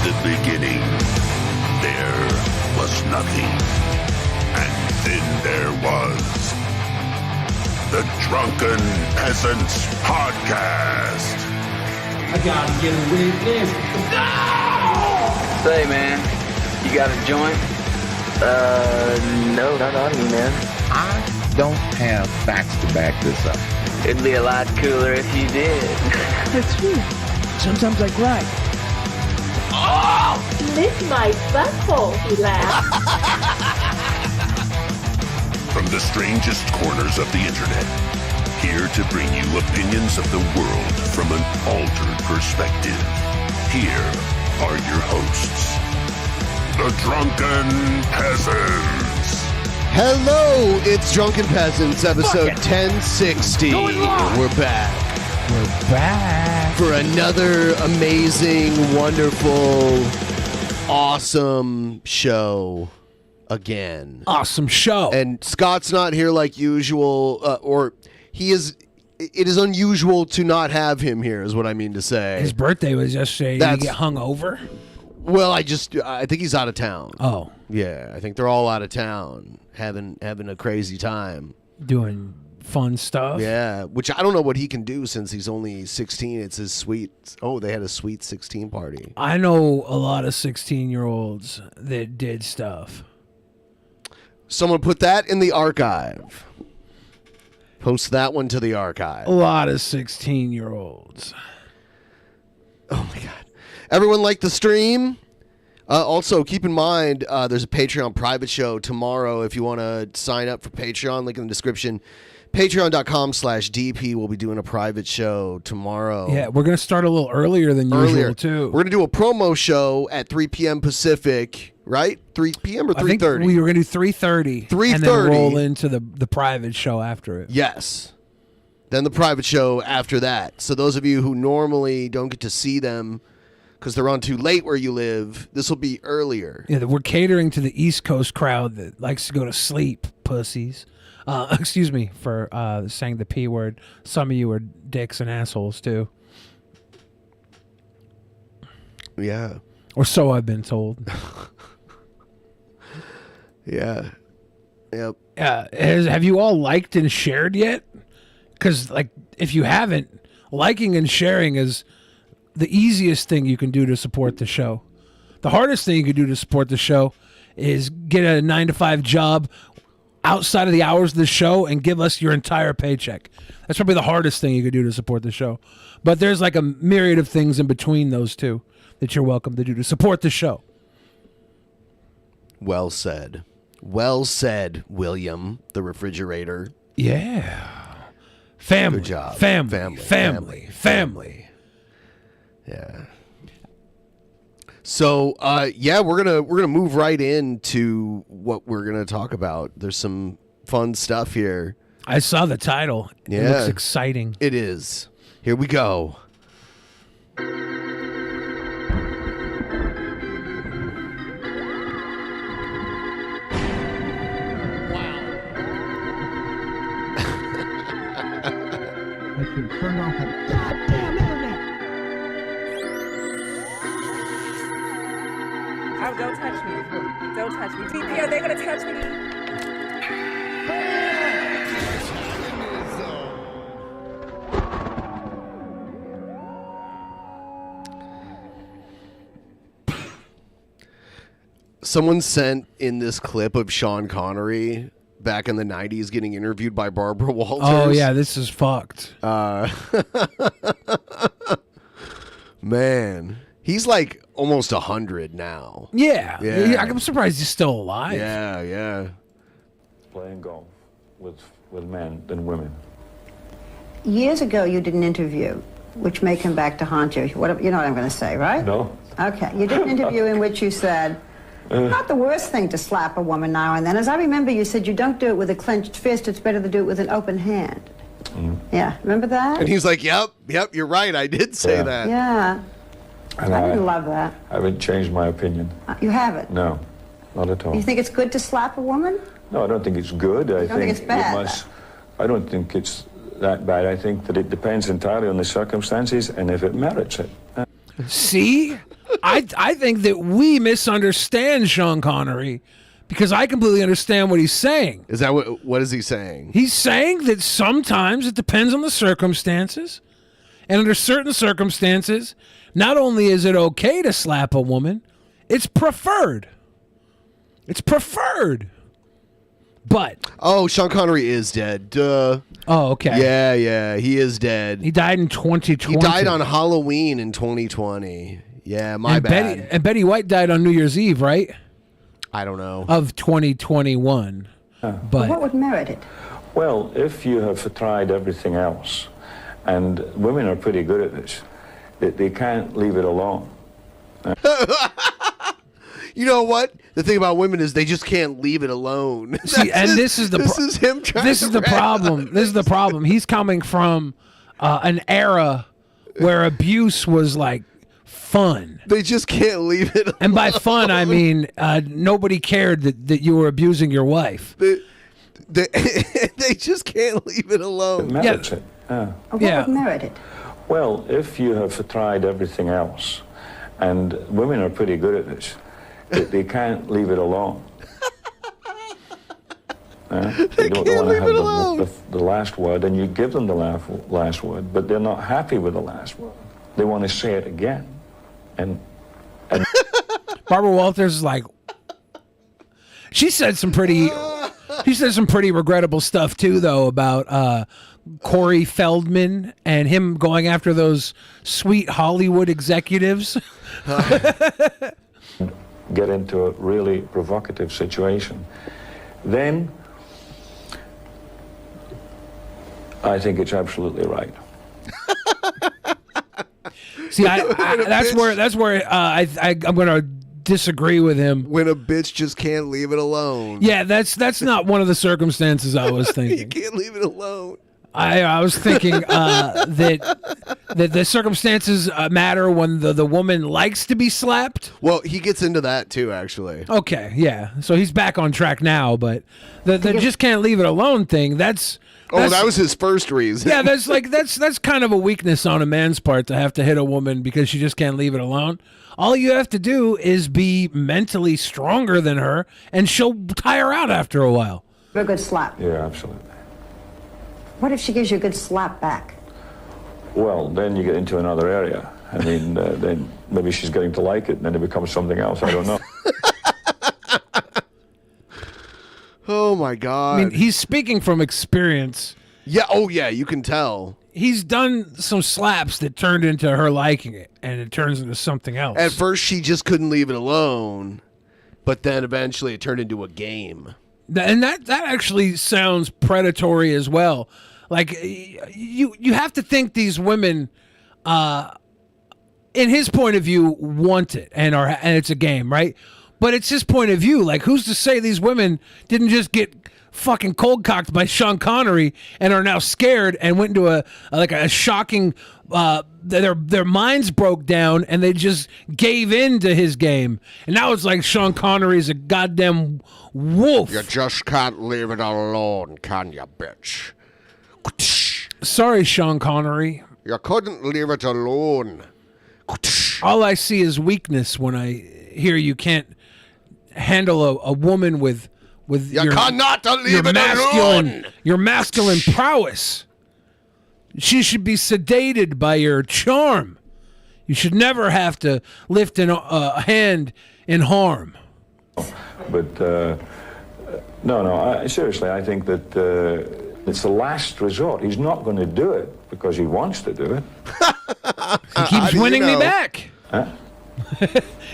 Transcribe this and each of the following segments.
the beginning, there was nothing. And then there was the Drunken Peasants Podcast. I gotta get a witness. No! Say, man, you got a joint? No, not on me, man. I don't have facts to back this up. It'd be a lot cooler if you did. That's true. Sometimes I cry. Oh! Lick my butthole, he laughed. From the strangest corners of the internet, here to bring you opinions of the world from an altered perspective. Here are your hosts, the Drunken Peasants. Hello, it's Drunken Peasants, episode 1060. We're back. We're back for another amazing, wonderful, awesome show again. Awesome show. And Scott's not here like usual, or he is. It is unusual to not have him here, is what I mean to say. His birthday was yesterday. Did he get hung over? Well, I think he's out of town. Oh. Yeah, I think they're all out of town having a crazy time. Doing fun stuff. Yeah, which I don't know what he can do since he's only 16. It's his they had a sweet 16 party. I know a lot of 16-year-olds that did stuff. Someone put that in the archive. Post that one to the archive. A lot of 16-year-olds. Oh my God. Everyone like the stream? Also, keep in mind, there's a Patreon private show tomorrow. If you want to sign up for Patreon, link in the description. Patreon.com/DP. We'll be doing a private show tomorrow. Yeah, we're going to start a little earlier than usual, too. We're going to do a promo show at 3 p.m. Pacific, right? 3 p.m. or 3:30? I think we were going to do 3:30. 3:30. And then roll into the private show after it. Yes. Then the private show after that. So those of you who normally don't get to see them because they're on too late where you live, this will be earlier. Yeah, we're catering to the East Coast crowd that likes to go to sleep, pussies. Excuse me for saying the P word. Some of you are dicks and assholes, too. Yeah. Or so I've been told. Yeah. Yep. Have you all liked and shared yet? Because, if you haven't, liking and sharing is the easiest thing you can do to support the show. The hardest thing you can do to support the show is get a 9-to-5 job outside of the hours of the show and give us your entire paycheck. That's probably the hardest thing you could do to support the show. But there's a myriad of things in between those two that you're welcome to do to support the show. Well said. Well said, William, the refrigerator. Yeah. Family. Good job. Family. Yeah. So, we're gonna move right into what we're gonna talk about. There's some fun stuff here. I saw the title. Yeah. It looks exciting. It is. Here we go. Turn off that goddamn internet. Oh, don't touch me. Don't touch me. TV, are they going to touch me? Someone sent in this clip of Sean Connery back in the 90s getting interviewed by Barbara Walters. Oh, yeah, this is fucked. Man, he's almost 100 now. Yeah. Yeah. I'm surprised he's still alive. Yeah. Playing golf with men than women. Years ago, you did an interview, which may come back to haunt you. You know what I'm going to say, right? No. Okay. You did an interview in which you said, not the worst thing to slap a woman now and then. As I remember, you said you don't do it with a clenched fist. It's better to do it with an open hand. Yeah. Remember that? And he's like, yep, you're right. I did say that. Yeah. And I didn't love that. I haven't changed my opinion. You haven't? No, not at all. You think it's good to slap a woman? No, I don't think it's good. I think it's bad? I don't think it's that bad. I think that it depends entirely on the circumstances and if it merits it. See? I think that we misunderstand Sean Connery because I completely understand what he's saying. Is that what is he saying? He's saying that sometimes it depends on the circumstances. And under certain circumstances, not only is it okay to slap a woman, it's preferred. It's preferred. But Sean Connery is dead. Duh. Oh, okay. Yeah, he is dead. He died in 2020. He died on Halloween in 2020. Yeah, my bad. And Betty White died on New Year's Eve, right? I don't know. Of 2021. But what would merit it? Well, if you have tried everything else, and women are pretty good at this, they can't leave it alone. You know what? The thing about women is they just can't leave it alone. See, and this is him trying. This is the problem. This is the problem. He's coming from an era where abuse was like fun. They just can't leave it alone. And by fun, I mean nobody cared that you were abusing your wife. They just can't leave it alone. It merits it. What would merit it? Well, if you have tried everything else, and women are pretty good at this, they can't leave it alone. They don't want to have the last word, and you give them the last word, but they're not happy with the last word. They want to say it again. And Barbara Walters is like, she said some pretty regrettable stuff too, though, about Corey Feldman and him going after those sweet Hollywood executives. Get into a really provocative situation, then I think it's absolutely right. See, that's where I'm going to disagree with him. When a bitch just can't leave it alone. Yeah, that's not one of the circumstances I was thinking. You can't leave it alone. I was thinking that the circumstances matter when the woman likes to be slapped. Well, he gets into that too, actually. Okay, yeah. So he's back on track now, but the just can't leave it alone thing, that's that was his first reason. Yeah, that's kind of a weakness on a man's part to have to hit a woman because she just can't leave it alone. All you have to do is be mentally stronger than her, and she'll tire out after a while. A good slap. Yeah, absolutely. What if she gives you a good slap back? Well, then you get into another area. I mean, then maybe she's getting to like it, and then it becomes something else. I don't know. Oh, my God. I mean, he's speaking from experience. Yeah, oh, yeah, you can tell. He's done some slaps that turned into her liking it, and it turns into something else. At first, she just couldn't leave it alone, but then eventually it turned into a game. And that actually sounds predatory as well. Like, you have to think these women, in his point of view, want it, and it's a game, right? But it's his point of view. Like, who's to say these women didn't just get fucking cold cocked by Sean Connery and are now scared and went into a shocking their minds broke down and they just gave in to his game, and now it's like Sean Connery's a goddamn wolf. You just can't leave it alone, can you, bitch? Sorry, Sean Connery. You couldn't leave it alone. All I see is weakness when I hear you can't handle a woman with you cannot leave it alone. Your masculine prowess. She should be sedated by your charm. You should never have to lift a hand in harm. But no. Seriously, I think that it's the last resort. He's not going to do it because he wants to do it. He keeps winning me back. Huh?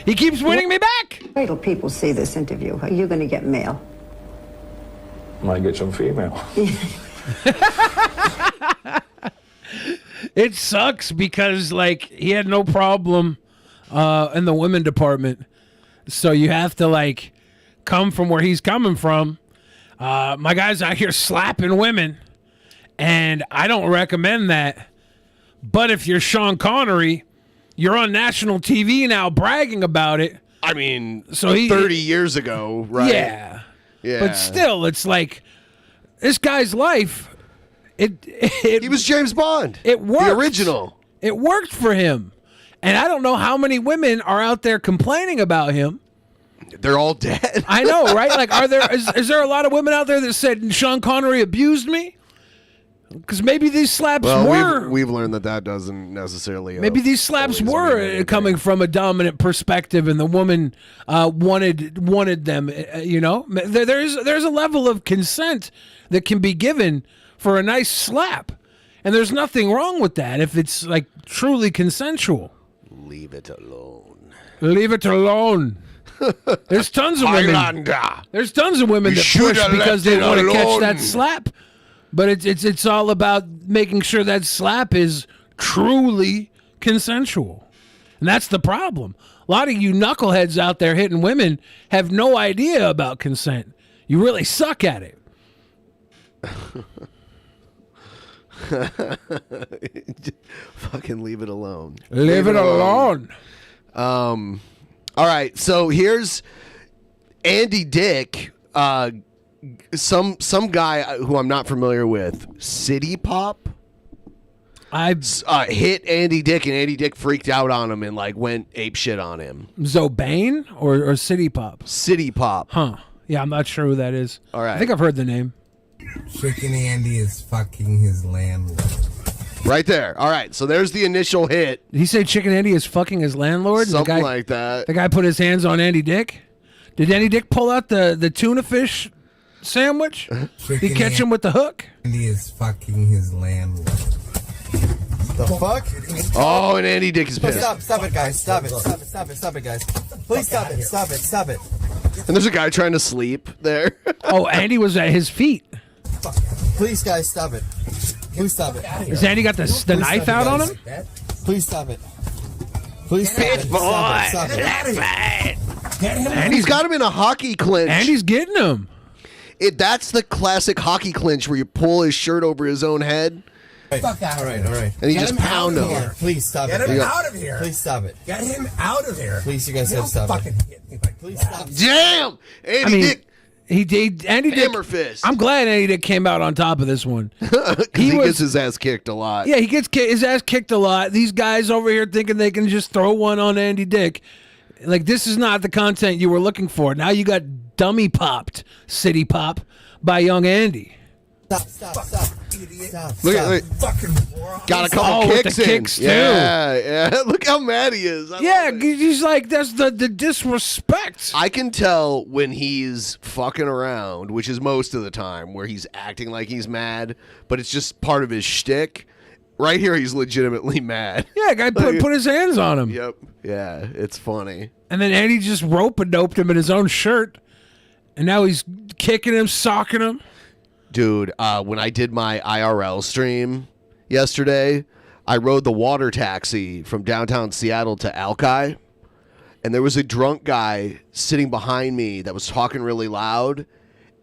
He keeps winning me back. Wait till people see this interview. Are you going to get mail? Might get some female. It sucks because, like, he had no problem in the women department. So you have to, like, come from where he's coming from. My guy's out here slapping women, and I don't recommend that. But if you're Sean Connery, you're on national TV now bragging about it. I mean, so 30 years ago, right? Yeah. Yeah. But still, it's like this guy's life. He was James Bond. It worked. The original. It worked for him. And I don't know how many women are out there complaining about him. They're all dead. I know, right? Like, is there a lot of women out there that said Sean Connery abused me? Because maybe these slaps were. We've learned that doesn't necessarily. Maybe these slaps were coming from a dominant perspective, and the woman wanted them. You know, there's a level of consent that can be given for a nice slap, and there's nothing wrong with that if it's like truly consensual. Leave it alone. Leave it alone. There's tons of women. There's tons of women that push because they want to catch that slap. But it's all about making sure that slap is truly consensual. And that's the problem. A lot of you knuckleheads out there hitting women have no idea about consent. You really suck at it. Fucking leave it alone. Leave it alone. All right, so here's Andy Dick. Some guy who I'm not familiar with, City Pop. I hit Andy Dick, and Andy Dick freaked out on him and like went ape shit on him. Zobane or City Pop? City Pop. Huh. Yeah, I'm not sure who that is. All right. I think I've heard the name. Chicken Andy is fucking his landlord. Right there. All right, so there's the initial hit. Did he say Chicken Andy is fucking his landlord? Something like that. The guy put his hands on Andy Dick? Did Andy Dick pull out the tuna fish sandwich? Did he catch him with the hook? Andy is fucking his landlord. The fuck? Oh, and Andy Dick is pissed. Stop it, guys. Stop it, guys. Please stop it. And there's a guy trying to sleep there. Oh, Andy was at his feet. Please, guys, stop it. Please stop it. Has Andy got the knife out on him? Please stop it. Please stop it. Stop it. And he's got him in a hockey clinch. Andy's getting him. That's the classic hockey clinch where you pull his shirt over his own head. Fuck out. All right. And you just pound him. Please stop it. Get him out of here. Please stop it. Get him out of here. Please, you guys have to stop it. Please stop. Damn! Andy Dick. Andy Dick. Hammer fist. I'm glad Andy Dick came out on top of this one. He gets his ass kicked a lot. Yeah, he gets his ass kicked a lot. These guys over here thinking they can just throw one on Andy Dick. Like, this is not the content you were looking for. Now you got dummy popped, City Pop, by young Andy. Stop. Idiot. Look at fucking moron. Got a couple kicks with the in. kicks too. Yeah. Look how mad he is. He's like, that's the disrespect. I can tell when he's fucking around, which is most of the time, where he's acting like he's mad, but it's just part of his shtick. Right here, he's legitimately mad. Yeah, guy put his hands on him. Yep. Yeah, it's funny. And then Andy just rope-a-doped him in his own shirt, and now he's kicking him, socking him. Dude, when I did my IRL stream yesterday, I rode the water taxi from downtown Seattle to Alki, and there was a drunk guy sitting behind me that was talking really loud,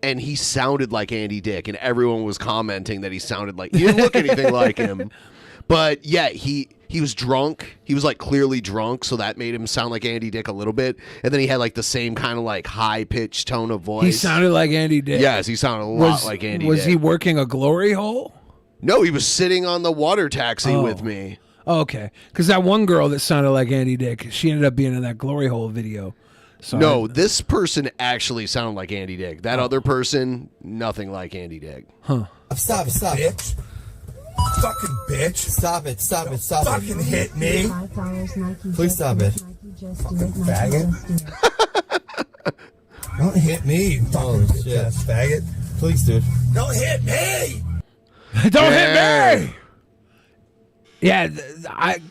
and he sounded like Andy Dick, and everyone was commenting that he sounded like... He didn't look anything like him. But, yeah, he was drunk. He was, like, clearly drunk, so that made him sound like Andy Dick a little bit. And then he had, like, the same kind of, like, high-pitched tone of voice. He sounded like Andy Dick. Yes, he sounded a lot like Andy Dick. Was he working a glory hole? No, he was sitting on the water taxi with me. Oh, okay. Because that one girl that sounded like Andy Dick, she ended up being in that glory hole video. So no, this person actually sounded like Andy Dick. That other person, nothing like Andy Dick. Huh. Stop. Bitch. Fucking bitch. Stop it. Fucking hit me. Please stop it. Fucking faggot. Don't hit me, you fucking bitch-ass faggot. Please, dude. Don't hit me. Don't hit me. Yeah,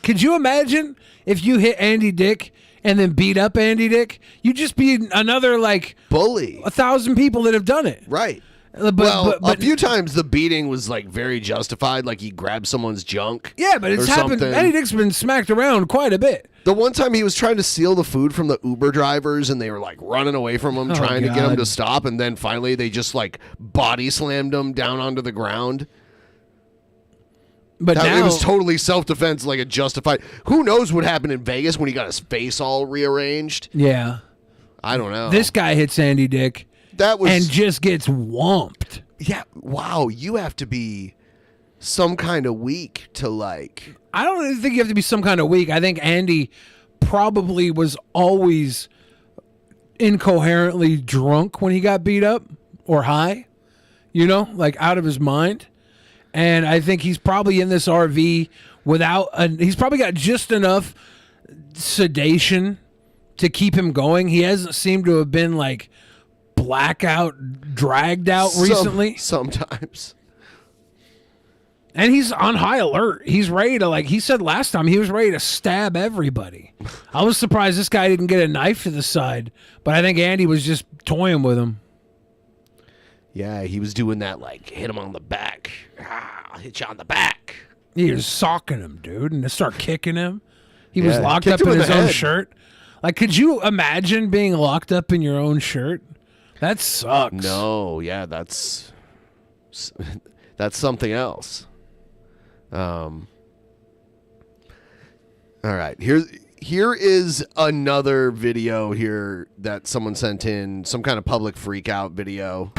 could you imagine if you hit Andy Dick and then beat up Andy Dick? You'd just be another, like, bully. 1,000 people that have done it. Right. But a few times the beating was, like, very justified, like he grabbed someone's junk. Yeah, but it's happened. Andy Dick's been smacked around quite a bit. The one time he was trying to steal the food from the Uber drivers, and they were, like, running away from him, trying to get him to stop, and then finally they just, like, body slammed him down onto the ground. But now, it was totally self-defense, like a justified... Who knows what happened in Vegas when he got his face all rearranged? Yeah. I don't know. This guy hits Andy Dick and just gets whomped. Yeah, wow, you have to be some kind of weak to like. I don't even think you have to be some kind of weak. I think Andy probably was always incoherently drunk when he got beat up or high, you know, like out of his mind. And I think he's probably in this RV he's probably got just enough sedation to keep him going. He hasn't seemed to have been like blackout, dragged out recently. Sometimes. And he's on high alert. He's ready to, like he said last time, he was ready to stab everybody. I was surprised this guy didn't get a knife to the side, but I think Andy was just toying with him. Yeah, he was doing that, like, hit him on the back. I'll hit you on the back. He was socking him, dude, and to start kicking him. He was Yeah, locked kicked up him in in his the own head. shirt. Like, could you imagine being locked up in your own shirt? That sucks. No, yeah, that's something else. All right, here is another video here that someone sent in, some kind of public freak out video.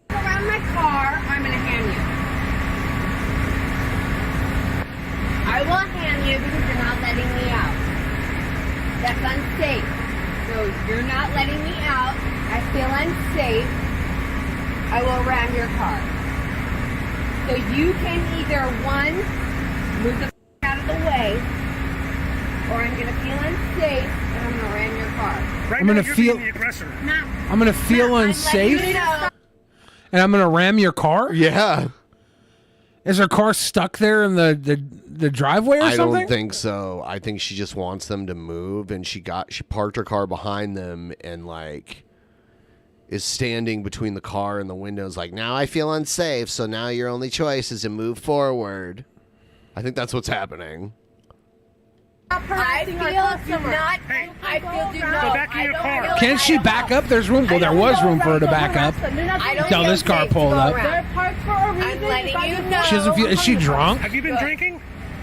Around my car, I'm gonna hand you. I will hand you because you're not letting me out. That's unsafe. So you're not letting me out. I feel unsafe. I will ram your car. So you can either, one, move the out of the way, or I'm gonna feel unsafe and I'm gonna ram your car. I'm gonna feel. I'm gonna feel unsafe, and I'm gonna ram your car. Yeah. Is her car stuck there in the driveway or I something? don't think so. I think she just wants them to move, and she parked her car behind them and like is standing between the car and the windows like, now I feel unsafe, so now your only choice is to move forward. I think that's what's happening. I feel do not. I feel do not. Go back in your car. Can she back up? There's room. Well, there was room for her to back up. Till this car pulled up. I'm letting you know. She doesn't feel. Is she drunk? Have you been drinking?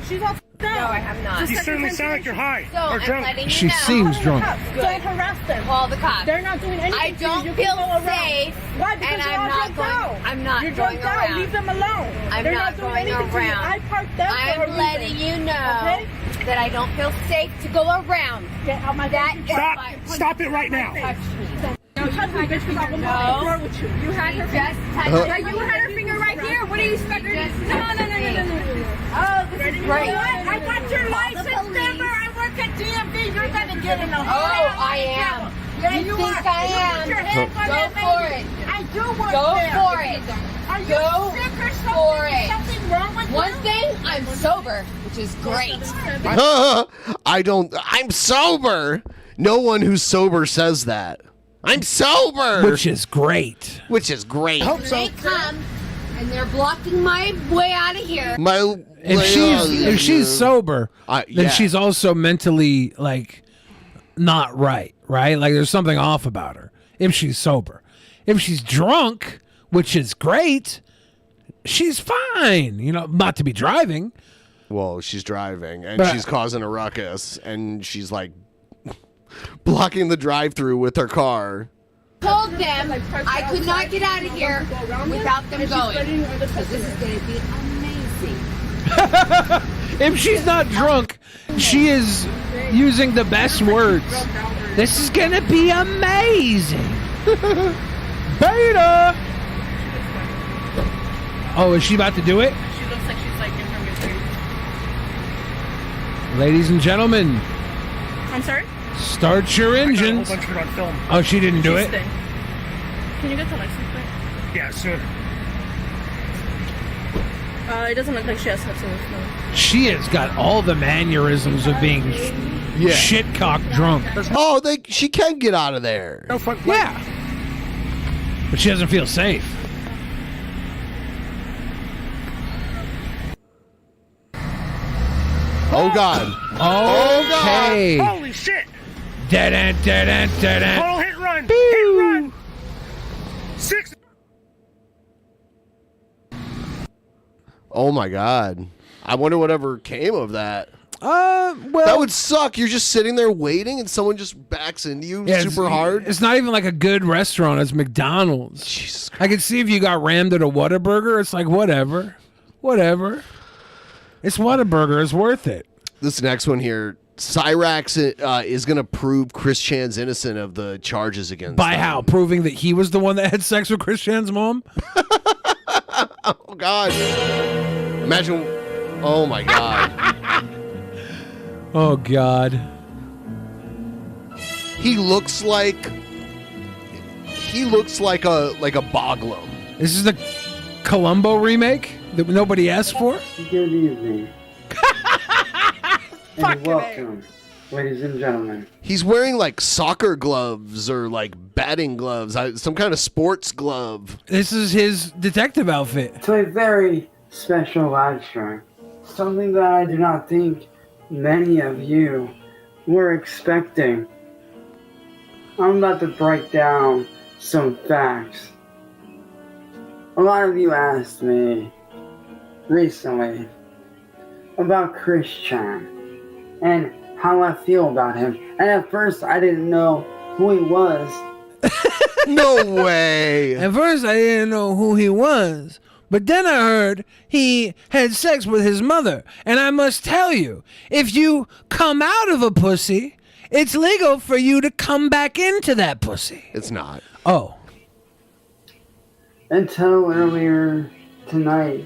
She's all no, I have not. You certainly sound like you're high So or I'm drunk. letting you She know. seems drunk. Don't harass them. Call the cops. They're not doing anything. I don't feel safe. Why? Because and I'm not going. I'm not going around. Leave them alone. I'm not going around. I parked them. I'm letting you know that I don't feel safe to go around. Stop it right now. No, you had her finger. You had her finger. Yeah, you had her finger right here. What are you stuck? No. Oh, this is great. I got your license number. I work at DMV. You're gonna get in a whole. Oh, I am. Yeah, you think I am? Go for it. I do work there. Go for it. Are you sick or something? For it. Something wrong with you? One thing, I'm sober, which is great. I'm sober. No one who's sober says that. I'm sober. Which is great. Which is great. They come and they're blocking my way out of here. If she's sober, then yeah. she's also mentally like not right. Like there's something off about her. If she's sober, if she's drunk, which is great, she's fine. You know, not to be driving. Well, she's driving and she's causing a ruckus, and she's like blocking the drive-through with her car. Told them I could not get out of here without them going. Because this is going to be amazing. If she's not drunk, she is using the best words. This is gonna be amazing. Beta. Oh, is she about to do it? She looks like she's like in her mid-30s. Ladies and gentlemen, I'm sorry? start your engines. I got a whole bunch of it on film. Oh, she didn't do it? Can you get the license plate? Yeah, sure. It doesn't look like she has substance. No. She has got all the mannerisms of being shitcock drunk. Oh, she can get out of there. No fuck. Yeah. But she doesn't feel safe. Oh, God. Okay. Holy shit. Dead end. Total hit run. Hit run. 6. Oh, my God. I wonder whatever came of that. Well, that would suck. You're just sitting there waiting, and someone just backs into you super hard. It's not even like a good restaurant. It's McDonald's. Jesus Christ. I could see if you got rammed at a Whataburger. It's like whatever. It's Whataburger. It's worth it. This next one here, Cyrax is going to prove Chris Chan's innocent of the charges against By him. how? Proving that he was the one that had sex with Chris Chan's mom? Oh, God. Imagine. Oh, my God. Oh, God. He looks like a Boglum. This is the Columbo remake that nobody asked for? Good evening. And welcome, ladies and gentlemen. He's wearing like soccer gloves or like batting gloves, some kind of sports glove. This is his detective outfit. To a very special live stream. Something that I do not think many of you were expecting. I'm about to break down some facts. A lot of you asked me recently about Chris Chan and how I feel about him. And at first I didn't know who he was. No way. At first I didn't know who he was. But then I heard he had sex with his mother. And I must tell you, if you come out of a pussy, it's legal for you to come back into that pussy. It's not. Oh. Until earlier tonight.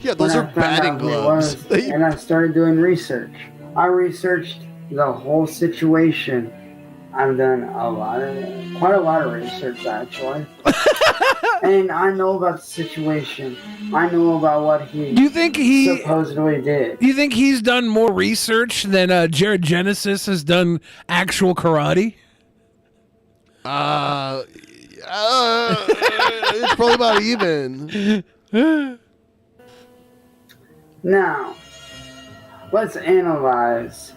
Yeah, those are batting gloves. And I started doing research. I researched the whole situation. I've done quite a lot of research actually. And I know about the situation. I know about what he supposedly did. Do you think he's done more research than Jared Genesis has done actual karate? It's probably about even. Now, let's analyze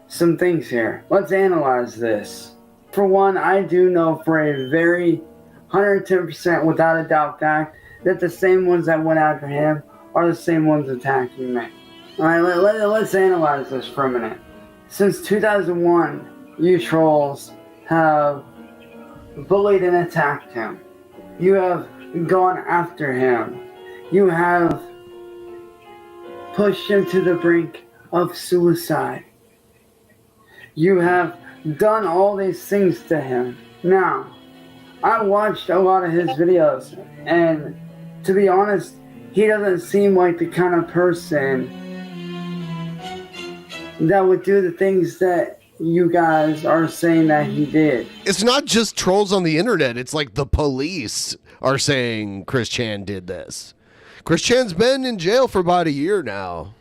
some things here. Let's analyze this. For one, I do know for a very 110% without a doubt fact that the same ones that went after him are the same ones attacking me. Alright, let's analyze this for a minute. Since 2001, you trolls have bullied and attacked him. You have gone after him. You have pushed him to the brink of suicide. You have done all these things to him. Now, I watched a lot of his videos, and to be honest, he doesn't seem like the kind of person that would do the things that you guys are saying that he did. It's not just trolls on the internet. It's like the police are saying Chris Chan did this. Chris Chan's been in jail for about a year now.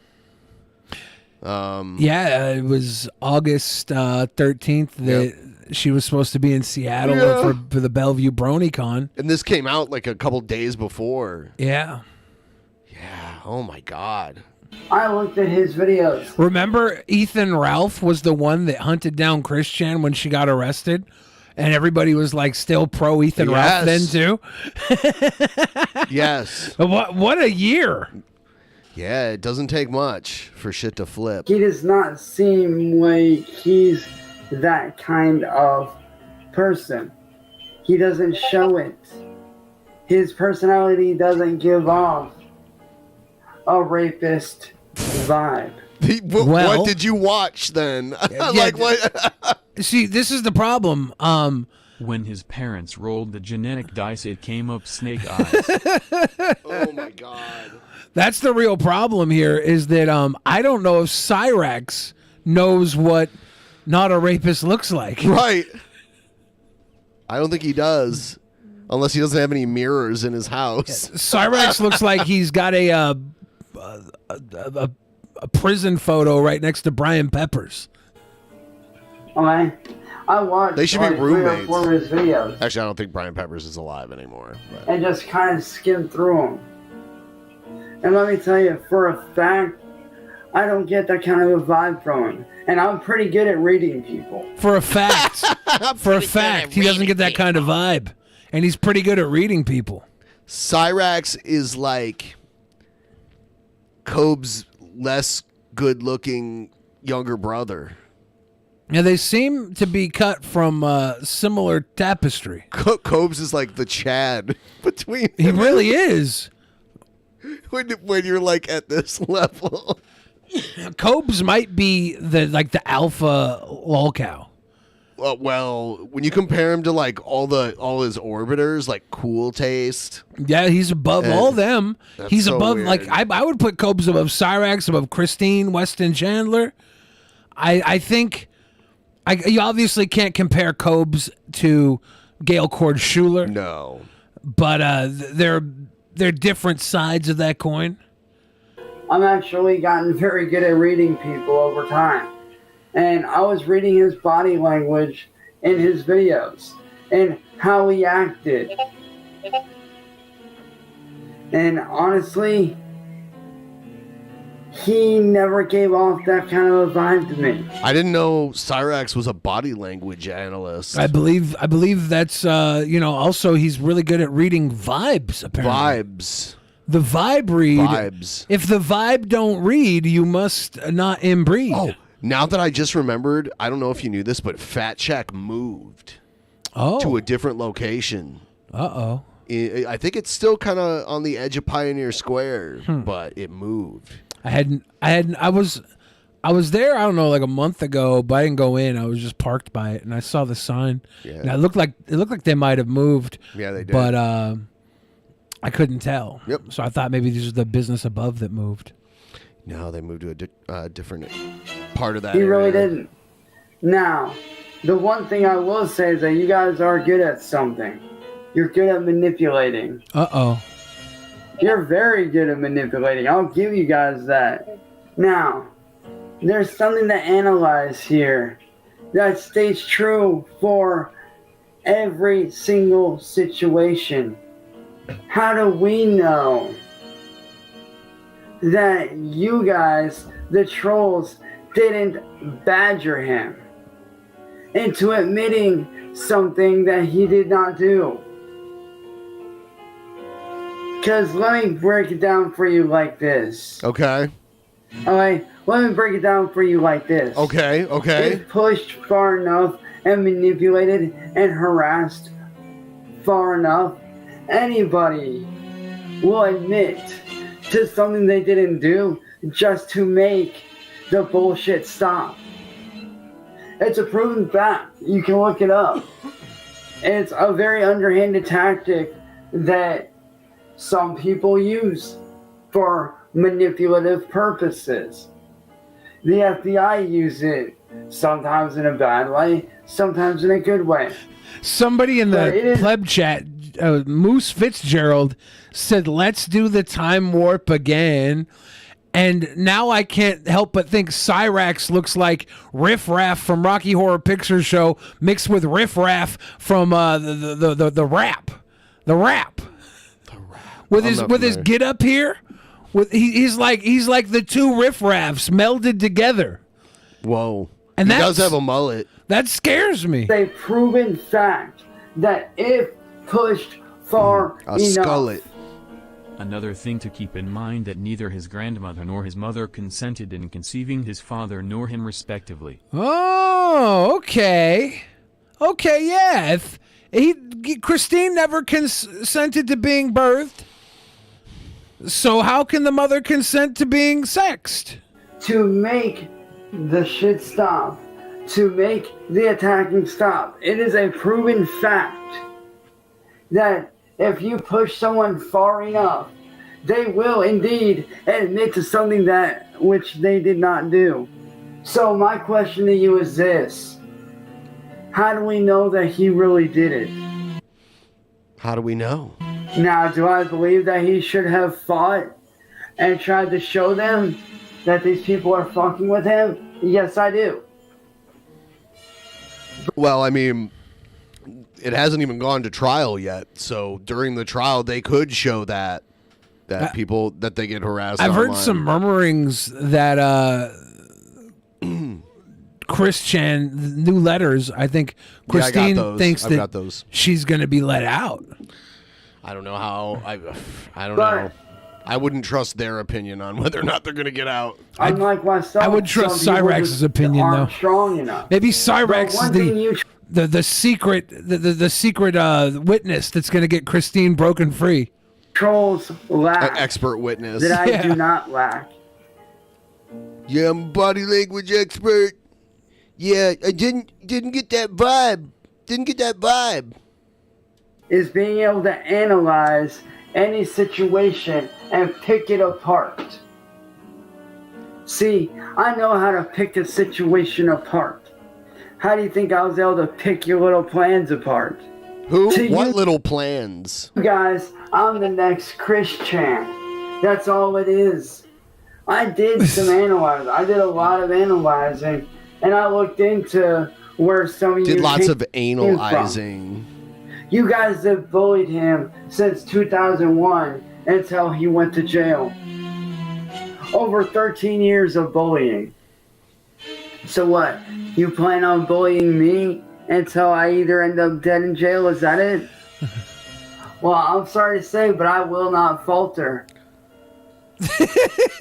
It was August 13th that she was supposed to be in Seattle for the Bellevue BronyCon. And this came out like a couple days before. Yeah. Yeah. Oh my God. I looked at his videos. Remember, Ethan Ralph was the one that hunted down Chris Chan when she got arrested? And everybody was like still pro Ethan Ralph then too? Yes. What a year. Yeah, it doesn't take much for shit to flip. He does not seem like he's that kind of person. He doesn't show it. His personality doesn't give off a rapist vibe. What did you watch then? Like what? See, this is the problem. When his parents rolled the genetic dice, it came up snake eyes. Oh my God. That's the real problem here is that I don't know if Cyrax knows what not a rapist looks like. Right. I don't think he does. Unless he doesn't have any mirrors in his house. Cyrax looks like he's got a prison photo right next to Brian Peppers. Okay. I watched They should be 3 or roommates. 4 of his videos Actually, I don't think Brian Peppers is alive anymore. But. and just kind of skimmed through them. And let me tell you, for a fact, I don't get that kind of a vibe from him. And I'm pretty good at reading people. For a fact. He doesn't get that kind of vibe. And he's pretty good at reading people. Cyrax is like Cobb's less good-looking younger brother. Yeah, they seem to be cut from similar tapestry. Cobes is like the Chad between. He really is. When you're like at this level, Cobes might be the alpha lolcow. Well, when you compare him to like all his orbiters, like Cool Taste. Yeah, he's above all them. He's so above weird. I would put Cobes above Cyrax, above Christine, Weston Chandler. I think you obviously can't compare Cobes to Gail Cord Schuler. No. But they're different sides of that coin. I'm actually gotten very good at reading people over time. And I was reading his body language in his videos and how he acted. And honestly, he never gave off that kind of a vibe to me. I didn't know Cyrax was a body language analyst. I believe that's also he's really good at reading vibes, apparently. Vibes. The vibe read. Vibes. If the vibe don't read, you must not inbreed. Oh, now that I just remembered, I don't know if you knew this, but Fat Check moved to a different location. Uh-oh. I think it's still kind of on the edge of Pioneer Square, but it moved. I was there, I don't know, like a month ago, but I didn't go in. I was just parked by it, and I saw the sign. Yeah. And it looked like they might have moved. Yeah, they did. But I couldn't tell. Yep. So I thought maybe this was the business above that moved. No, they moved to a different part of that He area. really didn't. Now, the one thing I will say is that you guys are good at something. You're good at manipulating. Uh-oh. You're very good at manipulating. I'll give you guys that. Now, there's something to analyze here that stays true for every single situation. How do we know that you guys, the trolls, didn't badger him into admitting something that he did not do? Because let me break it down for you like this. Okay. Alright, let me break it down for you like this. Okay. If pushed far enough and manipulated and harassed far enough, anybody will admit to something they didn't do just to make the bullshit stop. It's a proven fact. You can look it up. It's a very underhanded tactic that some people use for manipulative purposes. The FBI use it sometimes in a bad way, sometimes in a good way. Somebody in the pleb chat, Moose Fitzgerald, said, "Let's do the time warp again." And now I can't help but think Cyrax looks like Riff Raff from Rocky Horror Picture Show mixed with Riff Raff from the rap. The rap. With his get up here. He's like the two Riff Raffs melded together. Whoa. And he does have a mullet. That scares me. It's a proven fact that if pushed far enough. Skullet. Another thing to keep in mind that neither his grandmother nor his mother consented in conceiving his father nor him respectively. Oh, okay. Okay, yeah. If Christine never consented to being birthed, so how can the mother consent to being sexed? To make the shit stop, to make the attacking stop. It is a proven fact that if you push someone far enough, they will indeed admit to something that which they did not do. So my question to you is this: how do we know that he really did it? How do we know? Now, do I believe that he should have fought and tried to show them that these people are fucking with him? Yes, I do. Well, I mean, it hasn't even gone to trial yet. So during the trial, they could show that people that they get harassed. I've online. heard some murmurings that Chris Chan, new letters. I think Christine thinks that she's going to be let out. I don't know how. I don't know. I wouldn't trust their opinion on whether or not they're going to get out. Unlike myself, I would trust some people Cyrax's just opinion, aren't though. strong enough. Maybe But Cyrax is one thing you the secret witness that's going to get Christine broken free. trolls lack Expert witness. that I do not lack. Yeah, I'm a body language expert. Yeah, I didn't get that vibe. Didn't get that vibe. Is being able to analyze any situation and pick it apart. See, I know how to pick a situation apart. How do you think I was able to pick your little plans apart? Who? To What you little plans? guys, I'm the next Christian. That's all it is. I did some analyzing. I did a lot of analyzing, and I looked into where some of you Did lots came of from. analyzing. You guys have bullied him since 2001 until he went to jail. Over 13 years of bullying. So what? You plan on bullying me until I either end up dead in jail? Is that it? Well, I'm sorry to say, but I will not falter.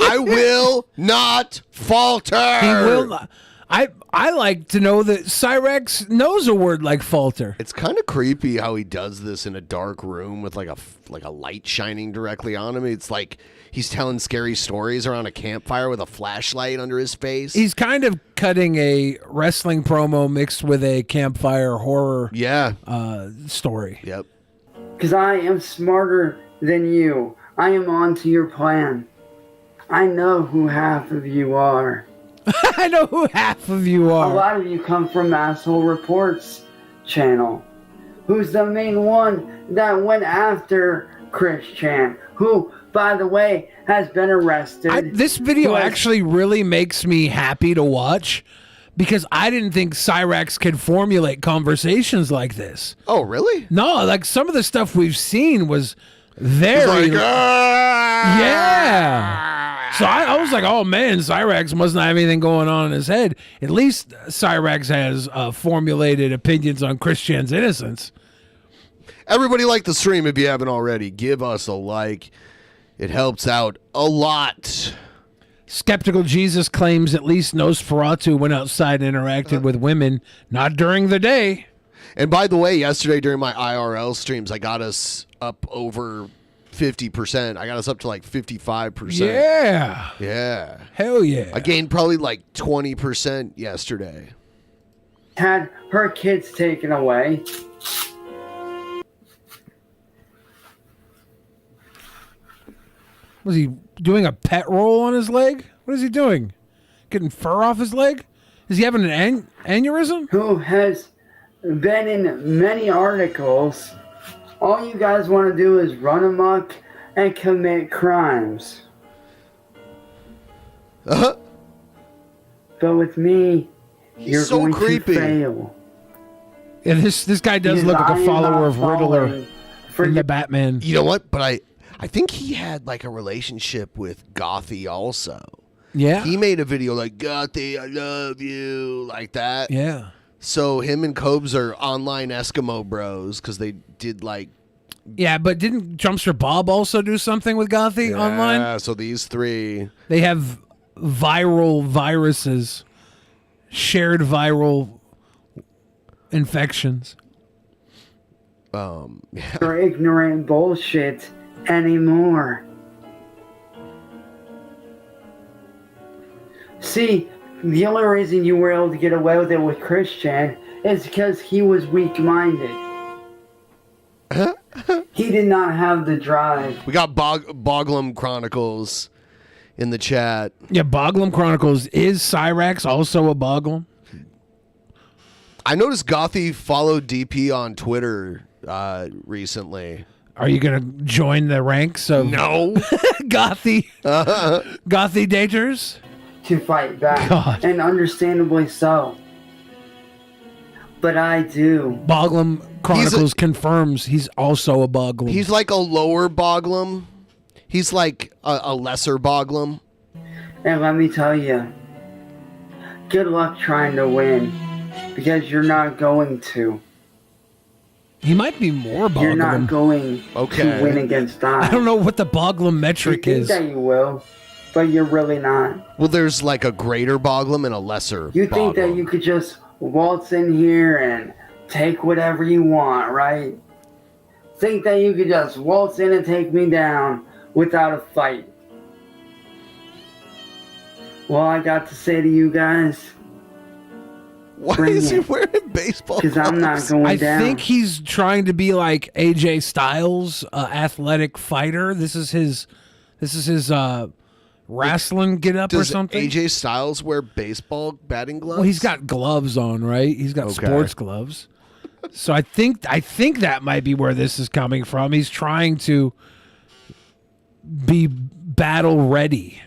I will not falter. He will not. I like to know that Cyrax knows a word like falter. It's kind of creepy how he does this in a dark room with like a light shining directly on him. It's like he's telling scary stories around a campfire with a flashlight under his face. He's kind of cutting a wrestling promo mixed with a campfire horror story. Yep. Because I am smarter than you. I am on to your plan. I know who half of you are. I know who half of you A are. lot of you come from Asshole Reports channel. Who's the main one that went after Chris Chan? Who, by the way, has been arrested. This video Who has- actually really makes me happy to watch because I didn't think Cyrax could formulate conversations like this. Oh, really? No, like some of the stuff we've seen was very... He's like, yeah. So I was like, oh man, Cyrax must not have anything going on in his head. At least Cyrax has formulated opinions on Christian's innocence. Everybody like the stream if you haven't already. Give us a like. It helps out a lot. Skeptical Jesus claims at least Nosferatu went outside and interacted with women, not during the day. And by the way, yesterday during my IRL streams, I got us up over 50%. I got us up to like 55%. Yeah. Yeah. Hell yeah. I gained probably like 20% yesterday. Had her kids taken away. Was he doing a pet roll on his leg? What is he doing? Getting fur off his leg? Is he having an aneurysm? Who has been in many articles. All you guys want to do is run amok and commit crimes. Uh-huh. But with me, you're so going creepy. to fail. Yeah, this guy does Because look like I a am follower not of Riddler falling from the Batman. You know what? But I think he had like a relationship with Gothy also. Yeah. He made a video like, Gothy, I love you, like that. Yeah. So him and Cobes are online Eskimo bros because they did like... Yeah, but didn't Jumpster Bob also do something with Gothy online? Yeah, so these three... They have viral viruses, shared viral infections. Your ignorant bullshit anymore. See, the only reason you were able to get away with it with Christian is because he was weak-minded. He did not have the drive. We got Boglum Chronicles in the chat. Yeah, Boglum Chronicles. Is Cyrax also a Boglum? I noticed Gothy followed DP on Twitter recently. Are you going to join the ranks of No. Gothy Gothy daters? To fight back. And understandably so. But I do. Boglum Chronicles confirms he's also a Boglum. He's like a lower Boglum. He's like a lesser Boglum. And let me tell you, good luck trying to win, because you're not going to. He might be more Boglum. You're not going Okay. to win against I. I don't know what the Boglum metric You think is. that you will, but you're really not. Well, there's like a greater Boglum and a lesser You think that Boglum. you could just waltz in here and take whatever you want, right? Think that you could just waltz in and take me down without a fight. Well, I got to say to you guys, Why bring is he it. wearing baseball Because I'm not gloves? going I down. think he's trying to be like AJ Styles, athletic fighter. This is his wrestling get up or Does something. AJ Styles wear baseball batting gloves? Well, he's got gloves on, right? He's got Okay. sports gloves. So I think that might be where this is coming from. He's trying to be battle ready.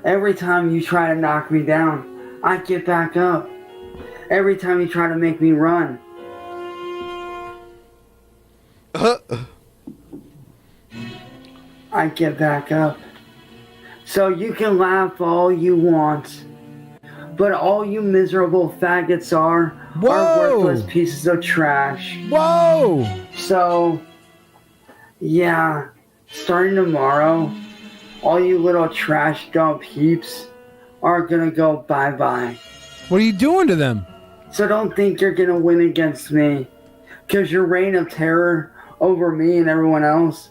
Every time you try to knock me down, I get back up. Every time you try to make me run, I get back up. So you can laugh all you want, but all you miserable faggots are worthless pieces of trash. Whoa! So, yeah, starting tomorrow, all you little trash dump heaps are gonna go bye-bye. What are you doing to them? So don't think you're gonna win against me, because your reign of terror over me and everyone else,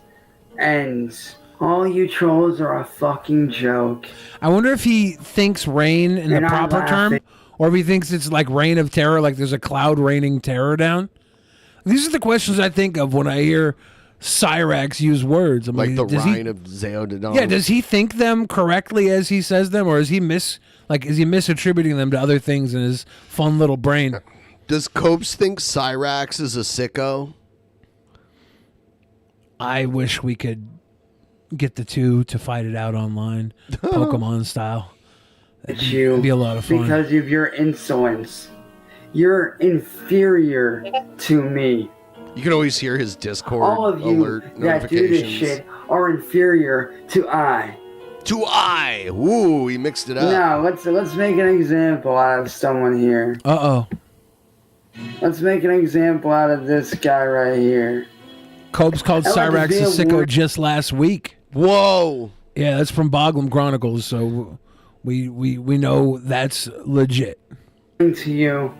and all you trolls are a fucking joke. I wonder if he thinks rain in the And I'm proper term, laughing. or if he thinks it's like rain of terror, like there's a cloud raining terror down. These are the questions I think of when I hear Cyrax use words. I'm like the does he- Rhine of Zeododon. Yeah, does he think them correctly as he says them, or is he misattributing them to other things in his fun little brain? Does Copes think Cyrax is a sicko? I wish we could get the two to fight it out online, Pokemon style. It'd be a lot of fun. Because of your insolence. You're inferior to me. You can always hear his Discord All of you alert that do this notifications. shit are inferior to I. To I. Ooh, he mixed it up. Now, let's make an example out of someone here. Uh-oh. Let's make an example out of this guy right here. Copes called I like to Cyrax be a a sicko war- just last week. Whoa. Yeah, that's from Boglum Chronicles, so we know that's legit. To you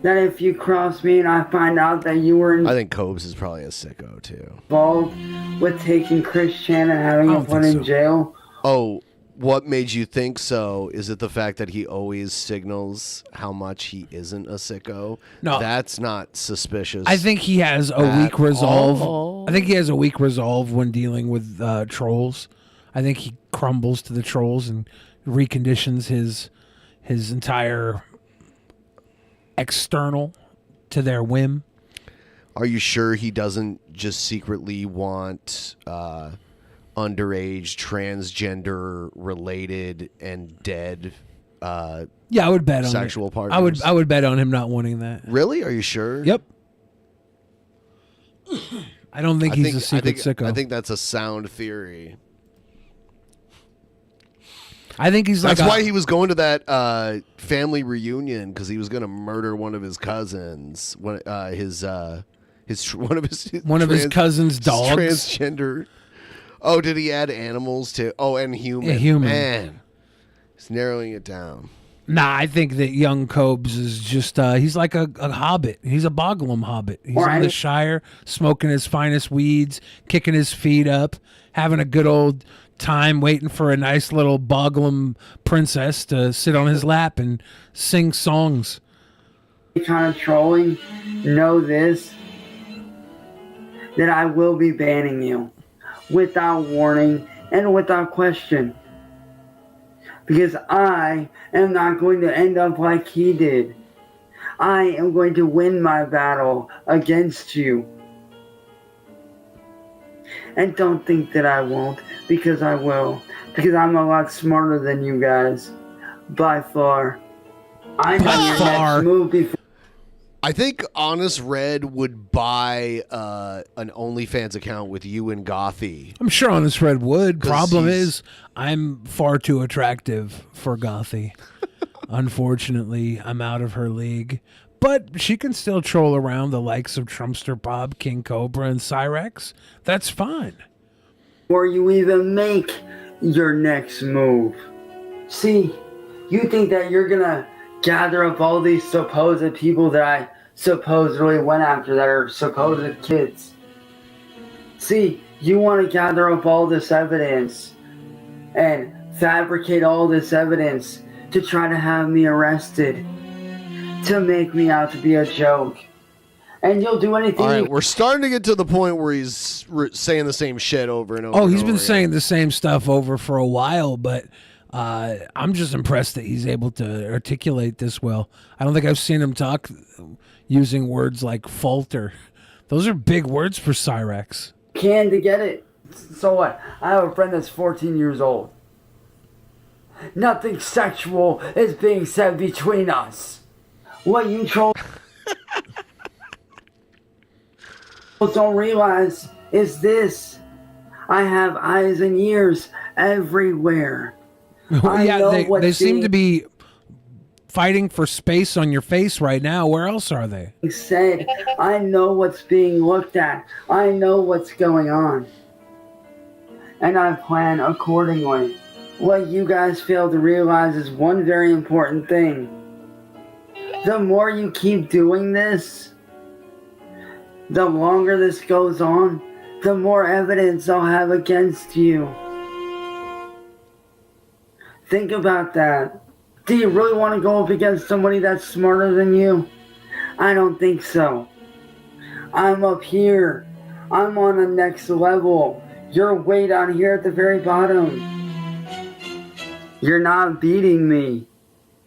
that if you cross me and I find out that you were I think Copes is probably a sicko too. involved with taking Chris Chan and having him put in jail, Oh, what made you think so? Is it the fact that he always signals how much he isn't a sicko? No. That's not suspicious. I think he has a at weak resolve. all. I think he has a weak resolve when dealing with trolls. I think he crumbles to the trolls and reconditions his entire external to their whim. Are you sure he doesn't just secretly want underage, transgender related and dead Yeah, I would bet on sexual it. partners? I would bet on him not wanting that. Really? Are you sure? Yep. I don't think he's a secret sicko. I think that's a sound theory. I think he's like That's why he was going to that family reunion, because he was going to murder one of his cousins. One of his cousin's dogs. Transgender. Oh, did he add animals to? Oh, and human. Yeah, human. Man, he's narrowing it down. Nah, I think that young Cobes is just, he's like a hobbit. He's a Boglum hobbit. He's in the Right. Shire, smoking his finest weeds, kicking his feet up, having a good old time waiting for a nice little Boglum princess to sit on his lap and sing songs. kind of trolling, know this, that I will be banning you without warning and without question. Because I am not going to end up like he did. I am going to win my battle against you. And don't think that I won't, because I will. Because I'm a lot smarter than you guys. By far. I know your next move before. I think Honest Red would buy an OnlyFans account with you and Gothy. I'm sure Honest Red would. 'Cause Problem he's- is, I'm far too attractive for Gothy. Unfortunately, I'm out of her league. But she can still troll around the likes of Trumpster Bob, King Cobra, and Cyrax. That's fine. Or you even make your next move. See, you think that you're gonna gather up all these supposed people that I supposedly went after that are supposed kids. See, you want to gather up all this evidence and fabricate all this evidence to try to have me arrested, to make me out to be a joke. And you'll do anything. All right, we're starting to get to the point where he's saying the same shit over and over. Oh, he's and been over saying the same stuff over for a while, but I'm just impressed that he's able to articulate this well. I don't think I've seen him talk using words like falter. Those are big words for Cyrax. Can to get it. So what? I have a friend that's 14 years old. Nothing sexual is being said between us. What you trolls don't realize is this. I have eyes and ears everywhere. Yeah, they seem to be fighting for space on your face right now. Where else are they? Said, I know what's being looked at. I know what's going on. And I plan accordingly. What you guys fail to realize is one very important thing. The more you keep doing this, the longer this goes on, the more evidence I'll have against you. Think about that. Do you really want to go up against somebody that's smarter than you? I don't think so. I'm up here. I'm on the next level. You're way down here at the very bottom. You're not beating me.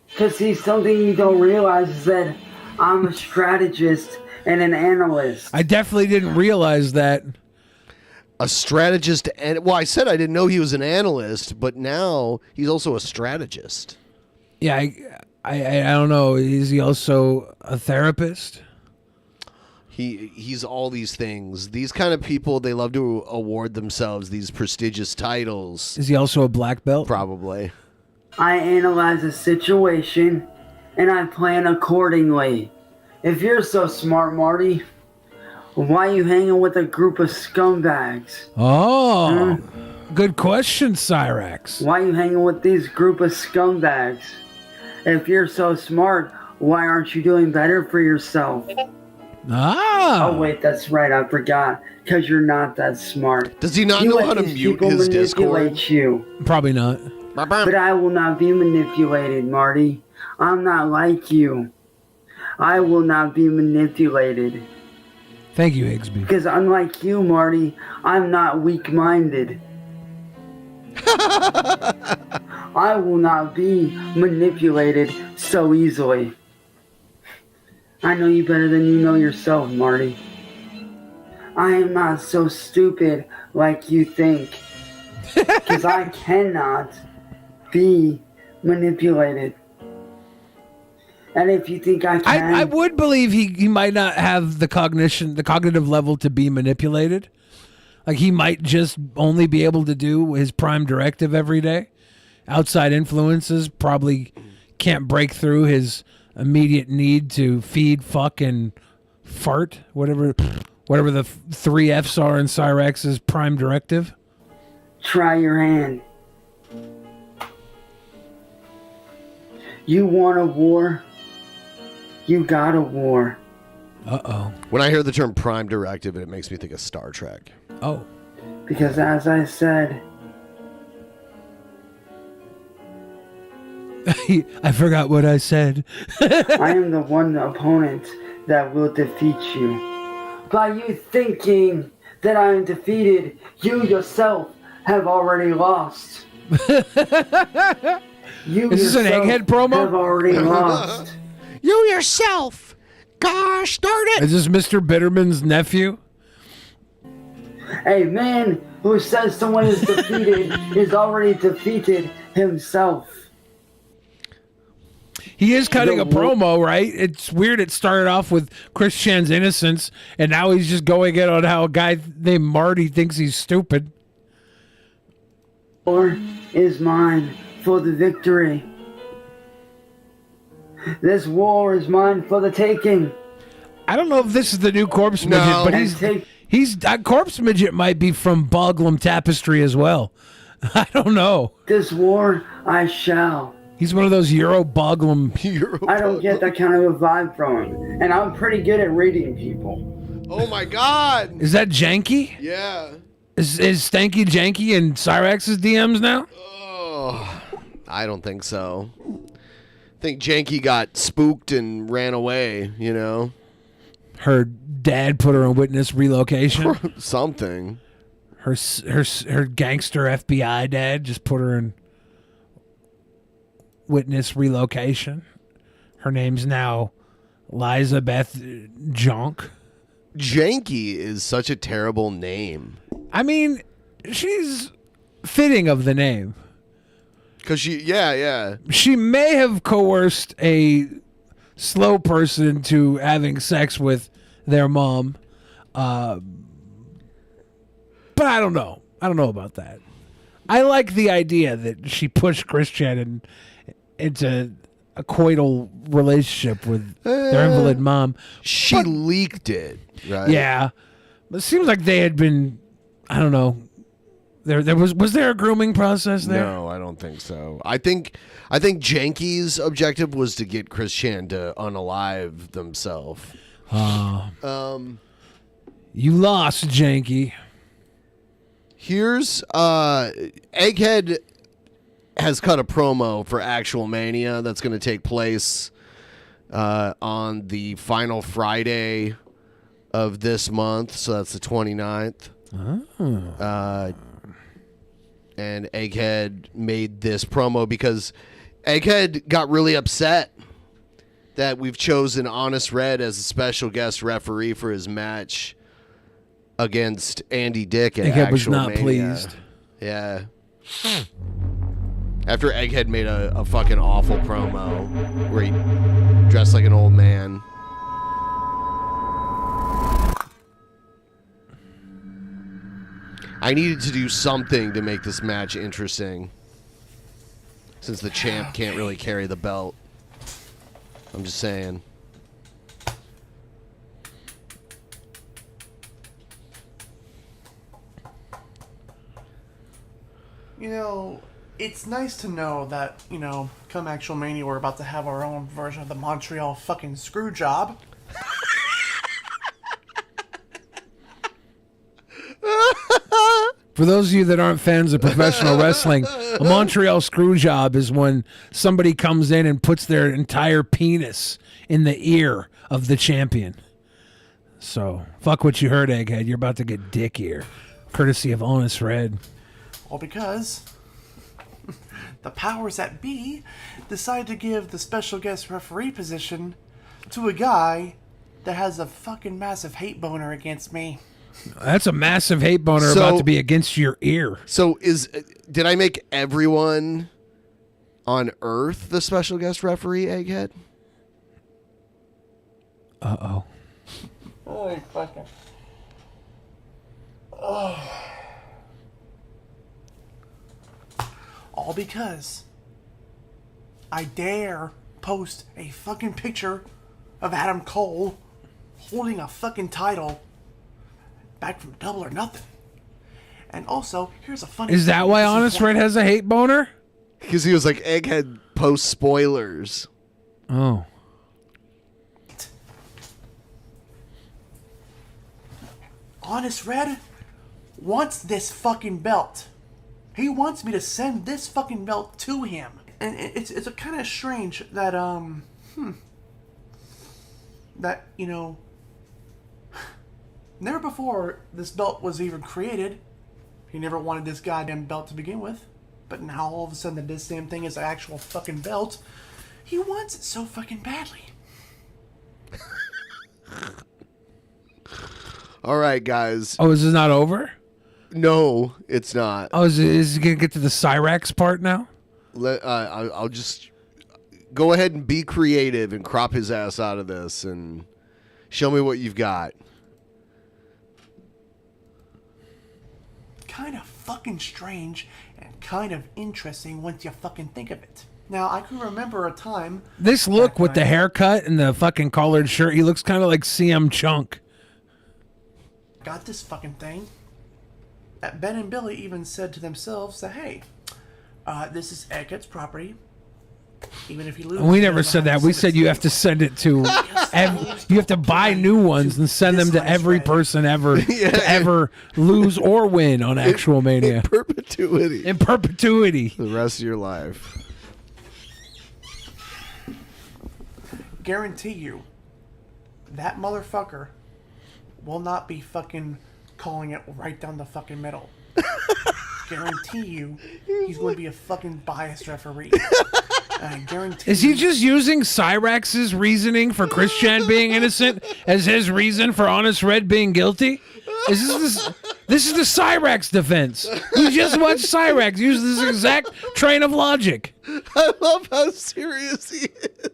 Because see, something you don't realize is that I'm a strategist and an analyst. I definitely didn't realize that. A strategist, and well, I said I didn't know he was an analyst, but now he's also a strategist. Yeah, I don't know. Is he also a therapist? He's all these things. These kind of people, they love to award themselves these prestigious titles. Is he also a black belt? Probably. I analyze a situation and I plan accordingly. If you're so smart, Marty, why are you hanging with a group of scumbags? Oh, good question, Cyrax. Why are you hanging with these group of scumbags? If you're so smart, why aren't you doing better for yourself? Ah. Oh, wait, that's right. I forgot. Because you're not that smart. Does he not know how to mute his Discord? You. Probably not. But I will not be manipulated, Marty. I'm not like you. I will not be manipulated. Thank you, Higsby. Because unlike you, Marty, I'm not weak-minded. I will not be manipulated so easily. I know you better than you know yourself, Marty. I am not so stupid like you think. Because I cannot be manipulated. And if you think I can... I would believe he might not have the cognitive level to be manipulated. Like, he might just only be able to do his prime directive every day. Outside influences probably can't break through his immediate need to feed, fuck, and fart. Whatever the 3 F's are in Cyrax's prime directive. Try your hand. You want a war? You got a war. Uh-oh. When I hear the term prime directive, it makes me think of Star Trek. Oh. Because as I said... I forgot what I said. I am the one opponent that will defeat you. By you thinking that I am defeated, you yourself have already lost. You Is this an Egghead promo? have already lost. You yourself. Gosh darn it. Is this Mr. Bitterman's nephew? A man who says someone is defeated is already defeated himself. He is cutting a promo, right? It's weird. It started off with Chris Chan's innocence, and now he's just going in on how a guy named Marty thinks he's stupid. War is mine for the victory. This war is mine for the taking. I don't know if this is the new corpse midget, but he's corpse midget might be from Boglum Tapestry as well. I don't know. This war I shall. He's one of those Euro Boglum. I don't get that kind of a vibe from him, and I'm pretty good at reading people. Oh my God! Is that Janky? Yeah. Is Stanky Janky in Cyrax's DMs now? Oh, I don't think so. I think Janky got spooked and ran away. You know. Her dad put her on witness relocation. Something. Her gangster FBI dad just put her in witness relocation. Her name's now Liza Beth Jonk. Janky is such a terrible name. I mean, she's fitting of the name. Cause yeah. She may have coerced a slow person to having sex with their mom. But I don't know. I don't know about that. I like the idea that she pushed Christian into a coital relationship with their invalid mom. She leaked it, right? Yeah. But it seems like they had been, I don't know. There was there a grooming process there? No, I don't think so. I think Janky's objective was to get Christian to unalive themselves. You lost, Janky. Here's Egghead has cut a promo for Actual Mania that's going to take place on the final Friday of this month, so that's the 29th. And Egghead made this promo because Egghead got really upset that we've chosen Honest Red as a special guest referee for his match against Andy Dick at Egghead was Actual not Mania. pleased. Yeah. After Egghead made a fucking awful promo where he dressed like an old man. I needed to do something to make this match interesting, since the champ can't really carry the belt. I'm just saying. You know, it's nice to know that, you know, come Actual Mania, we're about to have our own version of the Montreal fucking screw job. For those of you that aren't fans of professional wrestling, a Montreal screw job is when somebody comes in and puts their entire penis in the ear of the champion. So, fuck what you heard, Egghead. You're about to get dick ear, courtesy of Honest Red. All because the powers that be decided to give the special guest referee position to a guy that has a fucking massive hate boner against me. That's a massive hate boner about to be against your ear. So did I make everyone on Earth the special guest referee, Egghead? Uh-oh. Holy fucking. Oh. All because I dare post a fucking picture of Adam Cole holding a fucking title back from Double or Nothing. And also, here's a funny... Is that why Honest Red has a hate boner? Because he was like, Egghead post spoilers. Oh. Honest Red wants this fucking belt. He wants me to send this fucking belt to him. And it's a kind of strange that, that, you know, never before this belt was even created. He never wanted this goddamn belt to begin with. But now all of a sudden that this same thing is an actual fucking belt. He wants it so fucking badly. All right, guys. Oh, is this not over? No, it's not. Oh, is it going to get to the Cyrax part now? I'll just go ahead and be creative and crop his ass out of this and show me what you've got. Kind of fucking strange and kind of interesting once you fucking think of it. Now, I can remember a time... This look with the haircut and the fucking collared shirt, he looks kind of like CM Chunk. Got this fucking thing. That Ben and Billy even said to themselves that, hey, this is Egghead's property. Even if he loses... We never said that. We said you have to send it to... you have to buy new ones and send them to every person ever to ever lose or win on Actual Mania. In perpetuity. In perpetuity. The rest of your life. Guarantee you, that motherfucker will not be fucking calling it right down the fucking middle. Guarantee you, he's going to be a fucking biased referee. I guarantee. Is he just using Cyrax's reasoning for Chris Chan being innocent as his reason for Honest Red being guilty? This is the Cyrax defense. You just watched Cyrax use this exact train of logic. I love how serious he is.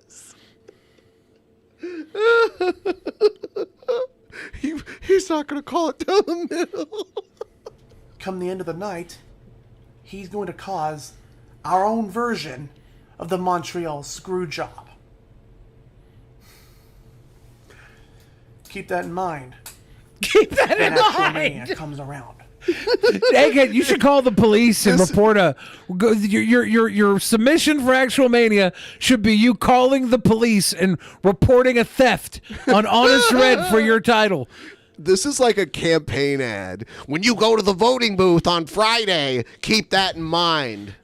He's not going to call it down the middle. Come the end of the night, he's going to cause our own version of the Montreal screw job. Keep that in mind. Keep that in Actual mind. Mania comes around. Egghead, you should call the police and report your submission for Actual Mania should be you calling the police and reporting a theft on Honest Red for your title. This is like a campaign ad. When you go to the voting booth on Friday, keep that in mind.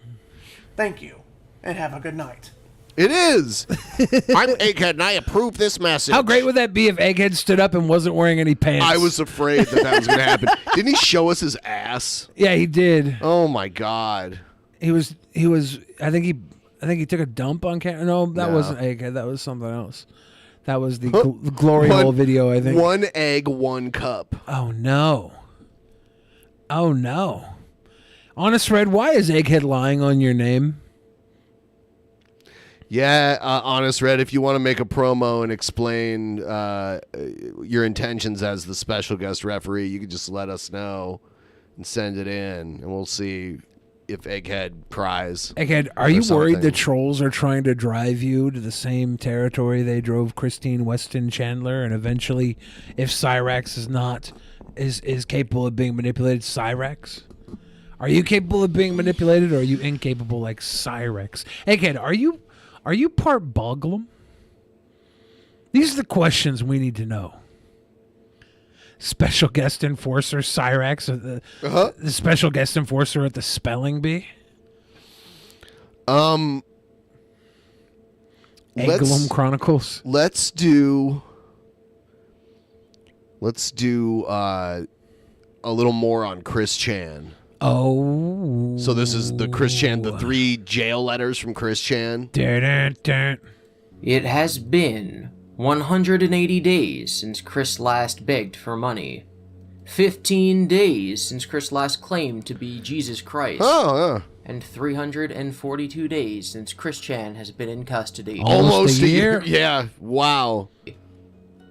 Thank you, and have a good night. It is. I'm Egghead, and I approve this message. How great would that be if Egghead stood up and wasn't wearing any pants? I was afraid that was going to happen. Didn't he show us his ass? Yeah, he did. Oh my God. He was. I think he took a dump on camera. No, that wasn't Egghead. That was something else. That was the glory hole video, I think. 1 egg, 1 cup. Oh no. Oh no. Honest Red, why is Egghead lying on your name? Yeah, Honest Red, if you want to make a promo and explain your intentions as the special guest referee, you can just let us know and send it in, and we'll see if Egghead cries. Egghead, are you worried the trolls are trying to drive you to the same territory they drove Christine Weston Chandler, and eventually, if Cyrax is capable of being manipulated, Cyrax? Are you capable of being manipulated, or are you incapable like Cyrax? Egghead, are you part Boglum? These are the questions we need to know. Special guest enforcer Cyrax, the special guest enforcer at the spelling bee. Eggolum Chronicles. Let's do a little more on Chris Chan. Oh. So this is the Chris Chan, the 3 jail letters from Chris Chan. It has been 180 days since Chris last begged for money. 15 days since Chris last claimed to be Jesus Christ. Oh, yeah. And 342 days since Chris Chan has been in custody. Almost a year? Yeah, wow.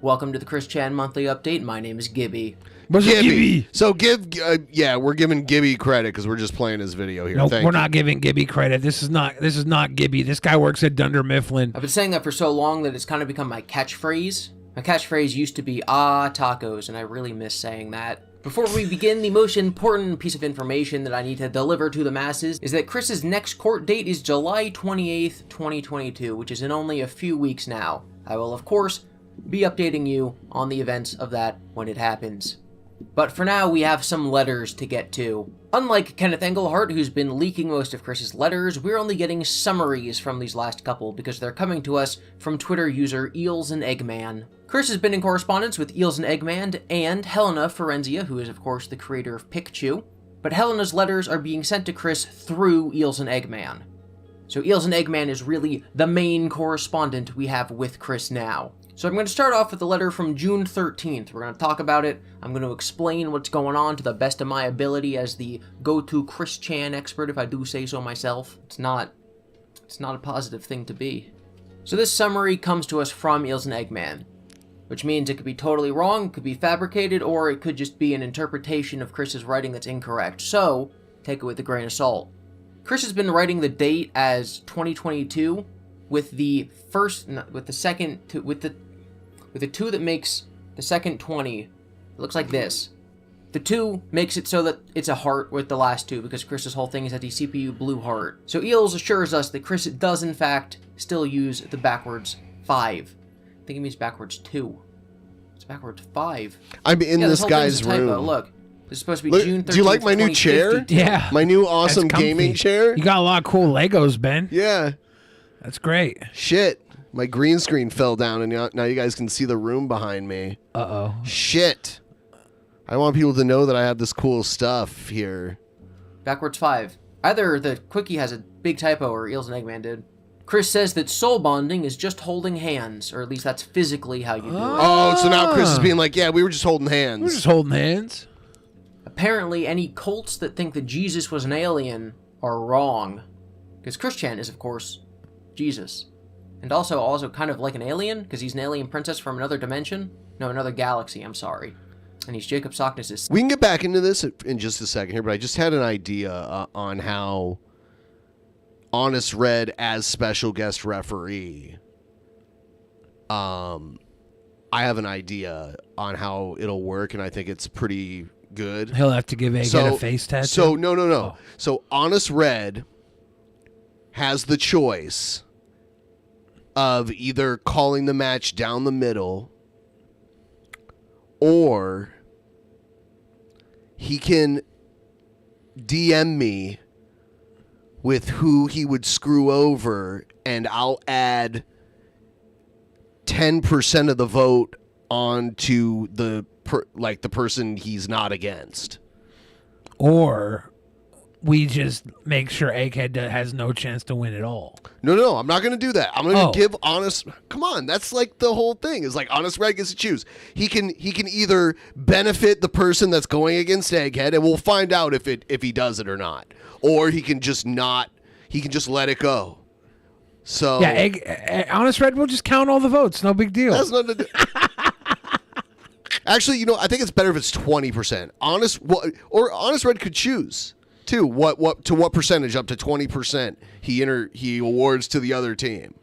Welcome to the Chris Chan Monthly Update. My name is Gibby. Gibby. So we're giving Gibby credit because we're just playing his video here. No, Thank we're you. not giving Gibby credit. This is not Gibby. This guy works at Dunder Mifflin. I've been saying that for so long that it's kind of become my catchphrase. My catchphrase used to be, tacos, and I really miss saying that. Before we begin, the most important piece of information that I need to deliver to the masses is that Chris's next court date is July 28th, 2022, which is in only a few weeks now. I will, of course, be updating you on the events of that when it happens. But for now, we have some letters to get to. Unlike Kenneth Engelhart, who's been leaking most of Chris's letters, we're only getting summaries from these last couple because they're coming to us from Twitter user Eels and Eggman. Chris has been in correspondence with Eels and Eggman and Helena Forenzia, who is of course the creator of Pikachu, but Helena's letters are being sent to Chris through Eels and Eggman. So Eels and Eggman is really the main correspondent we have with Chris now. So I'm going to start off with a letter from June 13th. We're going to talk about it. I'm going to explain what's going on to the best of my ability as the go-to Chris Chan expert, if I do say so myself. It's not a positive thing to be. So this summary comes to us from Eels and Eggman, which means it could be totally wrong, it could be fabricated, or it could just be an interpretation of Chris's writing that's incorrect. So take it with a grain of salt. Chris has been writing the date as 2022 with the two that makes the second 20. It looks like this. The 2 makes it so that it's a heart with the last 2 because Chris's whole thing is at the CPU blue heart. So Eels assures us that Chris does in fact still use the backwards 5. I think it means backwards 2. It's backwards 5. I'm in this guy's room. Look, this is supposed to be June 13th. Do you like my new chair? Yeah. My new awesome gaming chair? You got a lot of cool Legos, Ben. Yeah. That's great. Shit. My green screen fell down, and now you guys can see the room behind me. Uh-oh. Shit. I want people to know that I have this cool stuff here. Backwards 5. Either the Quickie has a big typo or Eels and Eggman did. Chris says that soul bonding is just holding hands, or at least that's physically how you do it. Oh, so now Chris is being like, yeah, we were just holding hands. We're just holding hands. Apparently, any cults that think that Jesus was an alien are wrong. Because Christian is, of course, Jesus. And also kind of like an alien, because he's an alien princess from another dimension. No, another galaxy, I'm sorry. And he's Jacob Sockness'. We can get back into this in just a second here, but I just had an idea on how Honest Red as special guest referee. I have an idea on how it'll work, and I think it's pretty good. He'll have to give Egghead a face tattoo. So no. So Honest Red has the choice of either calling the match down the middle, or he can DM me with who he would screw over, and I'll add 10% of the vote onto the person he's not against. Or we just make sure Egghead has no chance to win at all. No, I'm not going to do that. I'm going to give Honest... Come on, that's like the whole thing. Is like Honest Red gets to choose. He can either benefit the person that's going against Egghead, and we'll find out if he does it or not. Or he can just not... He can just let it go. So... Yeah, Honest Red will just count all the votes. No big deal. That's not... Actually, I think it's better if it's 20%. Honest Red could choose too. What percentage up to 20% he awards to the other team,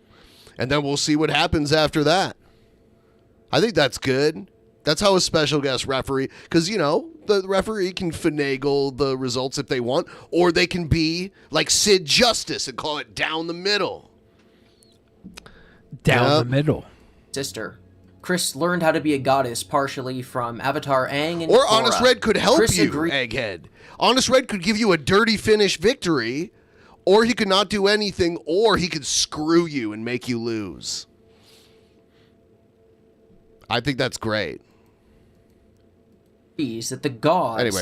and then we'll see what happens after that. I think that's good. That's how a special guest referee, because the referee can finagle the results if they want, or they can be like Sid Justice and call it down the middle. Down the middle. Sister. Chris learned how to be a goddess partially from Avatar Aang and Or Korra. Honest Red could help Chris you, Egghead. Honest Red could give you a dirty finish victory, or he could not do anything, or he could screw you and make you lose. I think that's great. That the gods,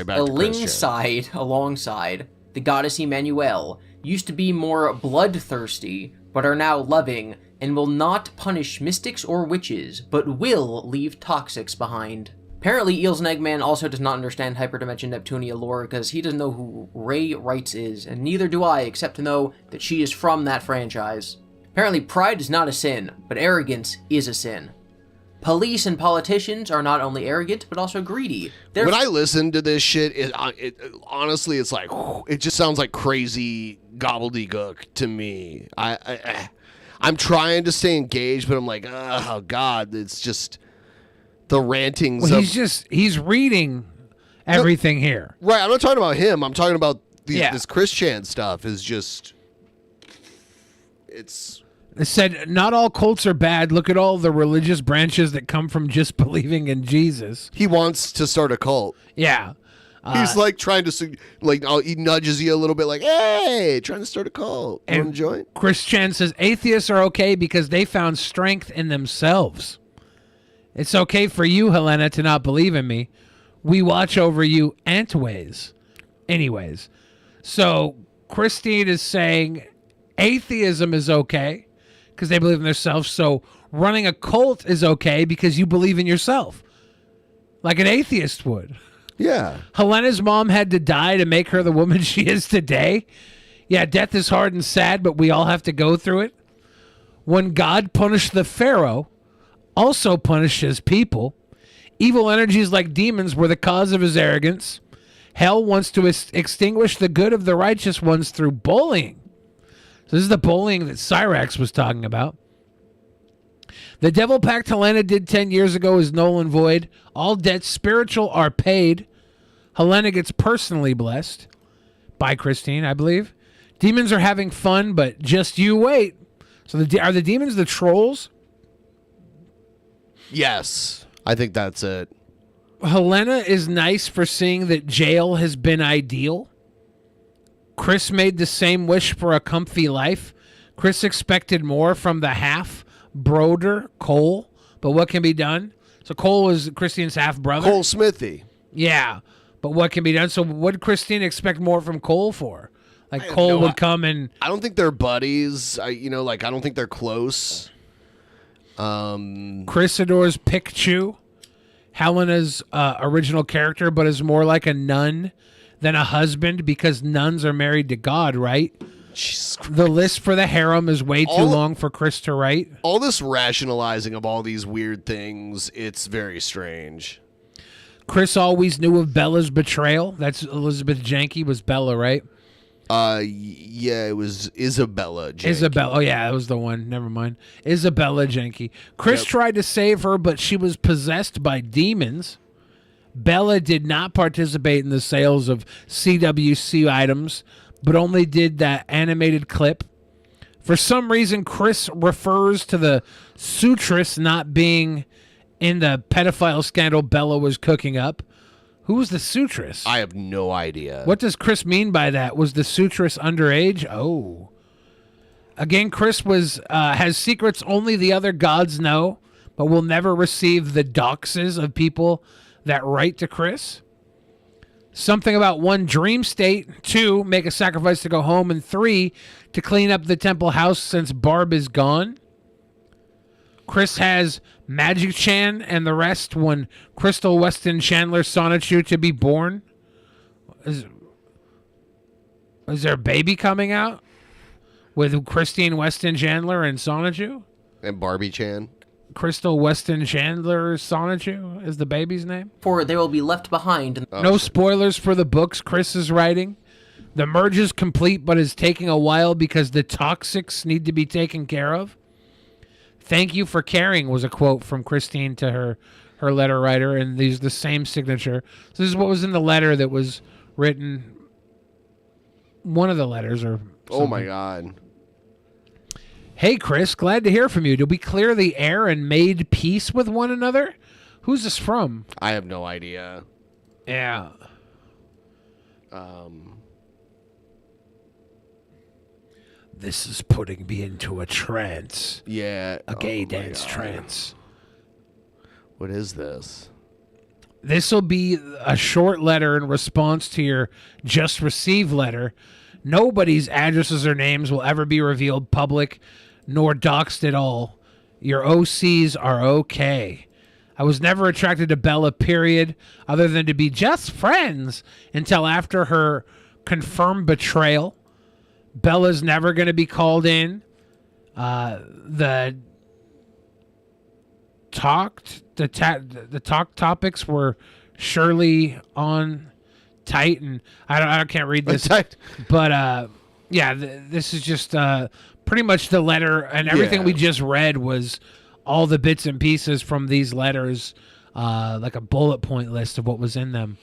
alongside the goddess Emmanuel, used to be more bloodthirsty, but are now loving, and will not punish mystics or witches, but will leave toxics behind. Apparently, Eels and Eggman also does not understand Hyperdimension Neptunia lore, because he doesn't know who Ray Wrights is, and neither do I, except to know that she is from that franchise. Apparently, pride is not a sin, but arrogance is a sin. Police and politicians are not only arrogant, but also greedy. When I listen to this shit, honestly, it's like, it just sounds like crazy gobbledygook to me. I'm trying to stay engaged, but I'm like, oh God, it's just the rantings. Well, he's reading everything here. Right, I'm not talking about him. I'm talking about this Christian stuff is just, it's... It said, not all cults are bad. Look at all the religious branches that come from just believing in Jesus. He wants to start a cult. Yeah. He's like trying to, he nudges you a little bit like, hey, trying to start a cult. Want to join? Chris Chen says, atheists are okay because they found strength in themselves. It's okay for you, Helena, to not believe in me. We watch over you anyways. So Christine is saying atheism is okay because they believe in themselves. So running a cult is okay because you believe in yourself, like an atheist would. Yeah. Helena's mom had to die to make her the woman she is today. Yeah, death is hard and sad, but we all have to go through it. When God punished the Pharaoh, also punished his people. Evil energies like demons were the cause of his arrogance. Hell wants to extinguish the good of the righteous ones through bullying. So this is the bullying that Cyrax was talking about. The devil pact Helena did 10 years ago is null and void. All debts spiritual are paid. Helena gets personally blessed by Christine, I believe. Demons are having fun, but just you wait. So are the demons the trolls? Yes, I think that's it. Helena is nice for seeing that jail has been ideal. Chris made the same wish for a comfy life. Chris expected more from the half-brother, Cole, but what can be done? So Cole was Christine's half-brother? Cole Smithy. Yeah, but what can be done? So what did Christine expect more from Cole for? Like Cole would come and... I don't think they're buddies. I don't think they're close. Chris adores Pikachu, Helena's original character, but is more like a nun than a husband because nuns are married to God, right? The list for the harem is way too long for Chris to write. All this rationalizing of all these weird things, it's very strange. Chris always knew of Bella's betrayal. That's Elizabeth Janke was Bella, right? Yeah, it was Isabella Janke. Isabella. Oh, yeah, that was the one. Never mind. Isabella Janke. Chris tried to save her, but she was possessed by demons. Bella did not participate in the sales of CWC items, but only did that animated clip. For some reason, Chris refers to the sutress not being in the pedophile scandal Bella was cooking up. Who was the sutress? I have no idea. What does Chris mean by that? Was the sutress underage? Oh. Again, Chris has secrets only the other gods know, but will never receive the doxes of people that write to Chris. Something about 1, dream state. 2, make a sacrifice to go home. And 3, to clean up the temple house since Barb is gone. Chris has Magic Chan and the rest when Crystal Weston Chandler Sonichu to be born. Is there a baby coming out with Christine Weston Chandler and Sonichu? And Barbie Chan. Crystal Weston Chandler Sonichu is the baby's name? For they will be left behind. No spoilers for the books Chris is writing. The merge is complete but is taking a while because the toxics need to be taken care of. Thank you for caring was a quote from Christine to her letter writer, and these the same signature. So this is what was in the letter that was written. One of the letters or something. Oh my God. Hey Chris, glad to hear from you. Did we clear the air and made peace with one another? Who's this from? I have no idea. Yeah. This is putting me into a trance. Yeah. A gay dance trance. What is this? This will be a short letter in response to your just received letter. Nobody's addresses or names will ever be revealed public nor doxed at all. Your OCs are okay. I was never attracted to Bella, period, other than to be just friends until after her confirmed betrayal. Bella's never going to be called in. The talk topics were surely on tight, and I can't read this, but yeah, this is just pretty much the letter, and everything we just read was all the bits and pieces from these letters, like a bullet point list of what was in them.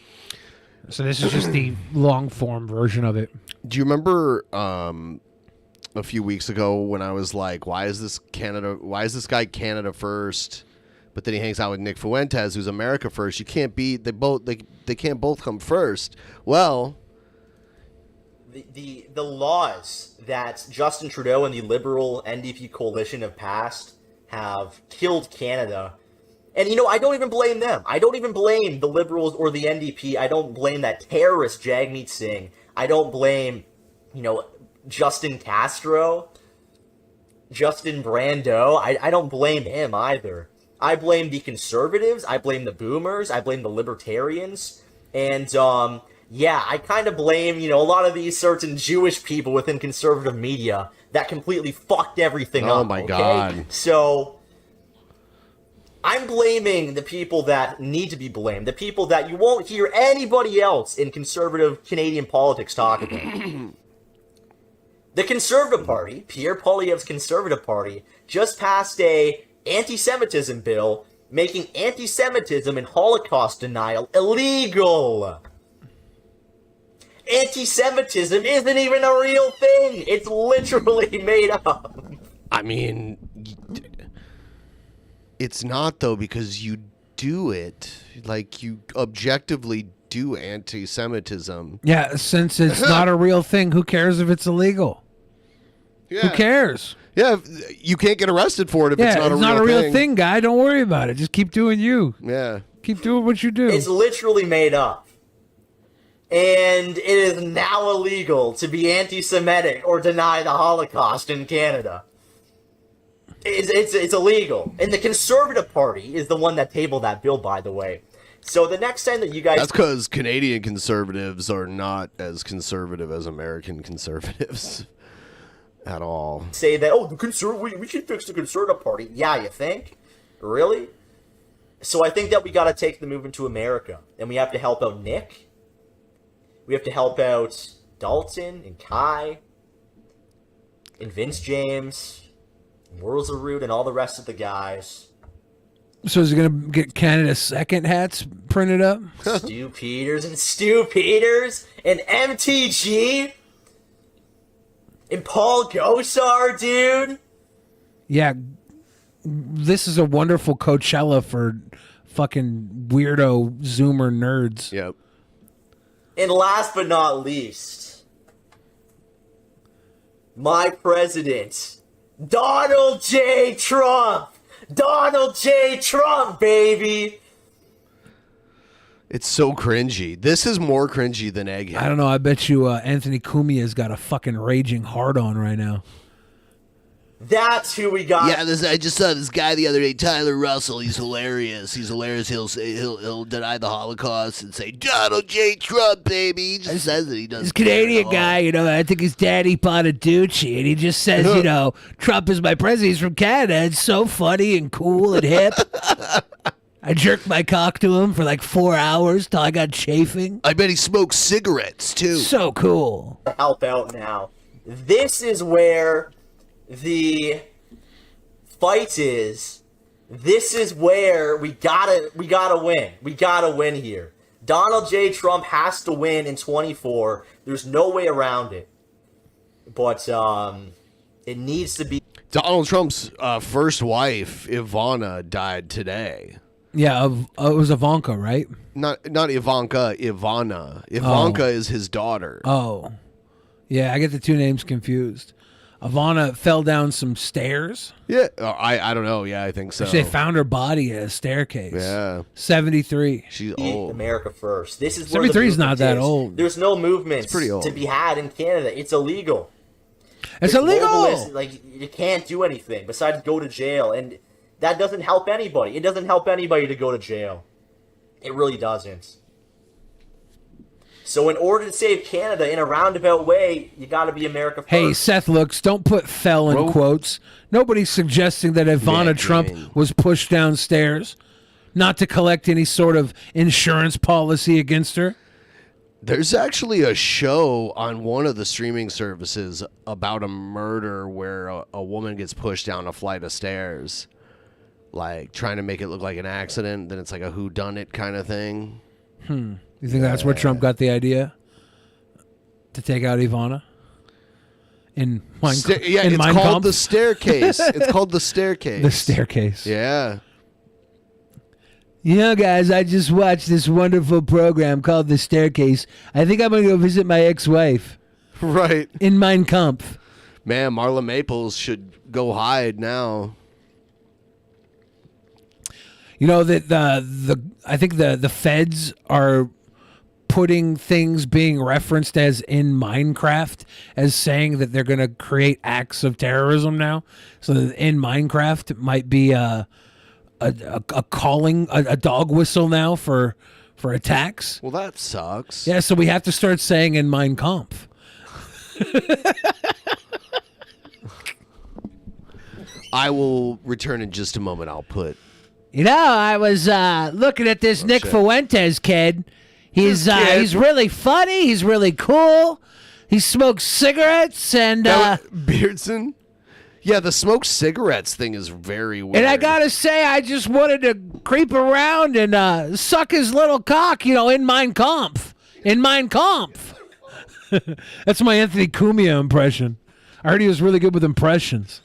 So this is just the long form version of it. Do you remember a few weeks ago when I was like, why is this guy Canada first? But then he hangs out with Nick Fuentes, who's America first. You can't be they can't both come first. Well, the laws that Justin Trudeau and the Liberal NDP coalition have passed have killed Canada. And, I don't even blame them. I don't even blame the Liberals or the NDP. I don't blame that terrorist Jagmeet Singh. I don't blame, Justin Castro, Justin Brando. I don't blame him either. I blame the conservatives. I blame the boomers. I blame the libertarians. And, I kind of blame, a lot of these certain Jewish people within conservative media that completely fucked everything up. Oh, my God. So I'm blaming the people that need to be blamed, the people that you won't hear anybody else in conservative Canadian politics talk about. The Conservative Party, Pierre Poilievre's Conservative Party, just passed a anti-Semitism bill making anti-Semitism and Holocaust denial illegal. Anti-Semitism isn't even a real thing. It's literally made up. I mean, it's not, though, because you do it. Like, you objectively do anti-Semitism. Yeah, since it's not a real thing, who cares if it's illegal? Yeah. Who cares? Yeah, you can't get arrested for it if Yeah, it's not a real thing, guy. Don't worry about it. Just keep doing you. Yeah. Keep doing what you do. It's literally made up. And it is now illegal to be anti-Semitic or deny the Holocaust in Canada. It's illegal. And the Conservative Party is the one that tabled that bill, by the way. So the next time that you guys... That's because Canadian conservatives are not as conservative as American conservatives at all. Say that, oh, we should fix the Conservative Party. Yeah, you think? Really? So I think that we got to take the movement to America. And we have to help out Nick. We have to help out Dalton and Kai and Vince James and Worlds of Root and all the rest of the guys. So is he going to get Canada's second hats printed up? Stu Peters and MTG and Paul Gosar, dude. Yeah, this is a wonderful Coachella for fucking weirdo Zoomer nerds. Yep. And last but not least, my president, Donald J. Trump. Donald J. Trump, baby. It's so cringy. This is more cringy than Egghead. I don't know. I bet you Anthony Cumia's got a fucking raging hard on right now. That's who we got. Yeah, I just saw this guy the other day, Tyler Russell. He's hilarious. He'll deny the Holocaust and say Donald J. Trump, baby. He just says that he doesn't. This Canadian guy, I think his daddy Bonaducci, and he just says, Trump is my president. He's from Canada. It's so funny and cool and hip. I jerked my cock to him for like 4 hours till I got chafing. I bet he smokes cigarettes too. So cool. Help out now. This is where the fight is. This is where we gotta win. We gotta win here. Donald J. Trump has to win in 24. There's no way around it. But it needs to be. Donald Trump's first wife, Ivana, died today. Yeah, it was Ivanka, right? Not Ivanka, Ivana. Ivanka is his daughter. Oh. Yeah, I get the two names confused. Ivana fell down some stairs. Yeah, I don't know. Yeah, I think so. They found her body at a staircase. Yeah. 73. She's old. America first. This is where 73 is not that old. There's no movement It's pretty old. to be had in Canada. It's illegal. It's illegal! Globalist, like, you can't do anything besides go to jail. And that doesn't help anybody. It doesn't help anybody to go to jail. It really doesn't. So in order to save Canada in a roundabout way, you got to be America first. Hey, Seth Looks, don't put "fell" in quotes. Nobody's suggesting that Ivana Trump was pushed downstairs, not to collect any sort of insurance policy against her. There's actually a show on one of the streaming services about a murder where a woman gets pushed down a flight of stairs, like trying to make it look like an accident. Then it's like a whodunit kind of thing. You think that's where Trump got the idea to take out Ivana? In it's Mein called Kampf? The Staircase. It's called The Staircase. The Staircase. Yeah. Guys, I just watched this wonderful program called The Staircase. I think I'm going to go visit my ex-wife. Right. In Mein Kampf. Man, Marla Maples should go hide now. That I think the feds are putting things being referenced as in Minecraft as saying that they're going to create acts of terrorism now. So that in Minecraft might be a calling, a dog whistle now for attacks. Well, that sucks. Yeah, so we have to start saying in Mein Kampf. I will return in just a moment. I'll put You know, I was looking at this Nick shit. Fuentes kid. He's This kid. he's really funny. He's really cool. He smokes cigarettes and Beardson? Yeah, the smoked cigarettes thing is very weird. and I gotta say, I just wanted to creep around and suck his little cock, you know, in Mein Kampf. In Mein Kampf. That's my Anthony Cumia impression. I heard he was really good with impressions.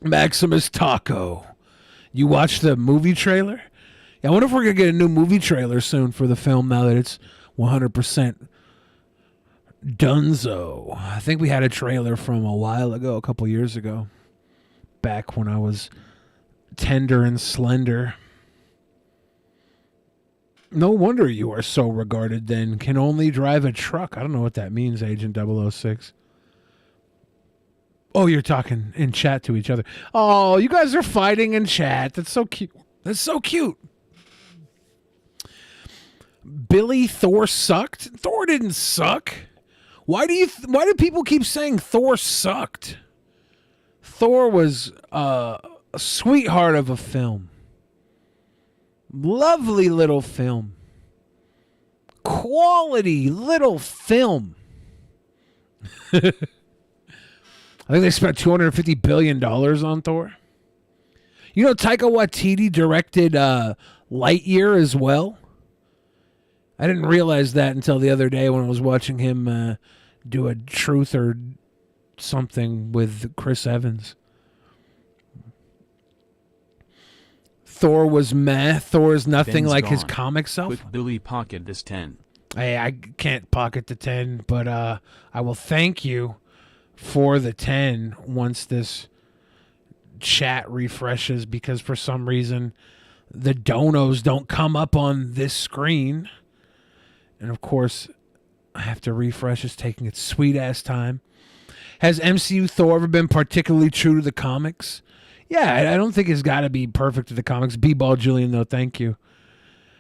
Maximus Taco. You watched the movie trailer? Yeah, I wonder if we're going to get a new movie trailer soon for the film now that it's 100% Dunzo. I think we had a trailer from a while ago, a couple years ago, back when I was tender and slender. No wonder you are so regarded then. Can only drive a truck. I don't know what that means, Agent 006. Oh, you're talking in chat to each other. Oh, you guys are fighting in chat. That's so cute. That's so cute. Billy, Thor sucked? Thor didn't suck. Why do people keep saying Thor sucked? Thor was a sweetheart of a film. Lovely little film. Quality little film. I think they spent $250 billion on Thor. You know, Taika Waititi directed Lightyear as well. I didn't realize that until the other day when I was watching him do a truth or something with Chris Evans. Thor was meh. Thor is nothing Ben's like his gone. comic self. Quick Billy, pocket this 10. Hey, I can't pocket the 10, but I will thank you for the 10 once this chat refreshes, because for some reason the donos don't come up on this screen. And of course, I have to refresh. It's taking its sweet ass time. Has MCU Thor ever been particularly true to the comics? Yeah, I don't think it's got to be perfect to the comics. B-Ball Julian, though, thank you.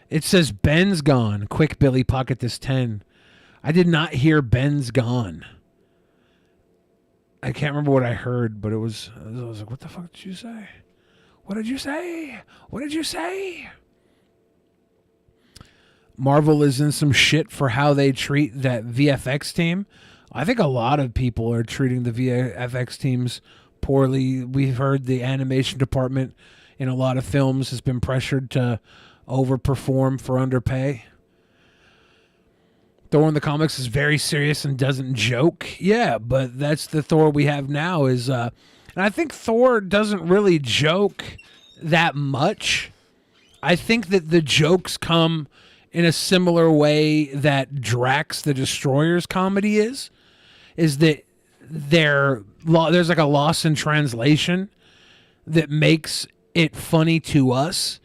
It says Ben's gone. Quick, Billy, pocket this 10. I did not hear Ben's gone. I can't remember what I heard, but I was like, what the fuck did you say? What did you say? What did you say? Marvel is in some shit for how they treat that VFX team. I think a lot of people are treating the VFX teams poorly. We've heard the animation department in a lot of films has been pressured to overperform for underpay. Thor in the comics is very serious and doesn't joke. Yeah, but that's the Thor we have now is and I think Thor doesn't really joke that much. I think that the jokes come in a similar way that Drax the Destroyer's comedy is that there's like a loss in translation that makes it funny to us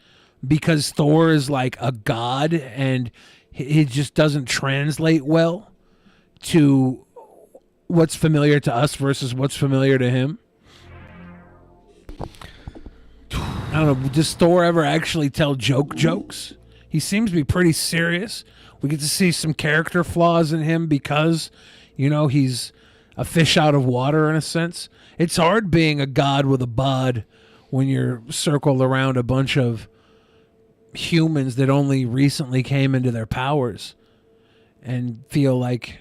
because Thor is like a god and it just doesn't translate well to what's familiar to us versus what's familiar to him. I don't know, does Thor ever actually tell jokes? He seems to be pretty serious. We get to see some character flaws in him because, you know, he's a fish out of water in a sense. It's hard being a god with a bod when you're circled around a bunch of humans that only recently came into their powers and feel like,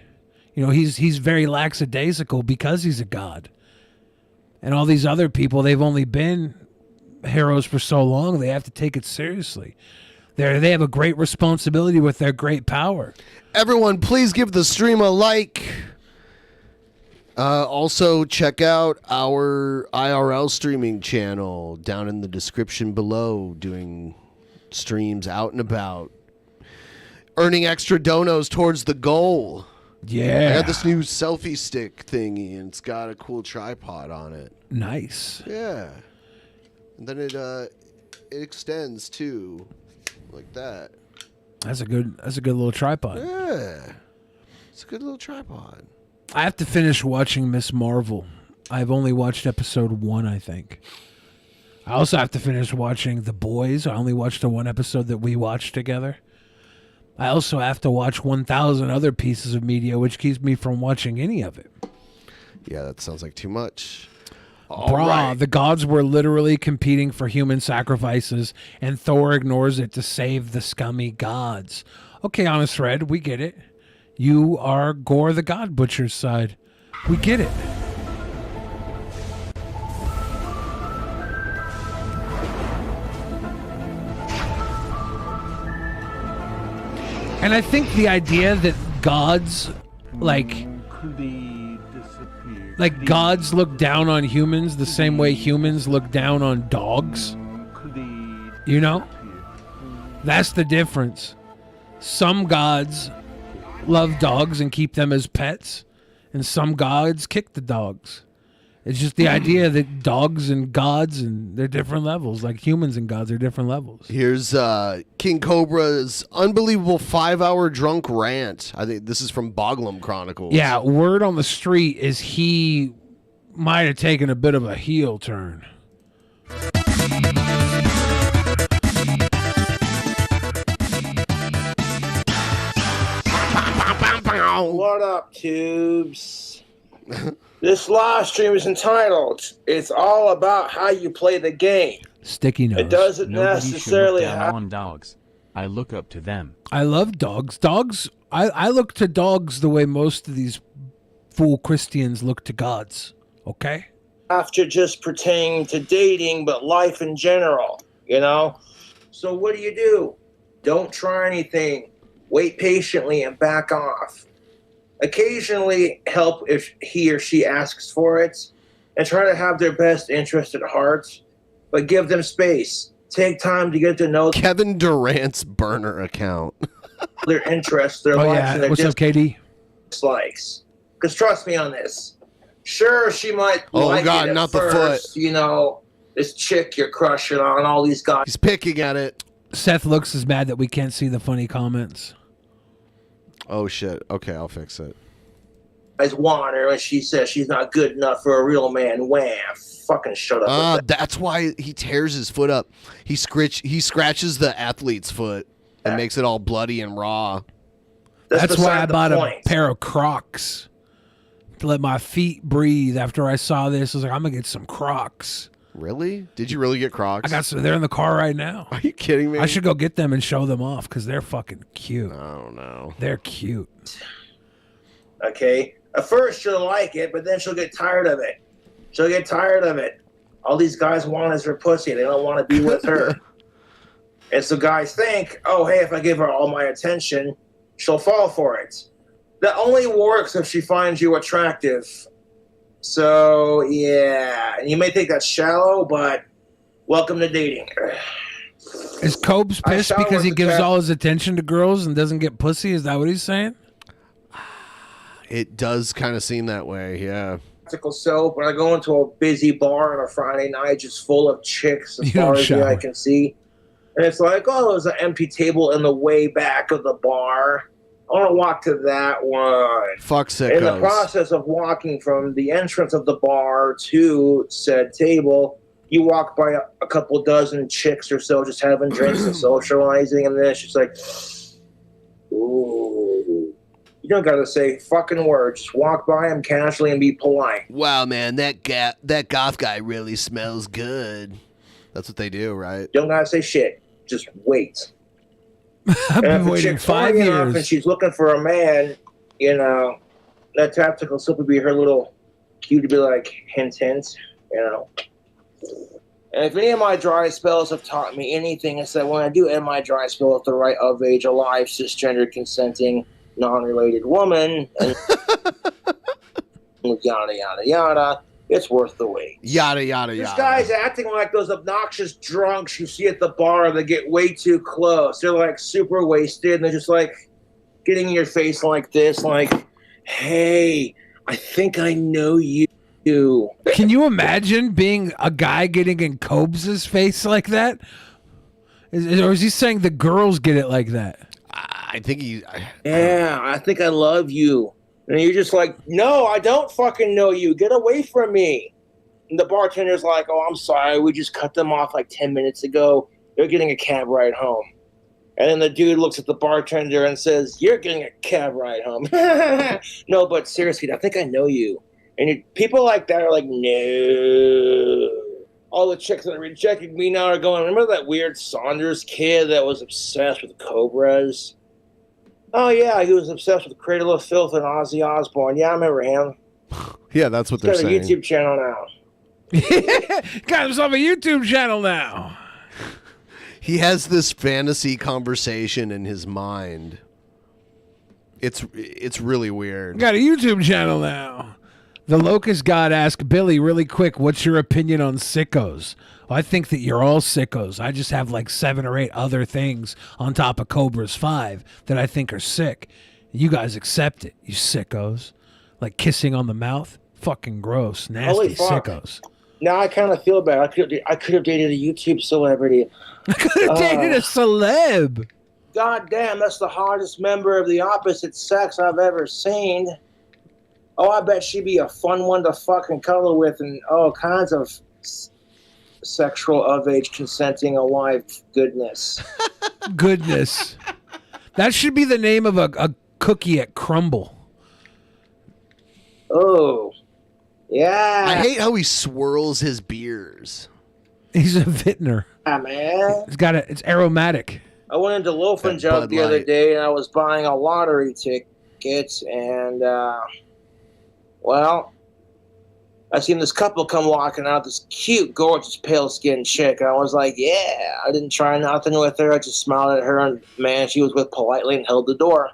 you know, he's very lackadaisical because he's a god. And all these other people, they've only been heroes for so long, they have to take it seriously. They have a great responsibility with their great power. Everyone, please give the stream a like. Also, check out our IRL streaming channel down in the description below, doing streams out and about, earning extra donos towards the goal. Yeah. I got this new selfie stick thingy, and it's got a cool tripod on it. Nice. Yeah. And then it extends too, like that. That's a good little tripod. Yeah. It's a good little tripod. I have to finish watching Miss Marvel. I've only watched episode 1, I think. I also have to finish watching The Boys. I only watched the one episode that we watched together. I also have to watch 1,000 other pieces of media, which keeps me from watching any of it. Yeah, that sounds like too much. Brah, the gods were literally competing for human sacrifices, and Thor ignores it to save the scummy gods. Okay, Honest Red, we get it. You are Gore the God Butcher's side. We get it. And I think the idea that gods, like gods look down on humans the same way humans look down on dogs. You know? That's the difference. Some gods love dogs and keep them as pets, and some gods kick the dogs. It's just the idea that dogs and gods, and they're different levels, like humans and gods are different levels. Here's King Cobra's unbelievable 5-hour drunk rant. I think this is from Boglum Chronicles. Yeah, word on the street is he might have taken a bit of a heel turn. What up, tubes? This live stream is entitled, "It's All About How You Play the Game." Sticky nose. It doesn't Nobody necessarily should look down have... on dogs. I look up to them. I love dogs. Dogs, I look to dogs the way most of these fool Christians look to gods. Okay? have to just pertain to dating, but life in general, you know? So what do? Don't try anything. Wait patiently and back off. Occasionally help if he or she asks for it, and try to have their best interest at heart, but give them space. Take time to get to know Kevin Durant's burner account. their interests, their likes, and their What's up, KD? dislikes. Because trust me on this. Sure, she might like God, it at not the first, foot. you know, this chick you're crushing on, all these guys. He's picking at it. Seth looks as mad that we can't see the funny comments. Oh, shit. Okay, I'll fix it. Guys want her, and she says she's not good enough for a real man. Wham! Fucking shut up. with that. That's why he tears his foot up. He scratches the athlete's foot and makes it all bloody and raw. That's why I beside the bought point. a pair of Crocs to let my feet breathe. After I saw this, I was like, I'm gonna get some Crocs. Really? Did you really get Crocs? I got some. They're in the car right now. Are you kidding me? I should go get them and show them off because they're fucking cute. I don't know. They're cute. Okay? At first, she'll like it, but then she'll get tired of it. She'll get tired of it. All these guys want is her pussy. They don't want to be with her. And so guys think, oh, hey, if I give her all my attention, she'll fall for it. That only works if she finds you attractive. So, yeah. And you may think that's shallow, but welcome to dating. Is Cobes I pissed shower because he with the gives cat. all his attention to girls and doesn't get pussy? Is that what he's saying? It does kind of seem that way, yeah. Practical soap. When I go into a busy bar on a Friday night, just full of chicks as You far don't as the eye shower. can see. And it's like, oh, there's an empty table in the way back of the bar. I want to walk to that one. Fuck In the sickos. process of walking from the entrance of the bar to said table, you walk by a couple dozen chicks or so just having drinks and socializing, and then it's just like, ooh. You don't got to say fucking words. Just walk by them casually and be polite. Wow, man, that goth guy really smells good. That's what they do, right? Don't got to say shit. Just wait. I've And if been a waiting chick's 5 horny enough years. and she's looking for a man, you know, that tactical soap would be her little cue to be like, hint, hint, you know. And if any of my dry spells have taught me anything, it's that when I do end my dry spell with the right of age, alive, cisgender, consenting, non-related woman, and yada, yada, yada, it's worth the wait. Yada, yada, This yada. guy's acting like those obnoxious drunks you see at the bar that get way too close. They're like super wasted and they're just like getting in your face like this, like, hey, I think I know you. Can you imagine being a guy getting in Cobes' face like that? Or is he saying the girls get it like that? I think he... Yeah, I think I love you. And you're just like, no, I don't fucking know you. Get away from me. And the bartender's like, oh, I'm sorry. We just cut them off like 10 minutes ago. They're getting a cab ride home. And then the dude looks at the bartender and says, you're getting a cab ride home. No, but seriously, I think I know you. And people like that are like, no. All the chicks that rejected me now are going, remember that weird Saunders kid that was obsessed with Cobras? Oh, yeah, he was obsessed with Cradle of Filth and Ozzy Osbourne. Yeah, I remember him. Yeah, that's what they're He's got a saying. YouTube channel now. Got himself a YouTube channel now. He has this fantasy conversation in his mind. It's really weird. Got a YouTube channel now. The Locust God asked Billy really quick, what's your opinion on sickos? Well, I think that you're all sickos. I just have like 7 or 8 other things on top of Cobra's 5 that I think are sick. You guys accept it, you sickos. Like kissing on the mouth? Fucking gross. Nasty Holy fuck. sickos. Now I kind of feel bad. I could have dated a YouTube celebrity. I could have dated a celeb. God damn, that's the hottest member of the opposite sex I've ever seen. Oh, I bet she'd be a fun one to fucking cuddle with and all kinds of sexual of-age consenting a wife goodness. Goodness. That should be the name of a cookie at Crumble. Oh, yeah. I hate how he swirls his beers. He's a vintner. Yeah, man. It's aromatic. I went into Loaf and Jug the other day and I was buying a lottery ticket and, well, I seen this couple come walking out, this cute, gorgeous, pale-skinned chick. And I was like, yeah. I didn't try nothing with her. I just smiled at her and, man, she was with politely and held the door.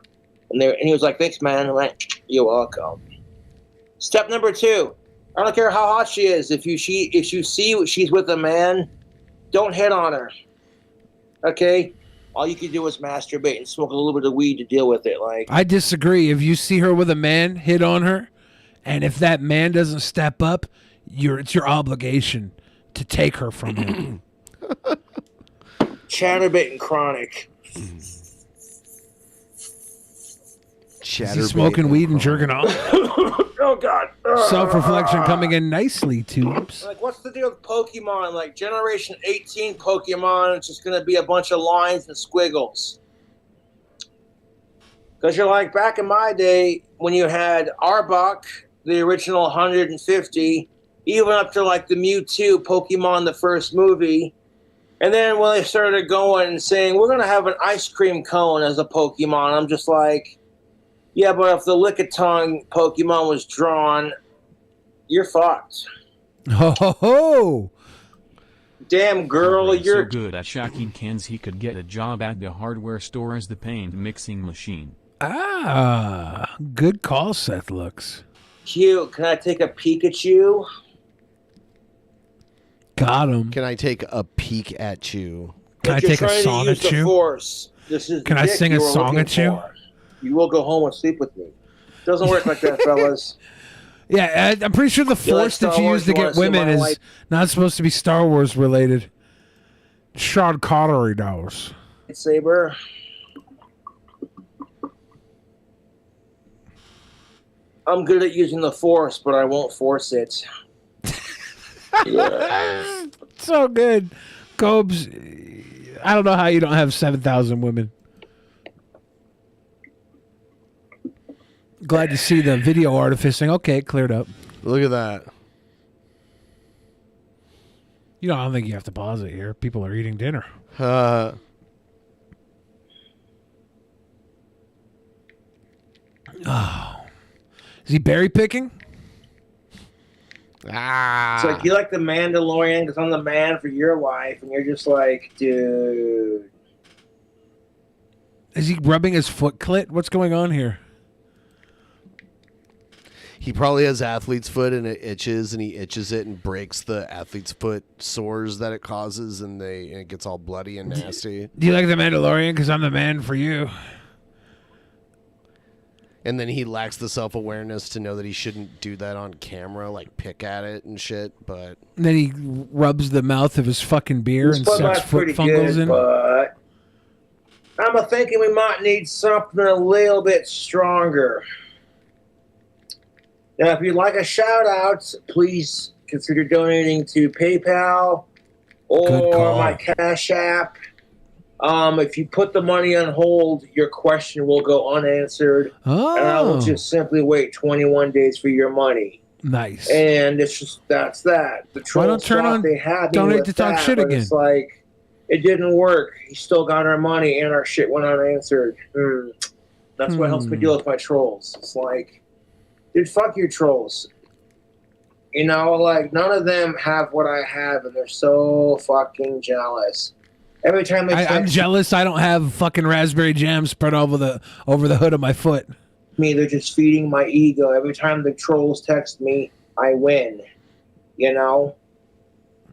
And he was like, thanks, man. I went, you're welcome. Step number 2. I don't care how hot she is. If you see she's with a man, don't hit on her. Okay? All you can do is masturbate and smoke a little bit of weed to deal with it. Like, I disagree. If you see her with a man, hit on her. And if that man doesn't step up, it's your obligation to take her from him. Chatterbait and Chronic. Is he smoking weed and jerking off? Oh, God. Self-reflection coming in nicely, Tubes. Like, what's the deal with Pokemon? Like, Generation 18 Pokemon, it's just going to be a bunch of lines and squiggles. Because you're like, back in my day, when you had Arbok, the original 150, even up to, like, the Mewtwo Pokemon, the first movie. And then when they started going and saying, we're going to have an ice cream cone as a Pokemon, I'm just like, yeah, but if the Lickitung Pokemon was drawn, you're fucked. Ho, ho, ho. Damn, girl, you're... so good at shacking cans he could get a job at the hardware store as the paint mixing machine. Ah, good call, Seth Looks. Cute. Can I take a Pikachu? Got him. Can I take a peek at you? Can I take a song at you? Can I sing a song at you? You will go home and sleep with me. Doesn't work like that, fellas. Yeah, I'm pretty sure the force that you use to get women is not supposed to be Star Wars related. Sean Connery knows. Saber. I'm good at using the force, but I won't force it. Yeah. So good. Cobes, I don't know how you don't have 7,000 women. Glad to see the video artificing. Okay, cleared up. Look at that. You know, I don't think you have to pause it here. People are eating dinner. Oh. Is he berry picking? Ah. It's like, you like the Mandalorian because I'm the man for your life, and you're just like, dude. Is he rubbing his foot clit? What's going on here? He probably has athlete's foot and it itches, and he itches it and breaks the athlete's foot sores that it causes, and it gets all bloody and nasty. Do you like the Mandalorian? Because I'm the man for you. And then he lacks the self-awareness to know that he shouldn't do that on camera, like pick at it and shit, but... And then he rubs the mouth of his fucking beer and sucks foot fungals in. But I'm thinking we might need something a little bit stronger. Now, if you'd like a shout-out, please consider donating to PayPal or my Cash App. If you put the money on hold, your question will go unanswered, and I will just simply wait 21 days for your money. Nice. And it's just that's that. The Why don't trolls turn thought on they had me donate with to talk that, shit but again? It's like it didn't work. He still got our money and our shit went unanswered. That's what helps me deal with my trolls. It's like, dude, fuck you trolls. You know, like none of them have what I have, and they're so fucking jealous. Every time I'm jealous. I don't have fucking raspberry jam spread over the hood of my foot. me, they're just feeding my ego. Every time the trolls text me, I win. You know?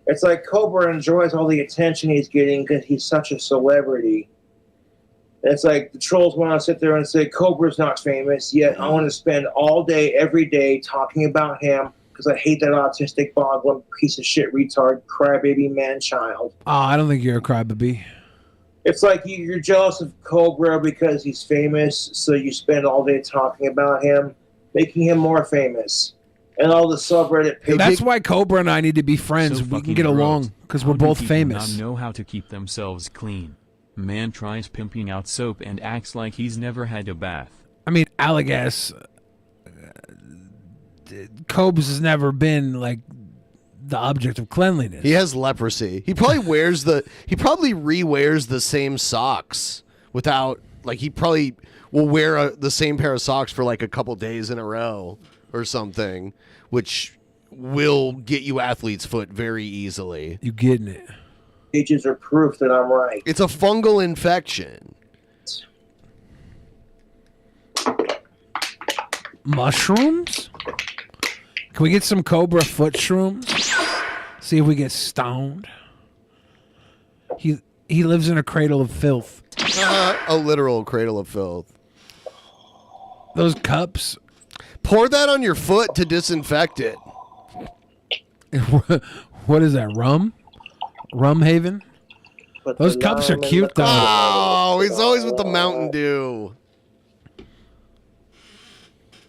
It's like Cobra enjoys all the attention he's getting because he's such a celebrity. And it's like the trolls want to sit there and say, Cobra's not famous, yet I want to spend all day, every day talking about him because I hate that autistic boglin piece of shit retard, crybaby man-child. Oh, I don't think you're a crybaby. It's like you're jealous of Cobra because he's famous, so you spend all day talking about him, making him more famous. And all the subreddit pages. That's why Cobra and I need to be friends. So we can fucking get gross. along because How we're do both people famous. Not know how to keep themselves clean. Man tries pimping out soap and acts like he's never had a bath. I mean, Allegas, Cobes has never been like the object of cleanliness. He has leprosy. He probably re-wears the same socks without, like, he probably will wear the same pair of socks for like a couple days in a row or something, which will get you athlete's foot very easily. You getting it? Pages are proof that I'm right. It's a fungal infection. Mushrooms? Can we get some Cobra foot shrooms? See if we get stoned. He lives in a cradle of filth. A literal cradle of filth. Those cups. Pour that on your foot to disinfect it. What is that, rum? Rum Haven? Those cups are cute, though. Oh, he's always with the Mountain Dew.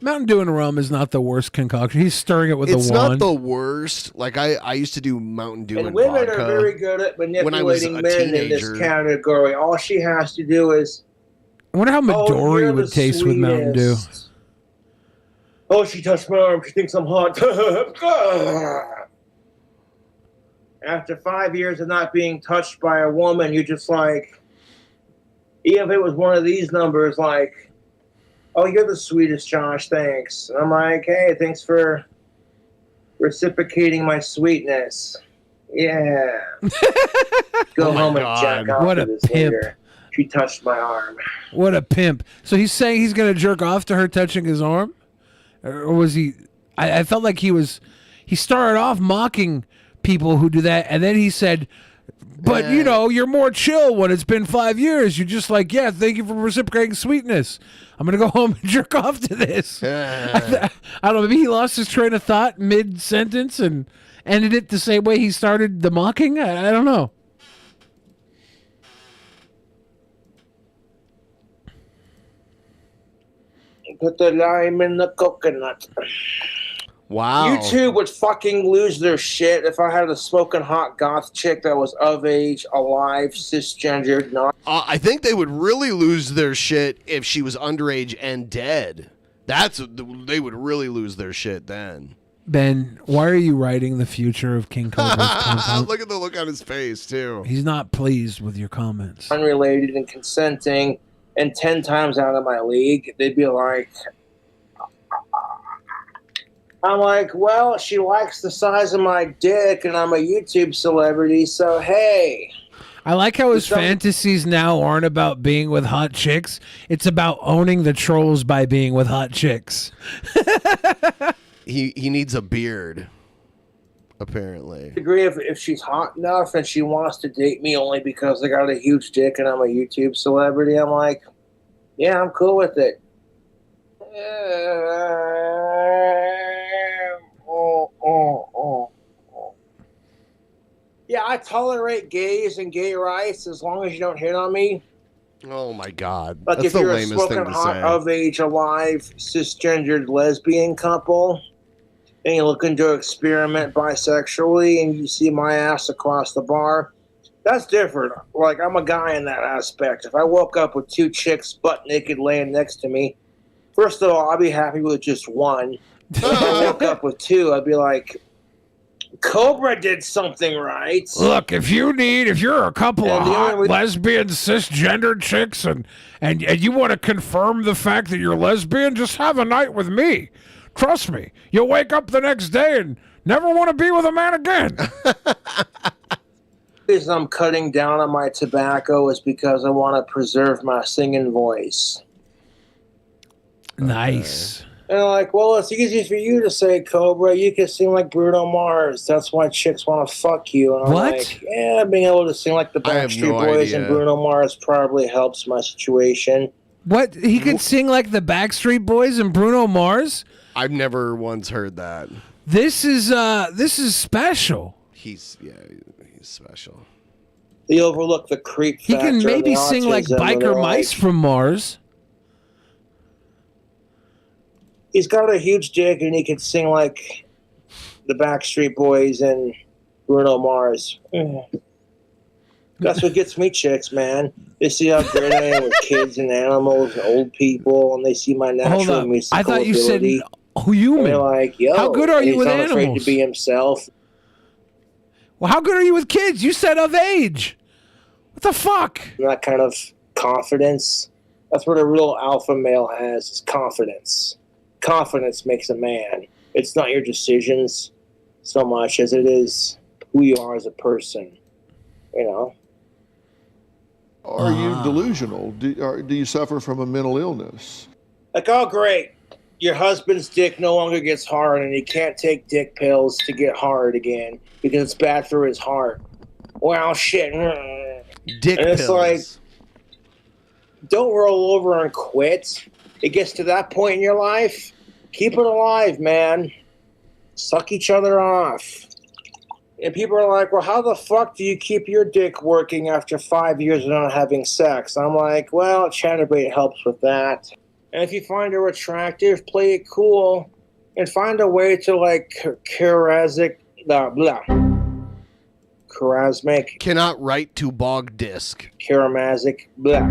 Mountain Dew and rum is not the worst concoction. He's stirring it with It's a not wand. the worst. Like, I used to do Mountain Dew And and women vodka are very good at when I was manipulating a men in this teenager. category. All she has to do is, I wonder how Midori you're would the taste with Mountain Dew. sweetest. Oh, she touched my arm. She thinks I'm hot. After 5 years of not being touched by a woman, you're just like, even if it was one of these numbers, like, oh, you're the sweetest, Josh, thanks. And I'm like, hey, thanks for reciprocating my sweetness. Yeah. Go Oh my home and God. jack off What to a this pimp. later. She touched my arm. What a pimp. So he's saying he's going to jerk off to her touching his arm? Or was he... I felt like he started off mocking people who do that, and then he said, but, you know, you're more chill when it's been 5 years. You're just like, yeah, thank you for reciprocating sweetness. I'm going to go home and jerk off to this. I don't know, maybe he lost his train of thought mid-sentence and ended it the same way he started the mocking? I don't know. Put the lime in the coconut. Wow. YouTube would fucking lose their shit if I had a smoking hot goth chick that was of age, alive, cisgendered, not. I think they would really lose their shit if she was underage and dead. They would really lose their shit then. Ben, why are you writing the future of King Cobra's content? Look at the look on his face, too. He's not pleased with your comments. Unrelated and consenting, and 10 times out of my league, they'd be like, I'm like, well, she likes the size of my dick, and I'm a YouTube celebrity, so hey. I like how his fantasies now aren't about being with hot chicks. It's about owning the trolls by being with hot chicks. He needs a beard, apparently. I agree if she's hot enough and she wants to date me only because I got a huge dick and I'm a YouTube celebrity, I'm like, yeah, I'm cool with it. Yeah, I tolerate gays and gay rights as long as you don't hit on me. Oh my God, Like that's if the you're a lamest smoking thing to hot, say. of age, alive, cisgendered lesbian couple, and you're looking to experiment bisexually, and you see my ass across the bar, that's different. Like, I'm a guy in that aspect. If I woke up with 2 chicks butt naked laying next to me, first of all, I'll be happy with just one. If I woke up with 2, I'd be like, Cobra did something right. Look, if you're a couple of And the hot only- lesbian cisgender chicks and you want to confirm the fact that you're lesbian, just have a night with me. Trust me, you'll wake up the next day and never want to be with a man again. The reason I'm cutting down on my tobacco is because I want to preserve my singing voice. Nice. And I'm like, well, it's easy for you to say, Cobra. You can sing like Bruno Mars. That's why chicks want to fuck you. And I'm What? like, yeah, being able to sing like the I have Backstreet no Boys and idea. Bruno Mars probably helps my situation. What? He could sing like the Backstreet Boys and Bruno Mars? I've never once heard that. This is special. He's special. They overlook the creep He factor can and maybe the sing like autism, and Biker they're Mice like, from Mars. he's got a huge dick and he can sing like the Backstreet Boys and Bruno Mars. That's what gets me chicks, man. They see how great I am with kids and animals and old people, and they see my Hold natural up. musical I thought you said ability. human. And they're like, yo, How good are and you he's with not afraid animals? to be himself. Well, how good are you with kids? You said of age. What the fuck? And that kind of confidence. That's what a real alpha male has, is confidence. Confidence makes a man. It's not your decisions so much as it is who you are as a person. You know? Are you delusional? Do you suffer from a mental illness? Like, oh, great. Your husband's dick no longer gets hard and he can't take dick pills to get hard again because it's bad for his heart. Well, shit. Dick and it's pills. like, don't roll over and quit. It gets to that point in your life, keep it alive, man. Suck each other off. And people are like, well, how the fuck do you keep your dick working after 5 years of not having sex? I'm like, well, Chatterbait helps with that. And if you find her attractive, play it cool. And find a way to, like, charismatic, Cannot write to bog disc. charismatic, blah.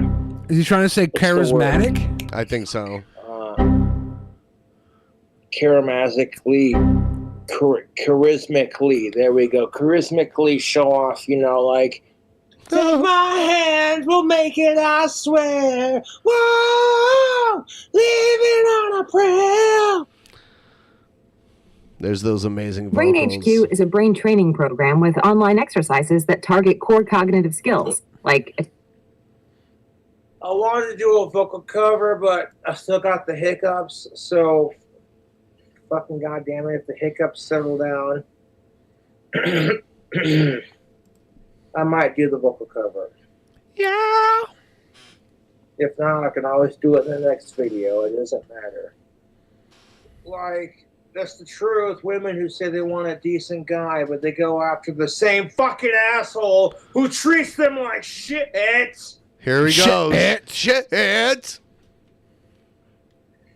Is he trying to say the word? charismatic? I think so. Charismatically. There we go. Charismatically show off, you know, like, take my hands, we'll make it, I swear. Whoa, living on a prayer. There's those amazing Brain vocals. HQ is a brain training program with online exercises that target core cognitive skills, like I wanted to do a vocal cover, but I still got the hiccups, so fucking goddamn it, if the hiccups settle down, I might do the vocal cover. Yeah. If not, I can always do it in the next video. It doesn't matter. Like, that's the truth. Women who say they want a decent guy, but they go after the same fucking asshole who treats them like shit. Here he goes. Shit. And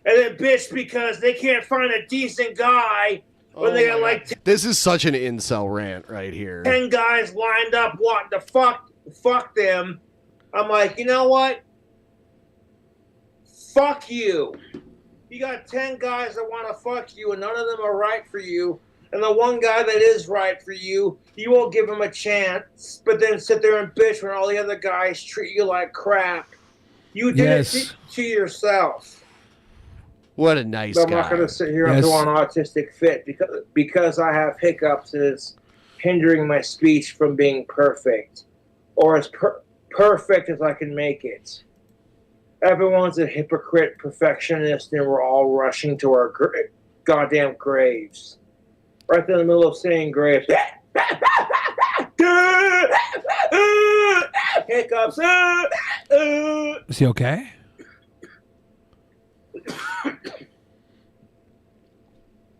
then bitch because they can't find a decent guy when they got like This is such an incel rant right here. 10 guys lined up wanting to fuck them. I'm like, you know what? Fuck you. You got 10 guys that want to fuck you and none of them are right for you. And the one guy that is right for you, you won't give him a chance, but then sit there and bitch when all the other guys treat you like crap. You did it to yourself. What a nice But I'm guy. not going to sit here and go on autistic fit because I have hiccups and it's hindering my speech from being perfect. Or as perfect as I can make it. Everyone's a hypocrite perfectionist and we're all rushing to our goddamn graves. Right there in the middle of saying graves. Hiccups. Is he okay?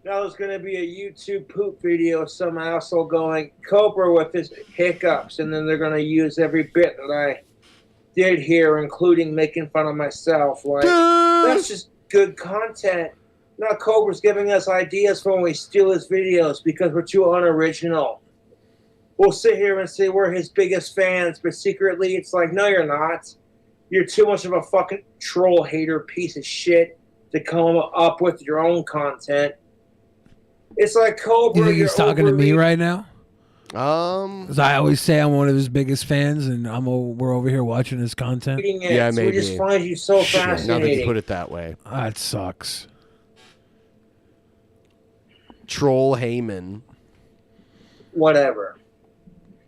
Now there's going to be a YouTube poop video of some asshole going Cobra with his hiccups, and then they're going to use every bit that I did here, including making fun of myself. Like, that's just good content. Now Cobra's giving us ideas for when we steal his videos because we're too unoriginal. We'll sit here and say we're his biggest fans, but secretly it's like, no, you're not. You're too much of a fucking troll hater piece of shit to come up with your own content. It's like Cobra. You think he's talking to me right now? 'Cause As I always say, I'm one of his biggest fans, and we're over here watching his content. Yeah, maybe. We just find you so Sure, now that you fascinating. put it that way. That sucks. Troll Heyman. Whatever.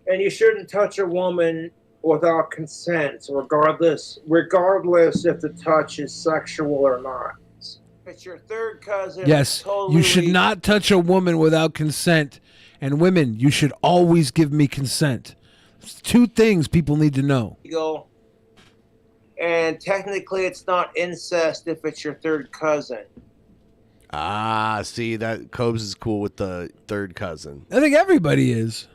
And you shouldn't touch a woman without consent, regardless if the touch is sexual or not. If it's your third cousin. Yes, totally you should not touch a woman without consent. And women, you should always give me consent. It's 2 things people need to know. legal. And technically, it's not incest if it's your third cousin. Ah, see, that Cobes is cool with the third cousin. I think everybody is.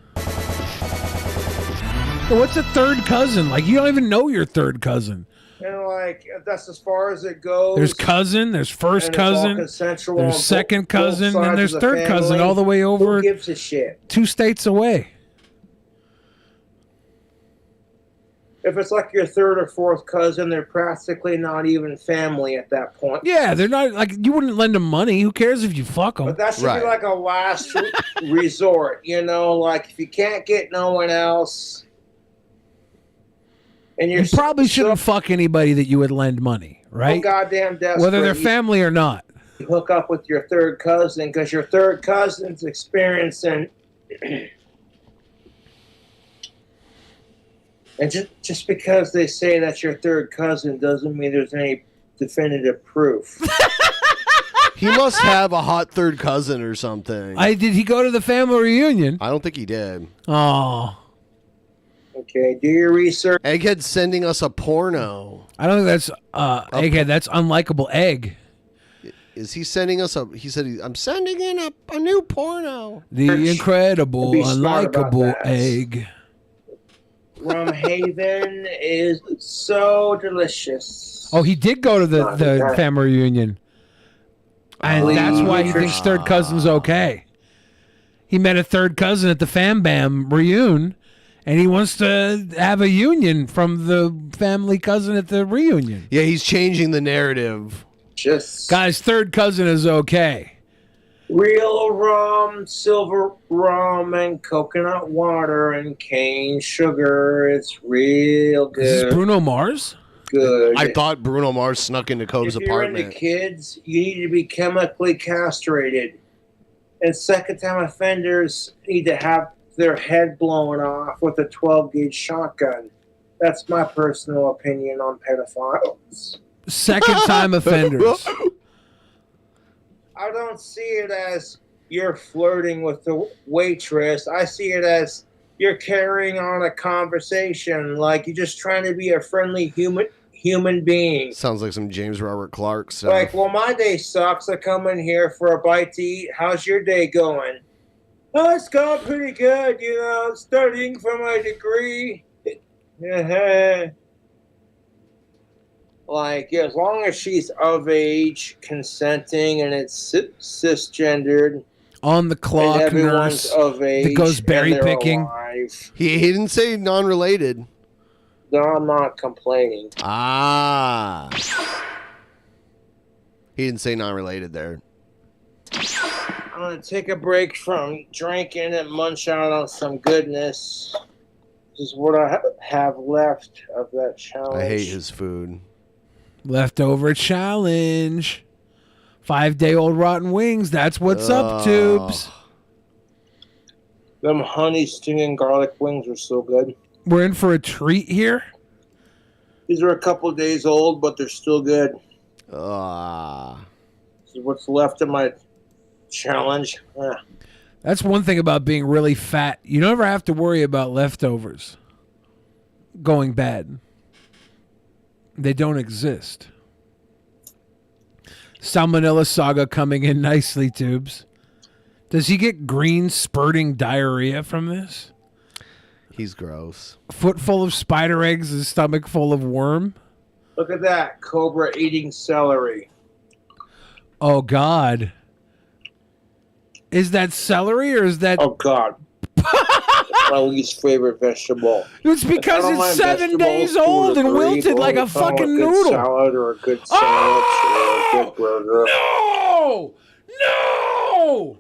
But what's a third cousin? Like, you don't even know your third cousin. And like that's as far as it goes. There's cousin, there's first And it's all cousin, consensual on there's second both cousin, sides and there's of the third cousin family. all the way over Who gives a shit? 2 states away. If it's like your third or fourth cousin, they're practically not even family at that point. Yeah, they're not, like, you wouldn't lend them money. Who cares if you fuck them? But that should be like a last resort, you know? Like, if you can't get no one else, and You probably shouldn't fuck anybody that you would lend money, right? so goddamn desperate, Whether they're you family or not. hook up with your third cousin because your third cousin's experiencing... And just because they say that's your third cousin doesn't mean there's any definitive proof. He must have a hot third cousin or something. Did he go to the family reunion? I don't think he did. Oh. Okay, do your research. Egghead's sending us a porno. I don't think that's Egghead. That's unlikable egg. Is he sending us a... He said, I'm sending in a new porno. The incredible, Be smart about unlikable that. egg. Rum Haven is so delicious. Oh, he did go to the family reunion. And that's why he thinks third cousin's okay. He met a third cousin at the Fam Bam reunion, and he wants to have a union from the family cousin at the reunion. Yeah, he's changing the narrative. Guys, third cousin is okay. Real rum, silver rum, and coconut water and cane sugar. It's real good. Is this Bruno Mars? Good. I thought Bruno Mars snuck into Cove's If you're apartment. into kids, you need to be chemically castrated. And second-time offenders need to have their head blown off with a 12-gauge shotgun. That's my personal opinion on pedophiles. Second-time offenders. I don't see it as you're flirting with the waitress. I see it as you're carrying on a conversation, like you're just trying to be a friendly human being. Sounds like some James Robert Clark stuff. Like, well, my day sucks. I come in here for a bite to eat. How's your day going? Oh, it's going pretty good, you know, studying for my degree. Like, yeah, as long as she's of age, consenting, and it's cisgendered. On the clock, and everyone's nurse of age that goes berry and they're picking. alive. He didn't say non-related. No, I'm not complaining. Ah. He didn't say non-related there. I'm going to take a break from drinking and munch out on some goodness. This is what I have left of that challenge. I hate his food. Leftover challenge. 5-day-old rotten wings. That's what's up, tubes. Them honey stinging garlic wings are so good. We're in for a treat here. These are a couple days old, but they're still good. This is what's left of my challenge. That's one thing about being really fat. You never have to worry about leftovers going bad. They don't exist. Salmonella Saga coming in nicely, tubes. Does he get green spurting diarrhea from this? He's gross. Foot full of spider eggs, his stomach full of worm. Look at that. Cobra eating celery. Oh, God. Is that celery or is that... Oh, God. My least favorite vegetable. It's because it's 7 days old and wilted like a fucking noodle. Salad or a good sandwich or a good burger. No! No!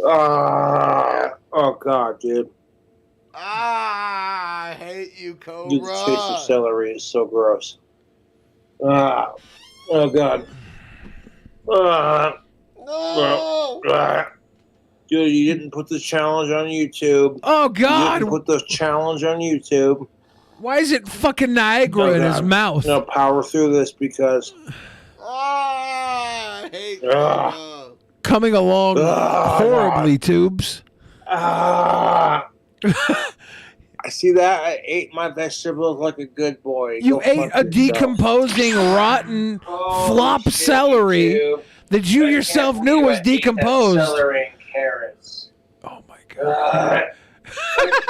Oh God, dude. I hate you, Cobra. Dude, the taste of celery is so gross. Oh God. Dude, you didn't put the challenge on YouTube. Oh God! You didn't put the challenge on YouTube. Why is it fucking Niagara in his mouth? No, power through this because. I hate Coming along horribly, Tubes. I see that. I ate my vegetables like a good boy. You Go ate fuck a yourself. decomposing, rotten flop celery YouTube. that you yourself knew was decomposed. Celery and carrots. Oh my God.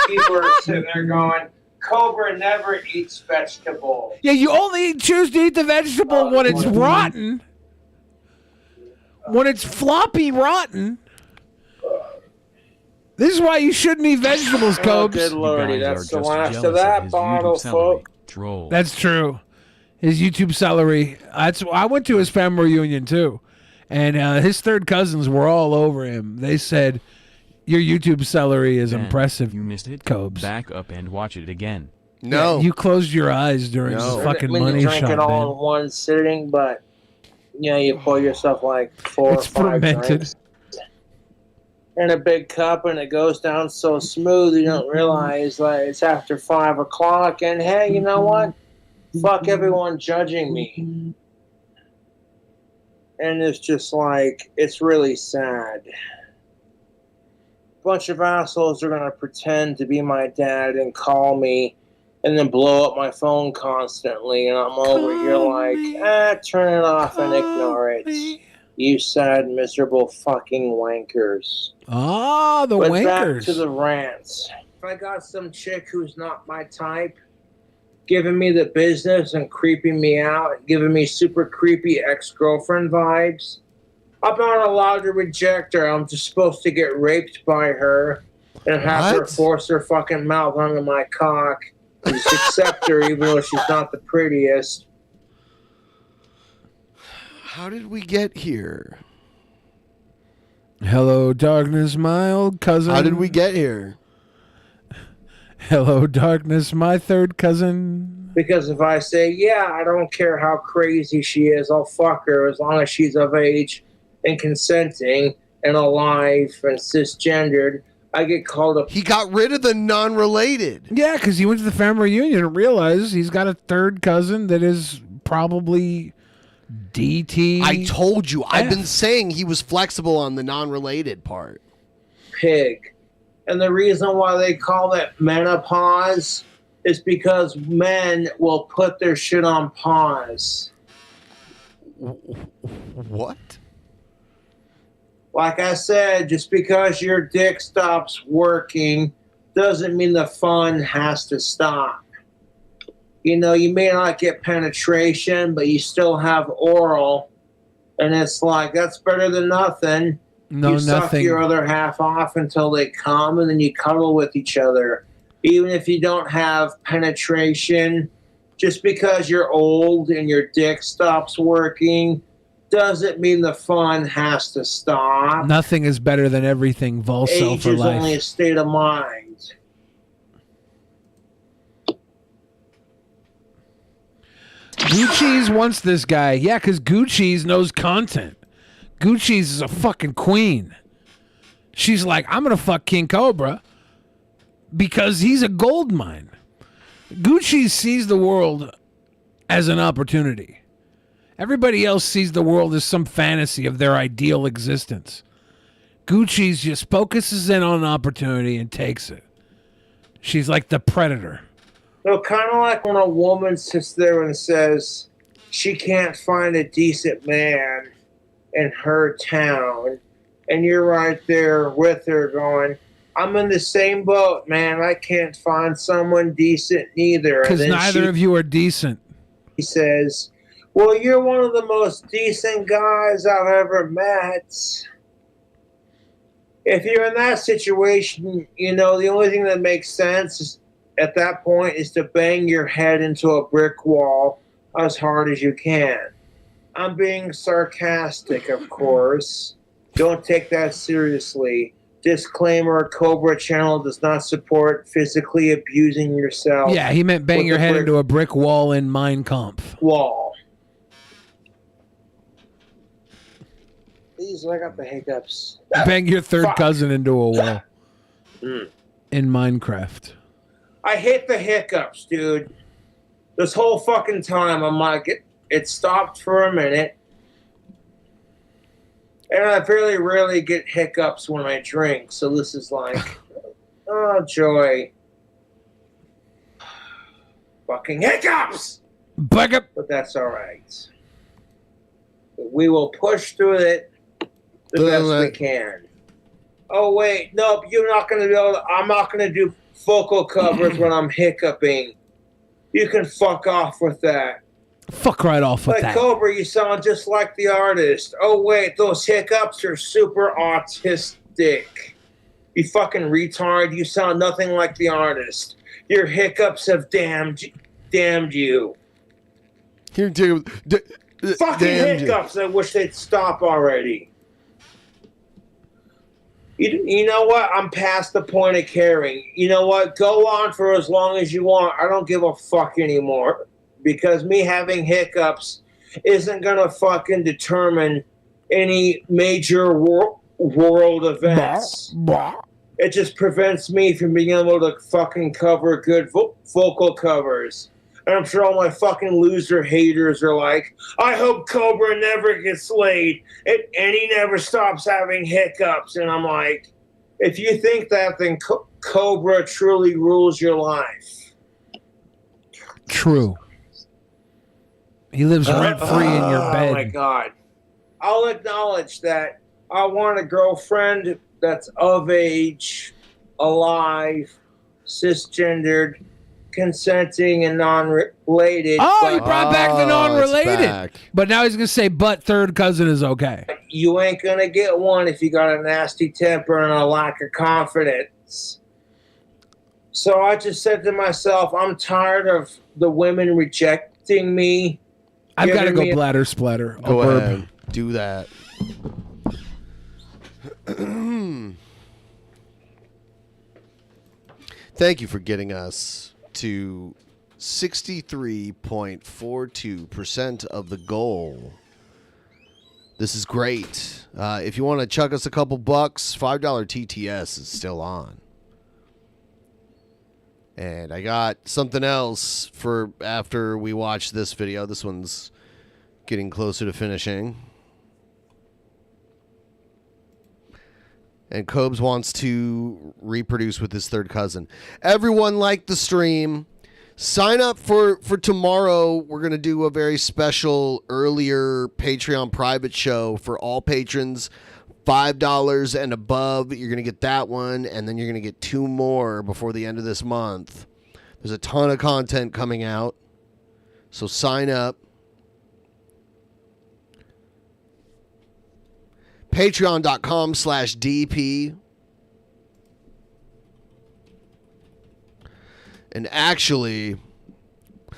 People are sitting there going, Cobra never eats vegetables. Yeah, you only choose to eat the vegetable when it's rotten. When it's floppy rotten. This is why you shouldn't eat vegetables, Cobes. Good lordy, that's the last of that bottle, folks. That's true. His YouTube celery. I went to his family reunion too, and his third cousins were all over him. They said, "Your YouTube celery is Ben, impressive." You missed it. Cobes. Back up and watch it again. Yeah, you closed your eyes during the fucking When money you drink shot, it all man. in one sitting, but you pour yourself like 4 It's or 5 fermented. drinks in a big cup, and it goes down so smooth you don't realize that it's after 5 o'clock. And hey, you know what? Fuck everyone judging me. And it's just like, it's really sad. Bunch of assholes are gonna pretend to be my dad and call me and then blow up my phone constantly, and I'm over here like, turn it off and ignore it. You sad, miserable fucking wankers. Ah, the But wankers. back to the rants. If I got some chick who's not my type, giving me the business and creeping me out, giving me super creepy ex-girlfriend vibes, I'm not allowed to reject her. I'm just supposed to get raped by her and have her force her fucking mouth onto my cock and just accept her even though she's not the prettiest. How did we get here? Hello, darkness, my old cousin. How did we get here? Hello, darkness, my third cousin. Because if I say, yeah, I don't care how crazy she is, I'll fuck her as long as she's of age and consenting and alive and cisgendered, I get called up. He got rid of the non-related. Yeah, because he went to the family reunion and realized he's got a third cousin that is probably DT. I told you. I've been saying he was flexible on the non-related part. Pig. And the reason why they call it menopause is because men will put their shit on pause. What? Like I said, just because your dick stops working doesn't mean the fun has to stop. You know, you may not get penetration, but you still have oral. And it's like, that's better than nothing. No, you suck nothing. your other half off until they come, and then you cuddle with each other. Even if you don't have penetration, just because you're old and your dick stops working doesn't mean the fun has to stop. Nothing is better than everything. Volcel Age for is life. only a state of mind. Gucci's wants this guy. Yeah, because Gucci's knows content. Gucci's is a fucking queen. She's like, I'm going to fuck King Cobra because he's a gold mine. Gucci sees the world as an opportunity. Everybody else sees the world as some fantasy of their ideal existence. Gucci's just focuses in on an opportunity and takes it. She's like the predator. So kind of like when a woman sits there and says she can't find a decent man in her town, and you're right there with her going, I'm in the same boat, man. I can't find someone decent neither. Because neither of you are decent. He says, well, you're one of the most decent guys I've ever met. If you're in that situation, you know, the only thing that makes sense is, at that point is to bang your head into a brick wall as hard as you can. I'm being sarcastic, of course. Don't take that seriously. Disclaimer, Cobra channel does not support physically abusing yourself. Yeah, he meant bang with your a head brick into a brick wall in Mein Kampf. wall. Please, I got the hiccups. Bang your third Fuck. cousin into a wall Mm. in Minecraft. I hate the hiccups, dude. This whole fucking time, I'm like, it stopped for a minute. And I very rarely get hiccups when I drink, so this is like, oh, joy. Fucking hiccups! But that's alright. We will push through it the best we can. Oh, wait, nope, you're not going to be able to, I'm not going to do vocal covers when I'm hiccuping. You can fuck off with that. Fuck right off with Like that. Cobra, you sound just like the artist. Oh wait, those hiccups are super autistic. You fucking retard. You sound nothing like the artist. Your hiccups have damned you. Here, dude. Fucking hiccups. I wish they'd stop already. You know what? I'm past the point of caring. You know what? Go on for as long as you want. I don't give a fuck anymore. Because me having hiccups isn't going to fucking determine any major world events. It just prevents me from being able to fucking cover good vocal covers. And I'm sure all my fucking loser haters are like, I hope Cobra never gets laid and he never stops having hiccups. And I'm like, if you think that, then Cobra truly rules your life. True. He lives rent-free in your bed. Oh my God. I'll acknowledge that I want a girlfriend that's of age, alive, cisgendered, consenting, and non-related. Oh, he brought back the non-related. back. But now he's going to say, but third cousin is okay. You ain't gonna get one if you got a nasty temper and a lack of confidence. So I just said to myself, I'm tired of the women rejecting me. I've got to giving go me bladder splatter. Go A burp. ahead. Do that. Thank you for getting us to 63.42% of the goal. This is great. If you want to chuck us a couple bucks, $5 TTS is still on. And I got something else for after we watch this video. This one's getting closer to finishing. And Cobes wants to reproduce with his third cousin. Everyone liked the stream. Sign up for tomorrow. We're going to do a very special earlier Patreon private show for all patrons. $5 and above. You're going to get that one. And then you're going to get 2 more before the end of this month. There's a ton of content coming out. So sign up. Patreon.com/DP. And actually,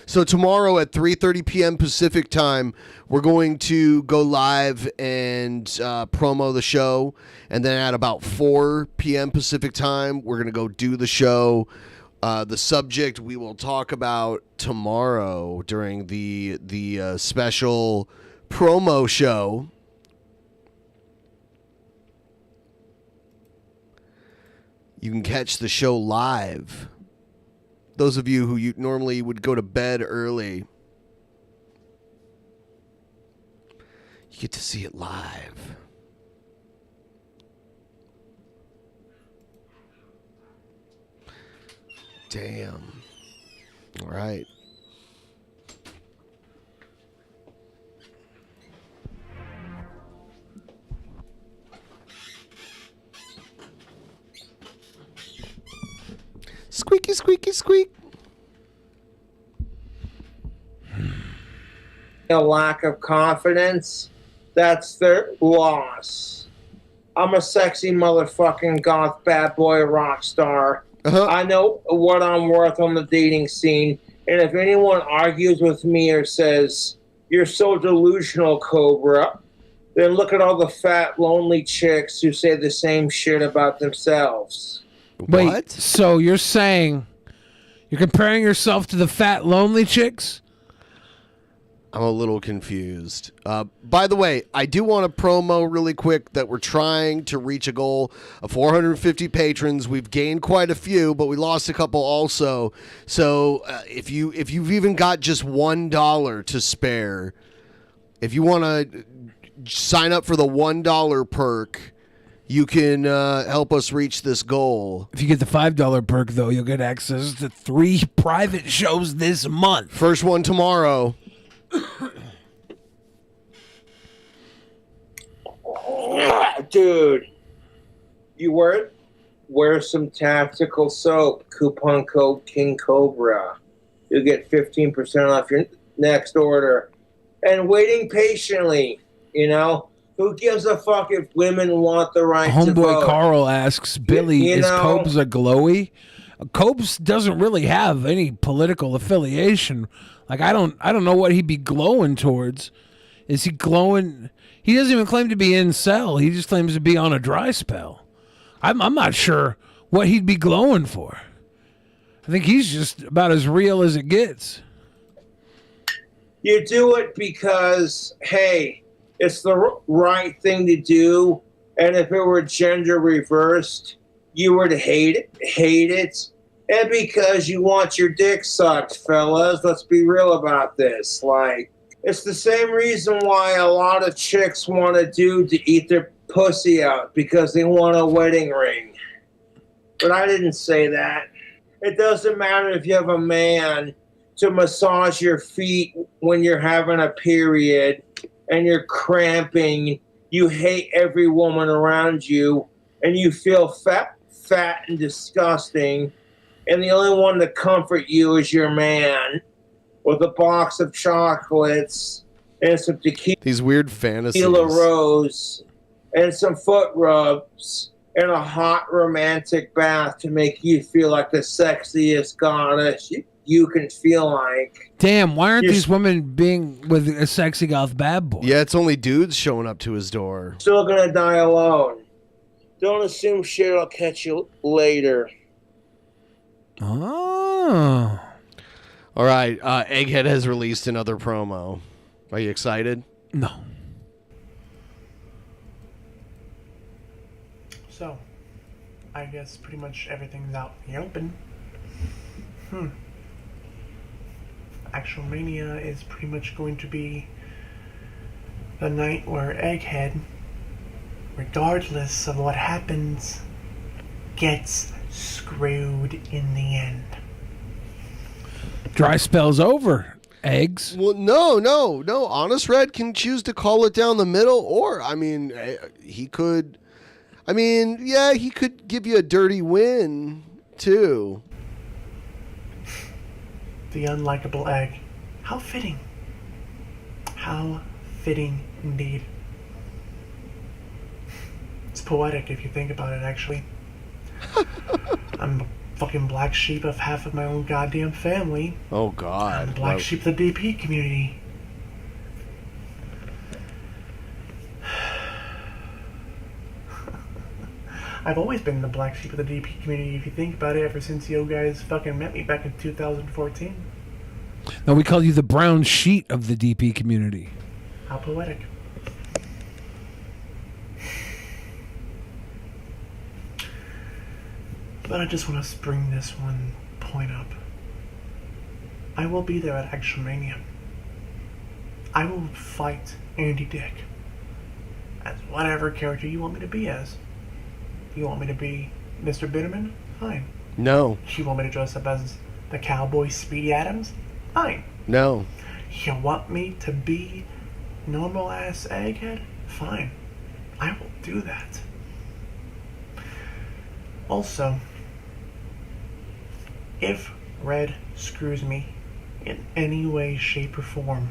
so tomorrow at 3:30 p.m. Pacific time, we're going to go live and promo the show. And then at about 4 p.m. Pacific time, we're going to go do the show. The subject we will talk about tomorrow during the special promo show. You can catch the show live. Those of you who normally would go to bed early, you get to see it live. Damn. All right. Squeaky, squeaky, squeak. A lack of confidence, that's their loss. I'm a sexy motherfucking goth bad boy rock star. I know what I'm worth on the dating scene, and if anyone argues with me or says, you're so delusional, Cobra, Then look at all the fat, lonely chicks who say the same shit about themselves. Wait, so you're saying you're comparing yourself to the fat, lonely chicks? I'm a little confused. By the way, I do want to promo really quick that we're trying to reach a goal of 450 patrons. We've gained quite a few, but we lost a couple also. So if you've even got just $1 to spare, if you want to sign up for the $1 perk, you can help us reach this goal. If you get the $5 perk, though, you'll get access to 3 private shows this month. First one tomorrow. Dude, you wear some tactical soap. Coupon code King Cobra. You'll get 15% off your next order. And waiting patiently, you know. Who gives a fuck if women want the right to vote? Homeboy Carl asks, Billy, You is know- Cobes a glowy? Cobes doesn't really have any political affiliation. Like, I don't know what he'd be glowing towards. Is he glowing? He doesn't even claim to be incel. He just claims to be on a dry spell. I'm not sure what he'd be glowing for. I think he's just about as real as it gets. You do it because, hey, it's the right thing to do. And if it were gender reversed, you would hate it. And because you want your dick sucked, fellas. Let's be real about this. Like, it's the same reason why a lot of chicks want a dude to eat their pussy out, because they want a wedding ring. But I didn't say that. It doesn't matter if you have a man to massage your feet when you're having a period and you're cramping. You hate every woman around you and you feel fat and disgusting. And the only one to comfort you is your man with a box of chocolates and some tequila. These weird fantasies. Rose and some foot rubs and a hot romantic bath to make you feel like the sexiest goddess you can feel like. Damn, why aren't these women being with a sexy goth bad boy? Yeah, it's only dudes showing up to his door. Still gonna die alone. Don't assume shit will catch you later. Oh. All right, Egghead has released another promo. Are you excited? No. So, I guess pretty much everything's out in the open. Actual Mania is pretty much going to be the night where Egghead, regardless of what happens, gets screwed in the end. Dry spell's over. Eggs. Well, no. Honest Red can choose to call it down the middle, or, I mean, he could... I mean, yeah, he could give you a dirty win, too. The unlikable egg. How fitting. How fitting indeed. It's poetic if you think about it, actually. I'm a fucking black sheep of half of my own goddamn family. Oh, God. I'm the black sheep of the DP community. I've always been the black sheep of the DP community, if you think about it, ever since you guys fucking met me back in 2014. No, we call you the brown sheet of the DP community. How poetic. But I just want to bring this one point up. I will be there at Action Mania. I will fight Andy Dick as whatever character you want me to be as. You want me to be Mr. Bitterman? Fine. No. You want me to dress up as the cowboy Speedy Adams? Fine. No. You want me to be normal ass Egghead? Fine. I will do that. Also, if Red screws me in any way, shape, or form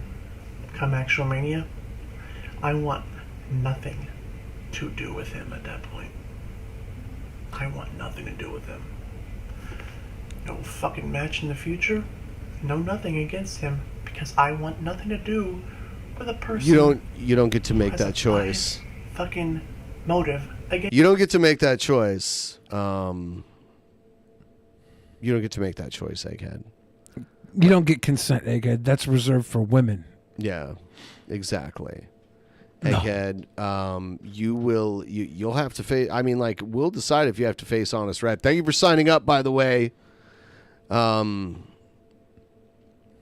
come Actual Mania, I want nothing to do with him at that point. I want nothing to do with him. No fucking match in the future. No nothing against him, because I want nothing to do with a person. You don't get to make that choice. Fucking motive. You don't get to make that choice. You don't get to make that choice, Egghead. You don't get consent, Egghead. That's reserved for women. Yeah, exactly. No. Egghead, you'll have to face. I mean, like, we'll decide if you have to face Honest Red. Thank you for signing up, by the way.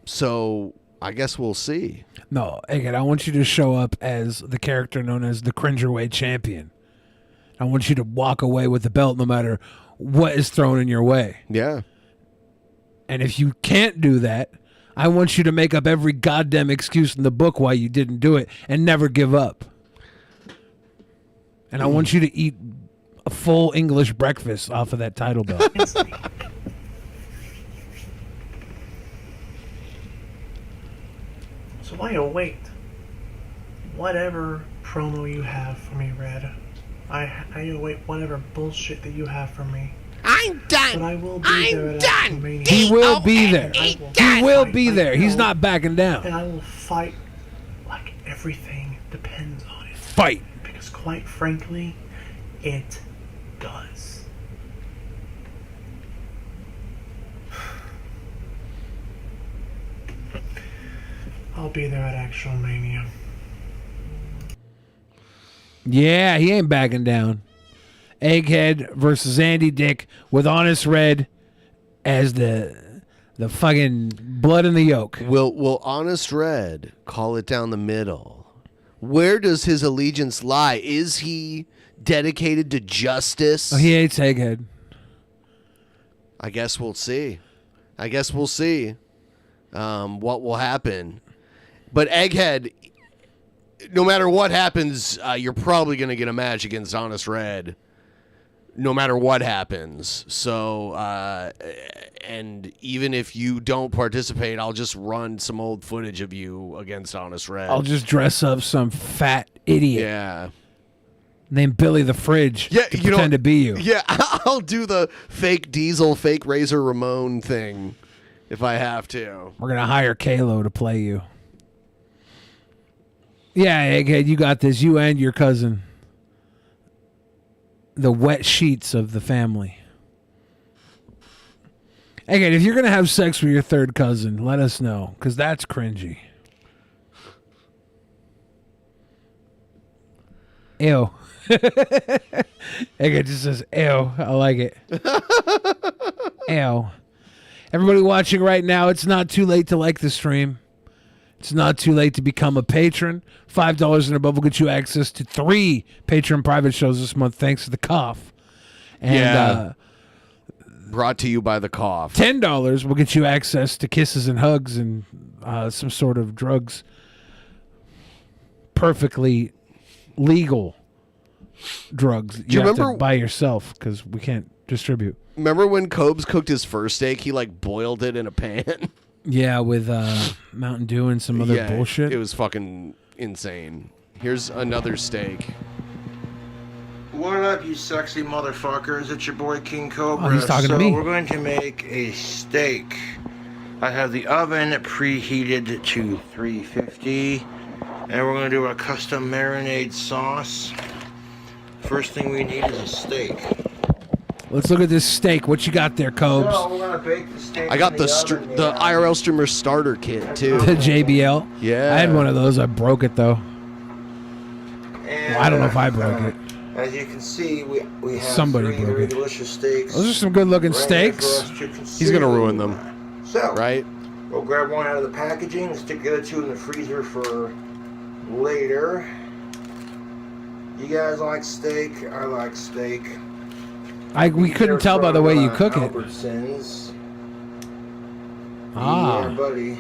So I guess we'll see. No, Egghead, I want you to show up as the character known as the Cringerweight Champion. I want you to walk away with the belt no matter what is thrown in your way. Yeah. And if you can't do that, I want you to make up every goddamn excuse in the book why you didn't do it and never give up. And I want you to eat a full English breakfast off of that title belt. So while you wait, whatever promo you have for me, Red, I await whatever bullshit that you have for me. I'm done. But I will be there at WrestleMania. He will be there. He will be there. He's not backing down. And I will fight like everything depends on it. Fight. Because quite frankly, it does. I'll be there at Actual Mania. Yeah, he ain't backing down. Egghead versus Andy Dick with Honest Red as the fucking blood in the yolk. Will Honest Red call it down the middle? Where does his allegiance lie? Is he dedicated to justice? Oh, he hates Egghead. I guess we'll see. What will happen. But Egghead, no matter what happens, you're probably going to get a match against Honest Red. No matter what happens. So, and even if you don't participate, I'll just run some old footage of you against Honest Red. I'll just dress up some fat idiot. Yeah. Named Billy the Fridge. Yeah, to pretend to be you. Yeah, I'll do the fake Diesel, fake Razor Ramon thing if I have to. We're going to hire Kalo to play you. Yeah, Egghead, you got this. You and your cousin. The wet sheets of the family. Egghead, if you're going to have sex with your third cousin, let us know, because that's cringy. Ew. Egghead just says, ew. I like it. Ew. Everybody watching right now, it's not too late to like the stream. It's not too late to become a patron. $5 and above will get you access to 3 Patreon private shows this month, thanks to the cough. And brought to you by the cough. $10 will get you access to kisses and hugs and some sort of drugs. Perfectly legal drugs. You have to buy yourself because we can't distribute. Remember when Cobes cooked his first steak? He like boiled it in a pan. Yeah, with Mountain Dew and some other bullshit. It was fucking insane. Here's another steak. What up, you sexy motherfuckers? It's your boy King Cobra. Oh, he's talking to me. We're going to make a steak. I have the oven preheated to 350, and we're going to do a custom marinade sauce. First thing we need is a steak. Let's look at this steak. What you got there, Cobes? So we're gonna bake the steak. I got in the oven, the IRL streamer starter kit too. The JBL? Yeah. I had one of those. I broke it, though. And, Well, I don't know if I broke it. As you can see, we have Somebody 3 broke very it. delicious steaks. Those are some good-looking ready steaks. for us to He's gonna consume. ruin them. So, right? We'll grab one out of the packaging and stick the other 2 in the freezer for later. You guys like steak? I like steak. We couldn't tell by the way you cook it. Albertsons. Ah. Yeah, buddy.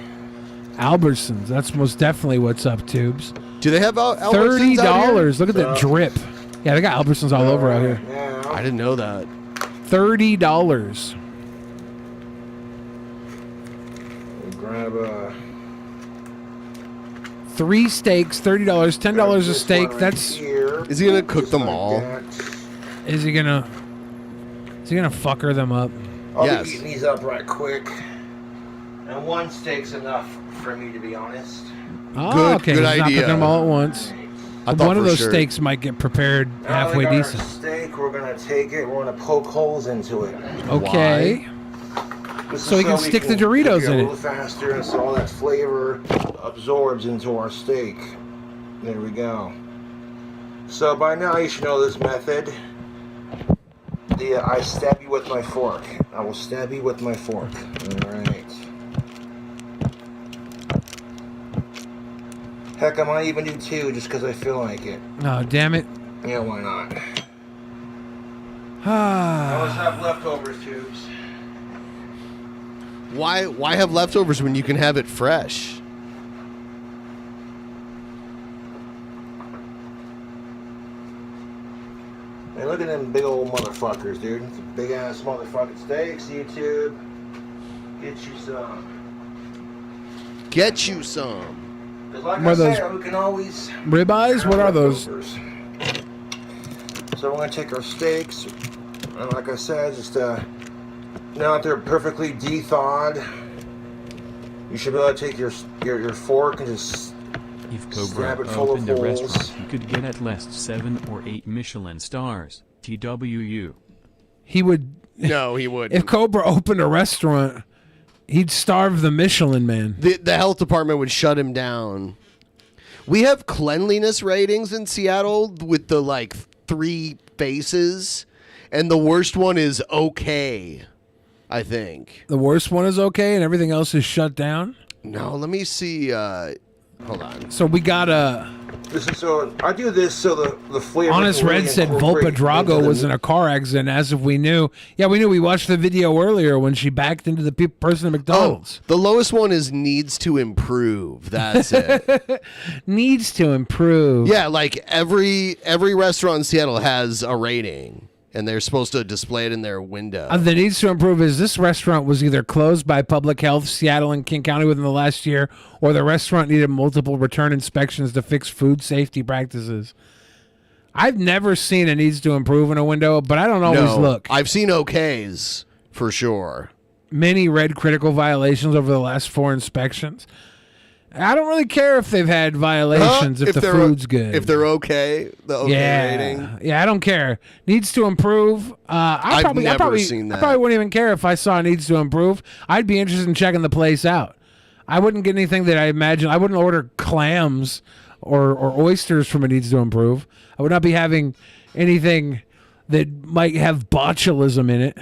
Albertsons. That's most definitely what's up, Tubes. Do they have Albertsons out here? $30. Look at the drip. Yeah, they got Albertsons all over out here. I didn't know that. $30. We'll grab 3 steaks, $30, $10 a steak. That's. Is he gonna cook them all? Is he gonna fucker them up? I'll be eating these up right quick. And 1 steak's enough for me, to be honest. Oh, okay. good He's not idea. cooking them all at once. I thought One of for those sure. steaks might get prepared Now halfway we got decent. Our steak, we're gonna take it. We're gonna poke holes into it. Okay. This So is he can we stick the cook Doritos a in little it. faster, and so all that flavor absorbs into our steak. There we go. So by now you should know this method. I stab you with my fork. I will stab you with my fork. All right. Heck, I might even do 2 just because I feel like it. Oh, damn it. Yeah, why not? I always have leftovers, tubes. Why have leftovers when you can have it fresh? Hey, look at them big old motherfuckers, dude. It's a big ass motherfucking steaks, YouTube. Get you some. Get you some. Because like What I are those? said, we can always... Ribeyes? What are those? So we're going to take our steaks, and like I said, just now that they're perfectly de-thawed, you should be able to take your fork and just If stab Cobra it full of opened a holes. restaurant, he could get at least 7 or 8 Michelin stars. TWU. He would. No, he wouldn't. If Cobra opened a restaurant, he'd starve the Michelin man. The health department would shut him down. We have cleanliness ratings in Seattle with the like 3 faces, and the worst one is okay, I think. The worst one is okay, and everything else is shut down. No, let me see. Hold on. So we got This is so I do this so the flavor. Honest can really Red said Volpa incorporate Drago into was the- in a car accident, as if we knew. Yeah, we knew. We watched the video earlier when she backed into the person at McDonald's. Oh, the lowest one is needs to improve. That's it. Needs to improve. Yeah, like every restaurant in Seattle has a rating, and they're supposed to display it in their window. The needs to improve is this restaurant was either closed by Public Health, Seattle, and King County within the last year, or the restaurant needed multiple return inspections to fix food safety practices. I've never seen a needs to improve in a window, but I don't always No, look. I've seen okays for sure. Many red critical violations over the last 4 inspections. I don't really care if they've had violations if the they're food's good. If they're okay, the okay rating. Yeah, I don't care. Needs to improve. I I've never seen I that. probably wouldn't even care if I saw needs to improve. I'd be interested in checking the place out. I wouldn't get anything that I imagine. I wouldn't order clams or oysters from a needs to improve. I would not be having anything that might have botulism in it.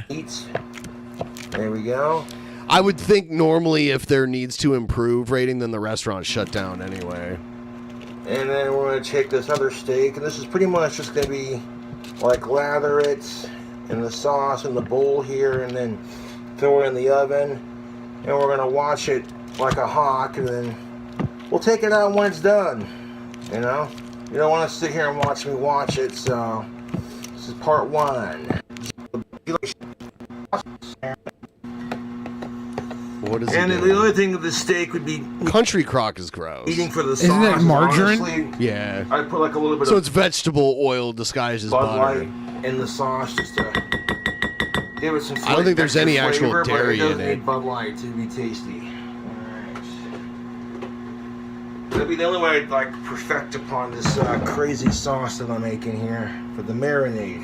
There we go. I would think normally if there needs to improve rating, then the restaurant's shut down anyway. And then we're going to take this other steak, and this is pretty much just going to be like lather it in the sauce in the bowl here, and then throw it in the oven. And we're going to watch it like a hawk, and then we'll take it out when it's done. You know? You don't want to sit here and watch me watch it, so this is part 1. What is And it? the other thing of the steak would be Country crock is gross. eating for the sauce. Isn't it margarine? Honestly, Yeah. I put like a little bit So of it's vegetable oil disguised as Bud butter. Light in the sauce just to give it some flavor. I don't think there's any actual flavor, dairy but it does in it. need Bud Light to be tasty. Alright. That'd be the only way I'd like perfect upon this crazy sauce that I'm making here for the marinade.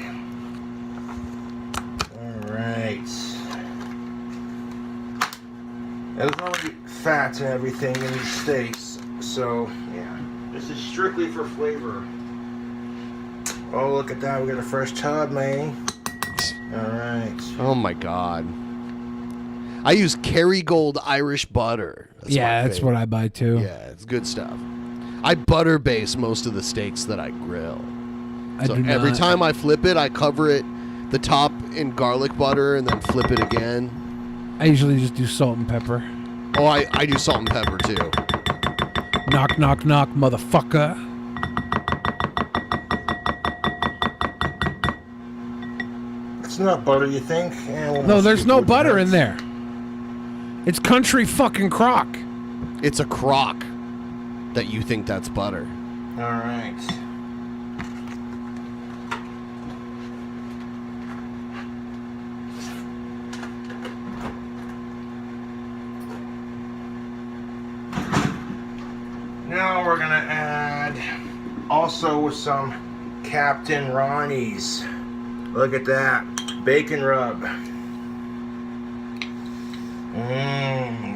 Alright. There's already fat and everything in these steaks, so yeah. This is strictly for flavor. Oh, look at that. We got a fresh tub, man. Alright. Oh my god. I use Kerrygold Irish butter. That's what I buy too. Yeah, it's good stuff. I butter base most of the steaks that I grill. I So do every not. time I flip it, I cover it the top in garlic butter and then flip it again. I usually just do salt and pepper. Oh, I do salt and pepper too. Knock, knock, knock, motherfucker. It's not butter, you think? No, there's no butter in there. It's country fucking crock. It's a crock that you think that's butter. Alright. we're gonna add also some Captain Ronnie's. Look at that. Bacon rub.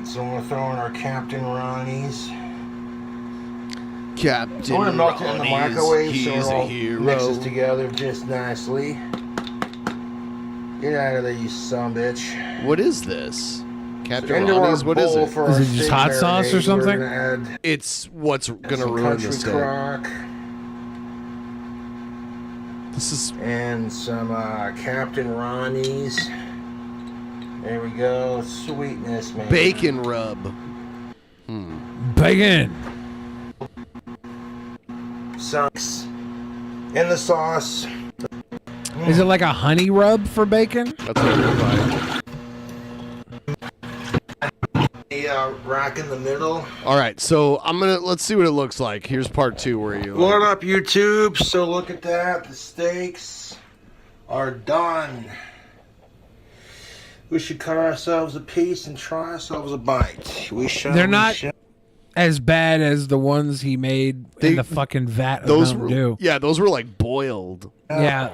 So we're throwing our Captain Ronnie's. Captain I want to melt it in the Ronnie's, microwave he's so it a all hero. mixes together just nicely. Get out of there, you sumbitch. What is this? Captain Into our Ronnie's? What is bowl it? for our steak marinade, we're gonna add It's what's gonna some ruin country the steak. crock. This is and some Captain Ronnie's. There we go. Sweetness, man. Bacon rub. Bacon. Sunks in the sauce. Is it like a honey rub for bacon? That's what it looks like. The rack in the middle. All right, so let's see what it looks like. Here's part 2 where you. Load up YouTube. So look at that. The steaks are done. We should cut ourselves a piece and try ourselves a bite. We shall. They're not as bad as the ones he made in the fucking vat of Those Mountain were, Dew. yeah, those were like boiled. Yeah.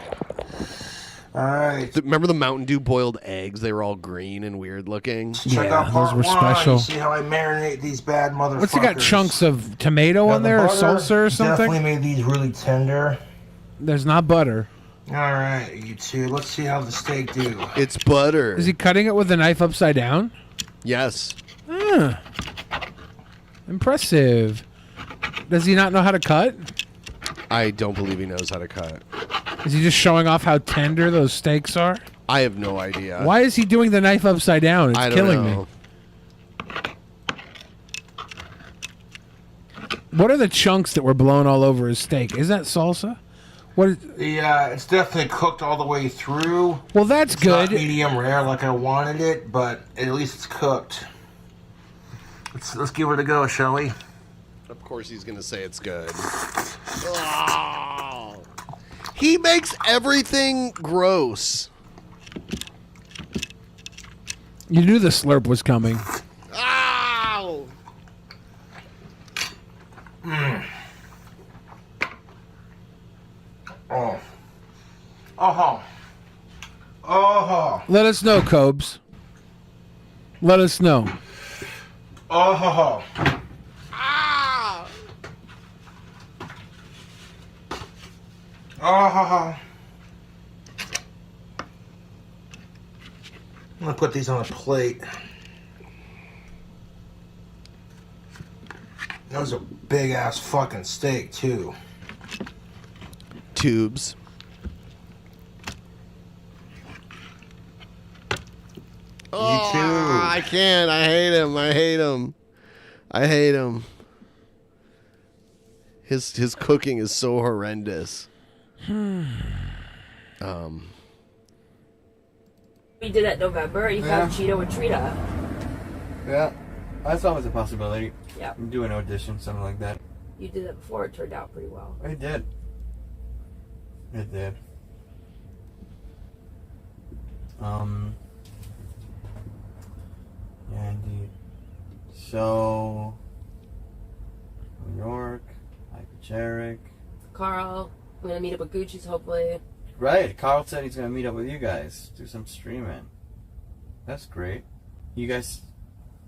All right. Remember the Mountain Dew boiled eggs? They were all green and weird looking. Check out part those were 1. special. You see how I marinate these bad motherfuckers. What's it got? Chunks of tomato Now, on the there or butter salsa or something? Definitely made these really tender. There's not butter. All right, you two. Let's see how the steak do. It's butter. Is he cutting it with a knife upside down? Yes. Impressive. Does he not know how to cut? I don't believe he knows how to cut. Is he just showing off how tender those steaks are? I have no idea. Why is he doing the knife upside down? It's I don't killing know. me. What are the chunks that were blown all over his steak? Is that salsa? What is, It's definitely cooked all the way through. well, that's It's not good. medium rare like I wanted it, but at least it's cooked. Let's give it a go, shall we? Of course he's going to say it's good. Oh. He makes everything gross. You knew the slurp was coming. Ow! Oh. Oh. Oh. Let us know, Cobes. Let us know. Oh. Ah! Oh. I'm gonna put these on a plate. That was a big ass fucking steak too. Tubes. Oh, I can't. I hate him. I hate him. I hate him. His cooking is so horrendous. We did that November. You found Cheeto and Trita. Yeah, that's always a possibility. Yeah. Do an audition, something like that. You did it before. It turned out pretty well. It did. It did. Yeah, indeed. So, New York, Hypercheric. Carl, I'm gonna meet up with Gucci's hopefully. Right, Carl said he's gonna meet up with you guys, do some streaming. That's great. You guys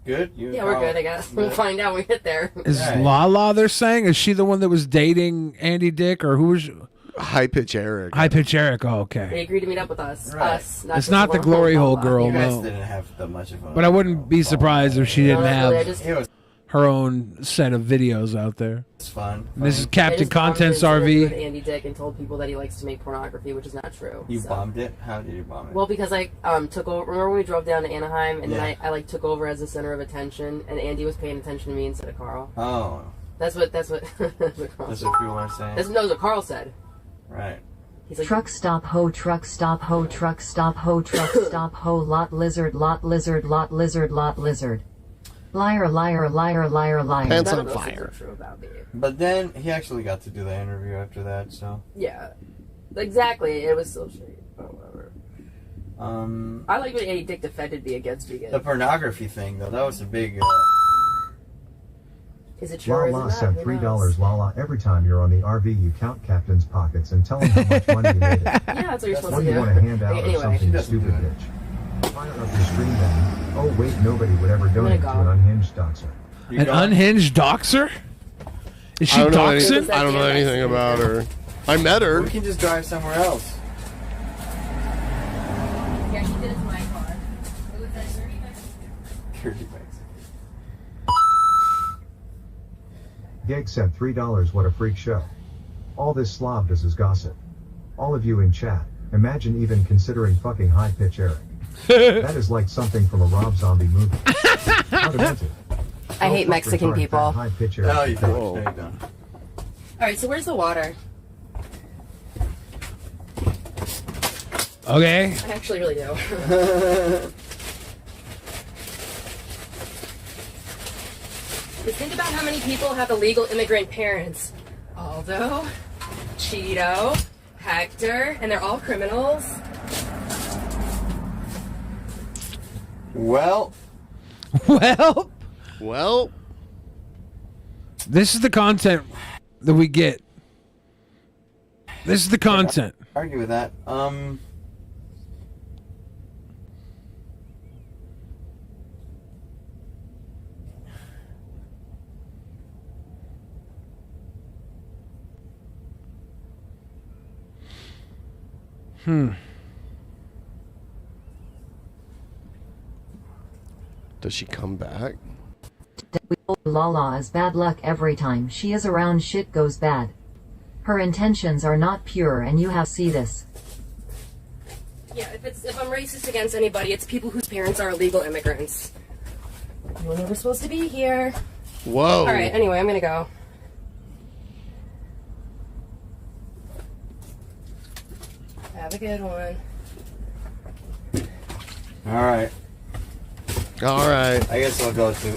good? You and Yeah, we're Carl good. I guess we'll find out when we get there. Is Lala, they're saying? Is she the one that was dating Andy Dick, or who was... High Pitch Eric. High Pitch Eric, oh, They okay. agreed to meet up with us. Right. Us. It's just not the one glory hole Lala. girl, You guys no. didn't have that much of a... But I wouldn't be surprised if she didn't No, not really. I have just- her own set of videos out there. It's fun. This is I Captain just bombed Contents into an interview with RV. Andy Dick and told people that he likes to make pornography, which is not true. You so. bombed it? How did you bomb it? Well, because I took over. Remember when we drove down to Anaheim, and Yeah. then I like took over as the center of attention, and Andy was paying attention to me instead of Carl. Oh. That's what that's what Carl That's said. what people are saying. That's what Carl said. Right. He's like, Truck stop ho, truck stop ho, truck stop ho, truck stop ho, lot lizard, lot lizard, lot lizard, lot lizard. Liar, liar, liar, liar, liar. Pants none on of those things fire. are true about me. But then he actually got to do the interview after that, so. Yeah, exactly. It was so straight. Oh, whatever. I like when Andy Dick defended me against vegan. The pornography thing, though, that was a big. Is it true or is it Lala not? said Who knows? $3 Lala every time you're on the RV you count captain's pockets and tell him how much money you made it. Yeah, that's what you're supposed What to do do. you want to hand out Anyway. or something stupid bitch? Fire up your screen then. Oh wait, nobody would ever donate to an unhinged doxer. An unhinged doxer? Is she I don't know doxing? I don't know anything about her. I met her. We can just drive somewhere else. Yeah, she did it to my car. It was at 30 bucks. Geg said $3. What a freak show. All this slob does is gossip. All of you in chat, imagine even considering fucking high pitch Eric. That is like something from a Rob Zombie movie. How demented. I hate Mexican people. High pitch Eric. Oh, you don't. Alright, so where's the water? Okay. I actually really do. Just think about how many people have illegal immigrant parents. Aldo, Cheeto, Hector, and they're all criminals. Well. Well. This is the content that we get. This is the content. Argue with that. Does she come back? Lala is bad luck every time she is around, shit goes bad. Her intentions are not pure and you have see this. Yeah, if I'm racist against anybody, it's people whose parents are illegal immigrants. You were never supposed to be here. Whoa. Alright, anyway, I'm gonna go. Have a good one. Alright. Alright. I guess I'll go too.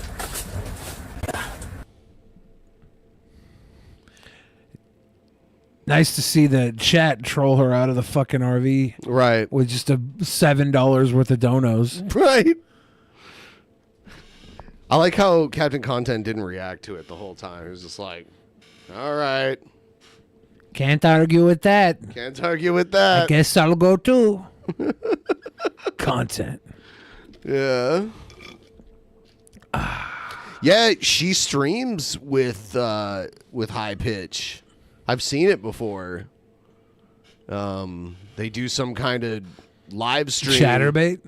Nice to see the chat troll her out of the fucking RV. Right. With just a $7 worth of donos. Right. I like how Captain Content didn't react to it the whole time. He was just like, all right. Can't argue with that. Can't argue with that. I guess I'll go too. Content. Yeah. Yeah, she streams with high pitch. I've seen it before. They do some kind of live stream. Chatterbait?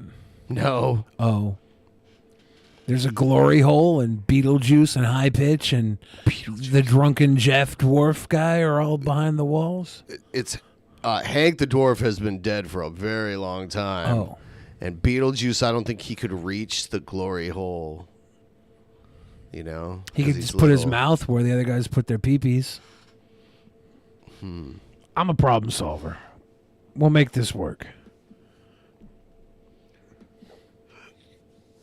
No. Oh. There's a glory hole and Beetlejuice and high pitch and the drunken Jeff dwarf guy are all behind the walls. It's Hank the dwarf has been dead for a very long time. Oh. And Beetlejuice, I don't think he could reach the glory hole. You know? He 'Cause could he's just put his little. mouth where the other guys put their peepees. I'm a problem solver. We'll make this work.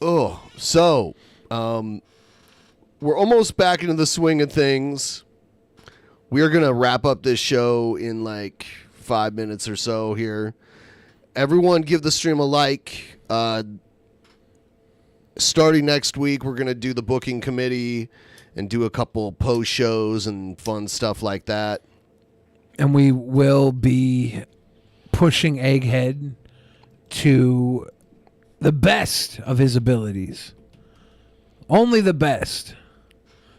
Oh, so we're almost back into the swing of things. We are gonna wrap up this show in like 5 minutes or so here. Everyone, give the stream a like. Starting next week, we're gonna do the booking committee and do a couple post shows and fun stuff like that. And we will be pushing Egghead to the best of his abilities. Only the best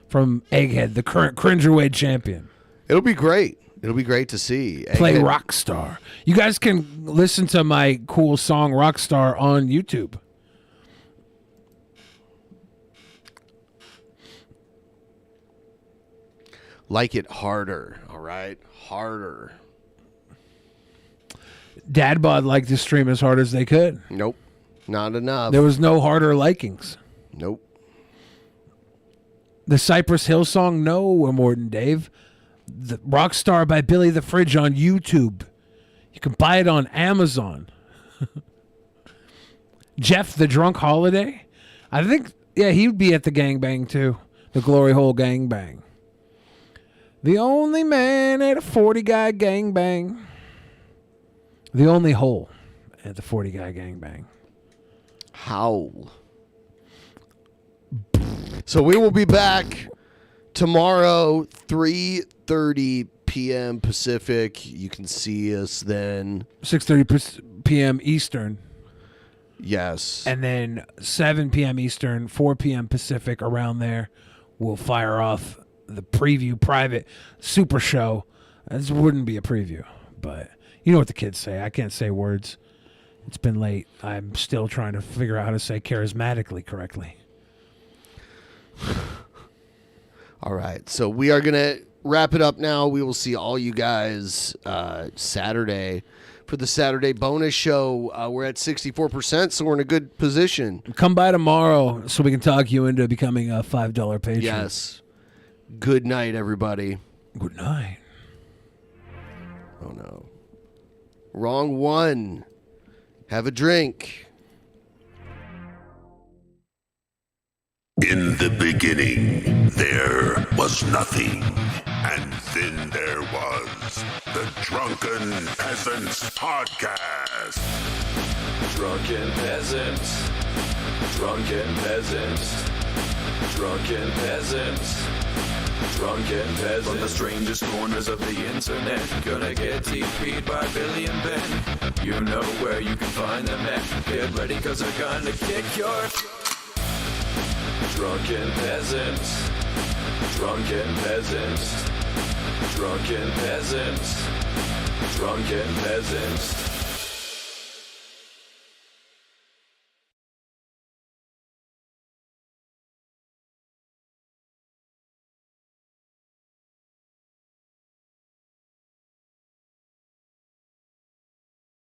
from Egghead, the current Cringerweight champion. It'll be great. It'll be great to see. Play Egghead- Rockstar. You guys can listen to my cool song Rockstar on YouTube. Like it harder, all right? Harder. Dad Bod liked to stream as hard as they could. Nope. Not enough. There was no harder likings. Nope. The Cypress Hill song, no, Morton Dave. The Rockstar by Billy the Fridge on YouTube. You can buy it on Amazon. Jeff the Drunk Holiday. I think, yeah, he would be at the gangbang too. The Glory Hole gangbang. The only man at a 40 guy gangbang. The only hole at the 40 guy gangbang. Howl. So we will be back tomorrow, 3:30 p.m. Pacific. You can see us then. 6:30 p.m. Eastern. Yes. And then 7 p.m. Eastern, 4 p.m. Pacific, around there, we'll fire off the preview private super show. This wouldn't be a preview, but you know what the kids say. I can't say words. It's been late. I'm still trying to figure out how to say charismatically correctly. All right. So we are going to wrap it up now. We will see all you guys Saturday for the Saturday bonus show. We're at 64%, so we're in a good position. Come by tomorrow so we can talk you into becoming a $5 patron. Yes. Good night, everybody. Good night. Oh, no. Wrong one. Have a drink. In the beginning, there was nothing. And then there was the Drunken Peasants Podcast. Drunken Peasants. Drunken Peasants. Drunken Peasants. Drunken Peasants. From the strangest corners of the internet, gonna get TP'd by Billy and Ben. You know where you can find them at. Get ready, cause they're gonna kick your... Drunken Peasants. Drunken Peasants. Drunken Peasants. Drunken Peasants.